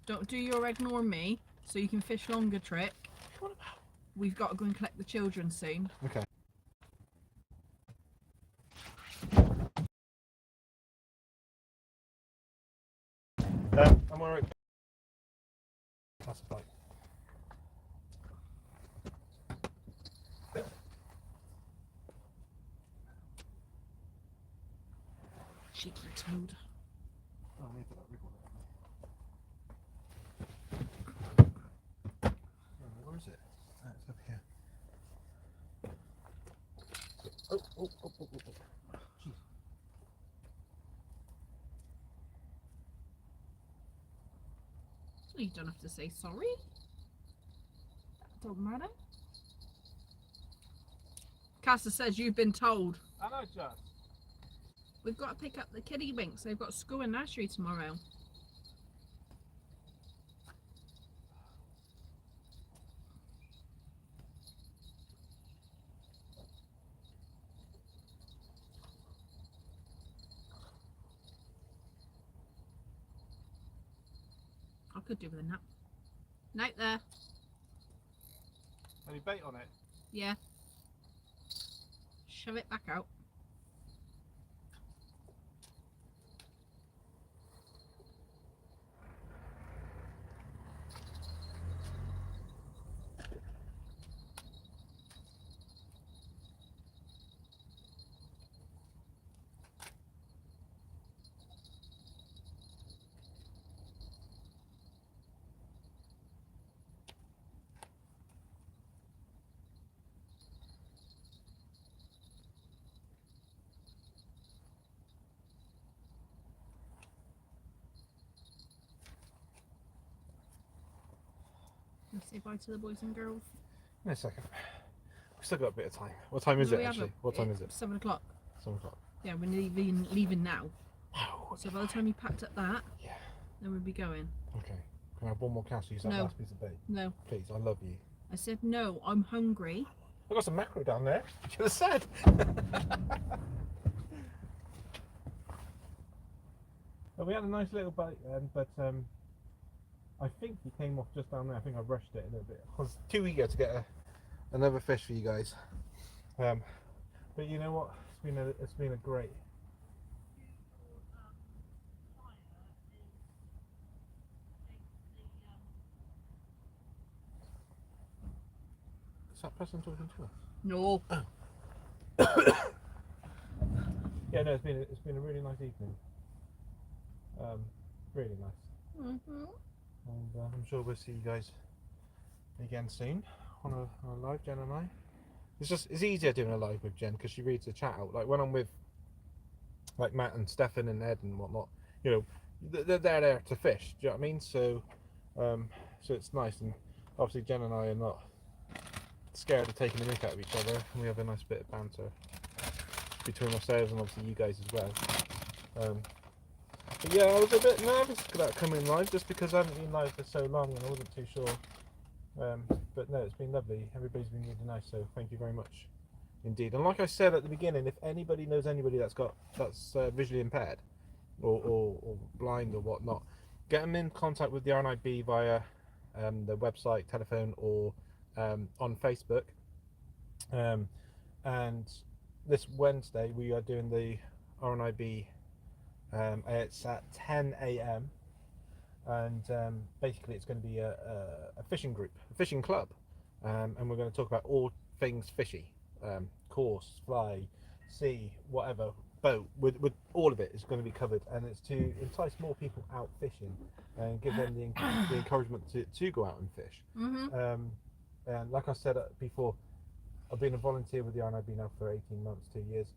Don't do your ignore me so you can fish longer trick.
What about?
We've got to go and collect the children soon.
Okay. I'm alright. That's fine.
Cheeky toad.
Oh, I need to record it. Where is it? It's up here. Oh. Jeez.
So you don't have to say sorry. That don't matter. Casa says you've been told.
I know, Jess.
We've got to pick up the kiddie winks. They've got school and nursery tomorrow. Could do with a nap. Night there.
Any bait on it?
Yeah. Shove it back out. Let's say bye to the boys and girls.
In a second. We've still got a bit of time. What time is
No,
it
we
actually?
haven't.
What time is it?
7 o'clock.
7 o'clock.
Yeah, we're leaving now.
Oh,
So by the time you packed up that,
yeah.
then we'll be going.
Okay. Can I have one more cast to use that
No.
last piece of bait?
No.
Please, I love you.
I said no, I'm hungry.
I've got some mackerel down there. You should have said. Well, we had a nice little bite then, but I think he came off just down there. I think I rushed it a little bit. I was too eager to get another fish for you guys. But you know what? It's been a great. Is that person talking to us?
No.
Yeah, no, it's been a really nice evening. Really nice.
Mm-hmm.
And I'm sure we'll see you guys again soon on a live, Jen and I. It's easier doing a live with Jen because she reads the chat out. Like when I'm with like Matt and Stefan and Ed and whatnot, you know, they're there to fish. Do you know what I mean? So, so it's nice, and obviously Jen and I are not scared of taking the mick out of each other, and we have a nice bit of banter between ourselves and obviously you guys as well. But yeah, I was a bit nervous about coming live just because I haven't been live for so long and I wasn't too sure. But no, it's been lovely. Everybody's been really nice, so thank you very much indeed. And like I said at the beginning, if anybody knows anybody that's visually impaired or blind or whatnot, get them in contact with the RNIB via the website, telephone, or on Facebook. And this Wednesday we are doing the RNIB. It's at 10 a.m. and basically it's going to be a fishing group, a fishing club, and we're going to talk about all things fishy, course, fly, sea, whatever, boat, with all of it is going to be covered, and it's to entice more people out fishing and give them the encouragement to go out and fish.
Mm-hmm.
And like I said before, I've been a volunteer with the RNIB now for 18 months, 2 years.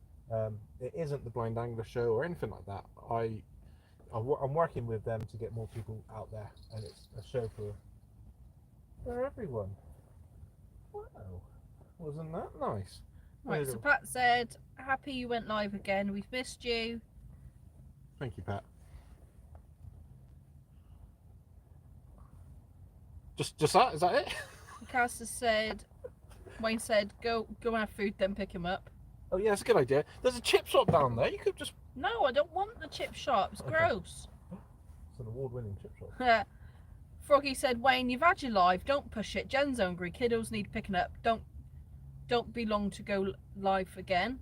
It isn't the Blind Angler show or anything like that. I'm working with them to get more people out there, and it's a show for everyone. Wow, wasn't that nice?
Right, so Pat said, happy you went live again. We've missed you.
Thank you, Pat. Just that? Is that it?
Caster said, Wayne said, go and have food, then pick him up.
Oh yeah, that's a good idea. There's a chip shop down there. You could just.
No, I don't want the chip shop. It's gross.
It's an award-winning chip shop.
Froggy said, Wayne, you've had your live. Don't push it. Jen's hungry. Kiddos need picking up. Don't be long to go live again.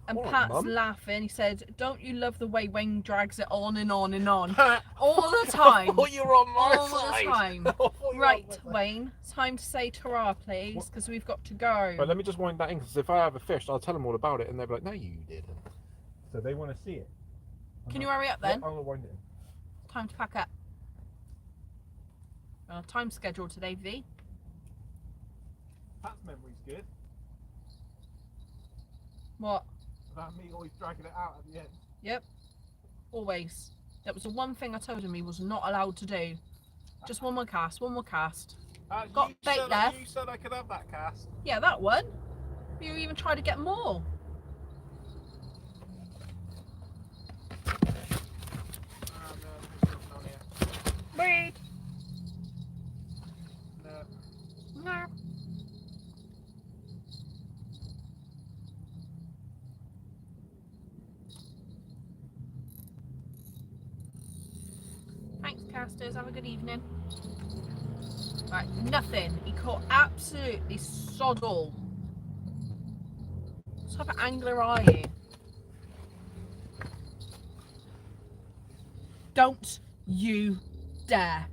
And
All right,
Pat's
Mum.
laughing. He said, don't you love the way Wayne drags it on and on and on? All the time.
Oh, you're on my
All
side.
the time.
I thought you were on
Right,
my side.
Wayne. Time to say ta-ra, please, because we've got to go.
Right, let me just wind that in, because if I have a fish, I'll tell them all about it, and they'll be like, no, you didn't. So they want to see it.
Can you hurry up then?
Yeah, I'll wind it in.
Time to pack up. Time schedule today, V.
Pat's memory's good.
What?
About me always dragging it out at the end.
Yep. Always. That was the one thing I told him he was not allowed to do. Just one more cast, one more cast. Got
you
bait
said
left.
You said I could have that cast.
Yeah, that one. You even tried to get more. Wait.
No.
No. Thanks, podcasters. Have a good evening. Right, nothing. He caught absolutely sod all. What type of angler are you? Don't you dare.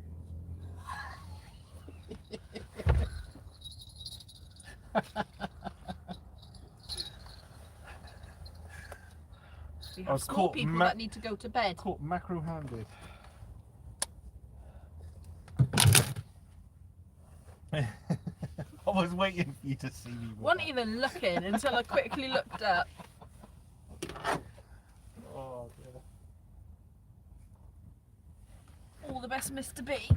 We
I
have
was
small
caught
people that need to go to bed.
Caught mackerel handed. I was waiting for you to see me.
Wasn't even looking until I quickly looked up.
Oh, dear.
All the best, Mr. B.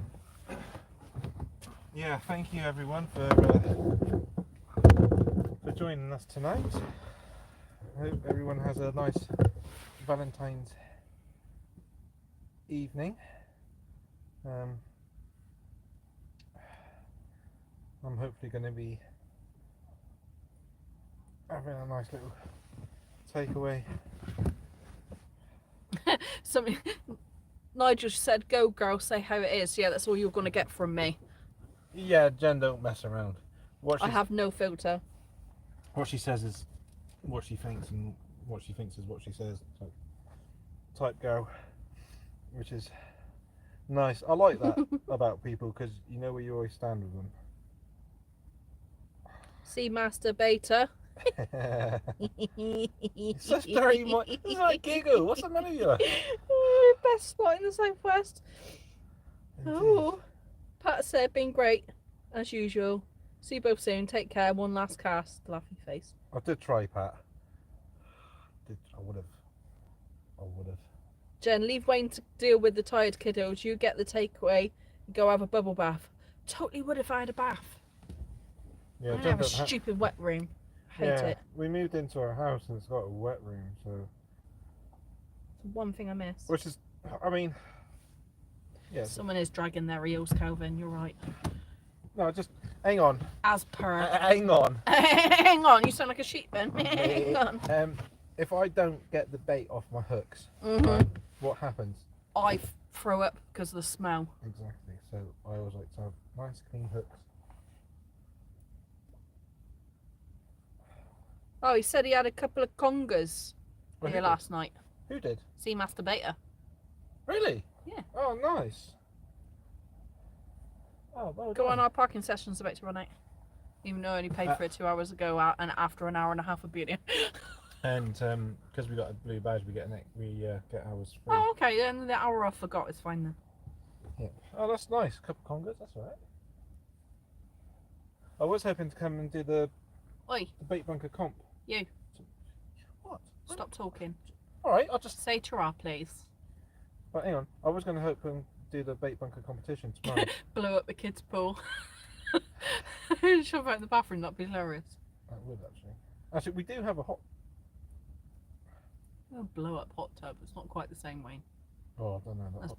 Yeah, thank you everyone for joining us tonight. I hope everyone has a nice Valentine's evening. I'm hopefully going to be having a nice little takeaway.
Something. Nigel said, "Go, girl, say how it is." Yeah, that's all you're going to get from me.
Yeah, Jen, don't mess around.
I have no filter.
What she says is what she thinks, and what she thinks is what she says. Type girl, which is nice. I like that about people because you know where you always stand with them.
See, Master Beta.
Such dirty mind. This is like giggle. What's the matter with you?
Best spot in the southwest. Oh, Pat said, "Been great as usual. See you both soon. Take care. One last cast." Laughing face.
I did try, Pat. I would have.
Jen, leave Wayne to deal with the tired kiddos. You get the takeaway. Go have a bubble bath. Totally would if I had a bath.
Yeah,
I
Jen
have a
don't have.
stupid wet room. Hate
Yeah,
it.
we moved into our house and it's got a wet room, so.
It's one thing I miss.
Which is, I mean, yeah.
Someone is dragging their eels, Calvin. You're right.
No, just hang on.
As per.
Hang on.
Hang on. You sound like a sheep, then. Hang on.
If I don't get the bait off my hooks,
Mhm.
right, what happens?
I throw up because of the smell.
Exactly. So I always like to have nice clean hooks.
Oh, he said he had a couple of congas
Well,
here
who did?
last night.
Who did?
See Master Beta.
Really?
Yeah.
Oh, nice. Oh, well
Go
done.
on, our parking session's about to run out. Even though I only paid for it 2 hours ago, and after an hour and a half of being here.
And because we got a blue badge, we get get ours free.
Oh, okay. Then the hour I forgot is fine then.
Yeah. Oh, that's nice. Couple congas. That's all right. I was hoping to come and do the
Oi,
bait bunker comp.
you.
What?
Stop talking.
All right. I'll just.
Say ta-ra, please.
But hang on. I was going to hope and do the bait bunker competition tomorrow.
Blow up the kids' pool. Shove out the bathroom. That'd be hilarious.
I would actually. Actually, we do have a hot.
A blow up hot tub. It's not quite the same way.
Oh, I don't know.
That's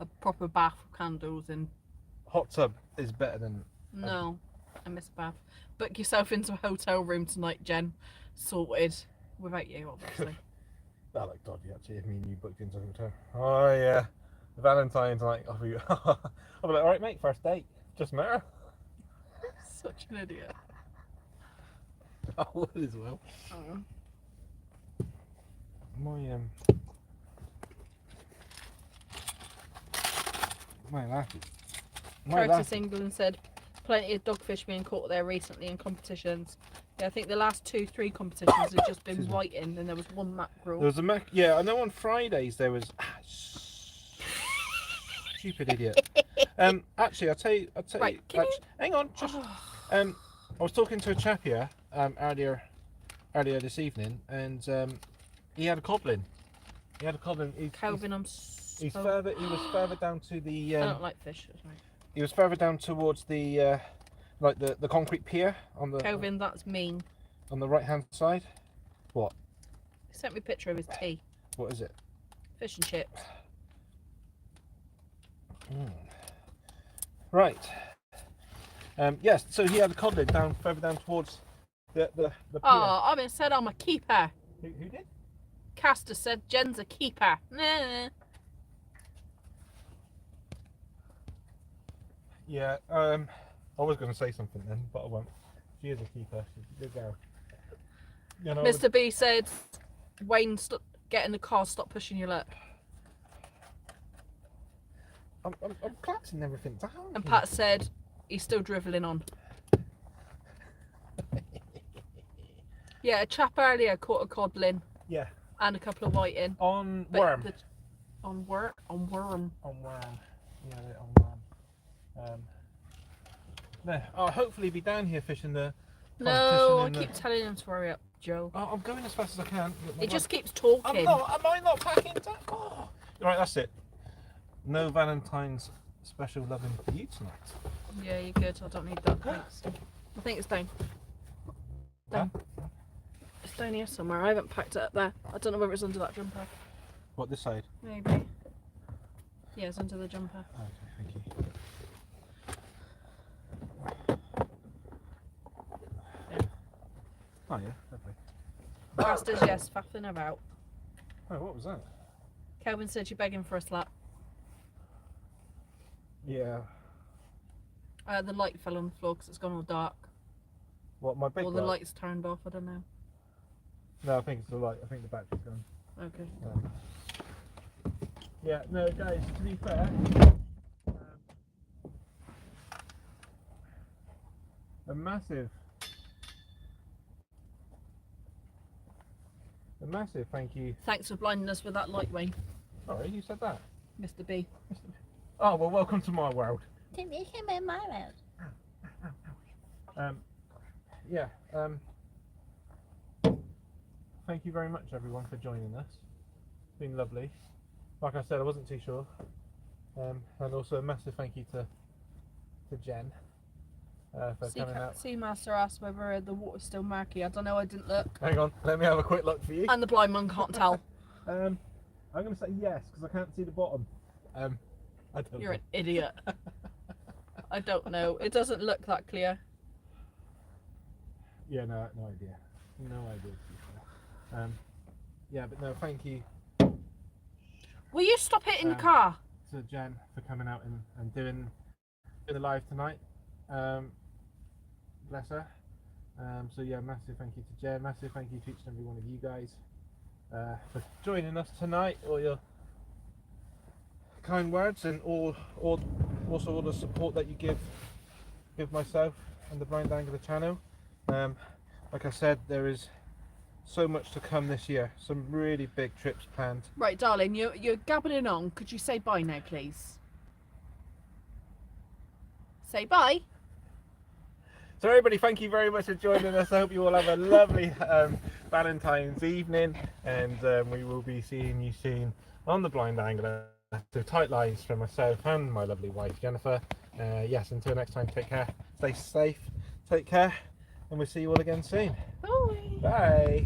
a proper bath with candles and.
Hot tub is better than.
No, I miss a bath. Book yourself into a hotel room tonight, Jen. Sorted. Without you, obviously.
That looked dodgy actually. If me and you booked into a hotel. Oh yeah. Valentine's night. I'll be like, all right, mate. First date. Just matter.
Such an idiot.
I would as well.
Oh.
My laugh.
Curtis England said, "Plenty of dogfish being caught there recently in competitions." Yeah, I think the last 2-3 competitions have just been whiting, and there was one mackerel.
There was a yeah, I know on Fridays there was. Stupid idiot. Actually, I'll tell you.
Right,
hang on. Just, I was talking to a chap here earlier this evening, and he had a coblin.
Calvin,
He was further down to the.
I don't like fish. Sorry.
He was further down towards the like the concrete pier on the.
Calvin, that's mean.
On the right hand side. What?
He sent me a picture of his tea.
What is it?
Fish and chips.
Right. Yes. So he had a codlin further down towards the pier.
Oh, I've been said I'm a keeper.
Who did?
Caster said Jen's a keeper. Nah.
Yeah, I was going to say something then, but I won't. She is a keeper. She's a good girl. You know,
Mr. B said, Wayne, get in the car, stop pushing your luck.
I'm collapsing everything down.
And
here.
Pat said, he's still drivelling on. Yeah, a chap earlier caught a codlin
Yeah,
and a couple of whiting.
on
But
worm.
On worm? On worm.
On worm. Yeah, on worm. No, I'll hopefully be down here fishing the
No,
competition
I
in
keep telling him to hurry up, Joe.
Oh, I'm going as fast as I can.
He just keeps
I'm
talking.
not. Am I not packing down? Oh. Right, that's it. No Valentine's special loving for you tonight.
Yeah, you're good. I don't need that. Thanks. I think it's down. Down. It's down here somewhere. I haven't packed it up there. I don't know whether it's under that jumper.
What, this side?
Maybe. Yeah, it's under the jumper.
Okay, thank you.
There.
Oh yeah, lovely.
Bastards, yes, faffing about.
Oh, what was that?
Kelvin said you're begging for a slap.
Yeah.
The light fell on the floor because it's gone all dark.
What, my big
Or the
light?
light's turned off, I don't know.
No, I think it's the light. I think the battery's gone.
Okay.
Yeah, no, guys, to be fair, a massive thank you.
Thanks for blinding us with that light, Wayne.
Sorry, you said that.
Mr. B.
Oh, well, welcome to my world. Yeah, thank you very much, everyone, for joining us. It's been lovely. Like I said, I wasn't too sure. And also a massive thank you to Jen for coming out.
Seamaster asked whether the water's still murky. I don't know, I didn't look.
Hang on, let me have a quick look for you.
And the blind man can't tell.
I'm going to say yes, because I can't see the bottom. I don't
You're
know.
an idiot. I don't know. It doesn't look that clear.
Yeah, no idea. No idea, to be fair. Yeah, but no, thank you
Will you stop hitting the
Um,
car?
to Jen for coming out and doing the live tonight. Bless her. So yeah, massive thank you to Jen. Massive thank you to each and every one of you guys for joining us tonight. All your kind words and also all the support that you give myself and the Blind Angler channel. Like I said, there is so much to come this year. Some really big trips planned.
Right, darling, you're gabbling on. Could you say bye now, please? Say bye.
So everybody, thank you very much for joining us. I hope you all have a lovely Valentine's evening, and we will be seeing you soon on the Blind Angler. So tight lines from myself and my lovely wife Jennifer. Yes, until next time, take care, stay safe, take care, and we'll see you all again soon.
Bye.
Bye.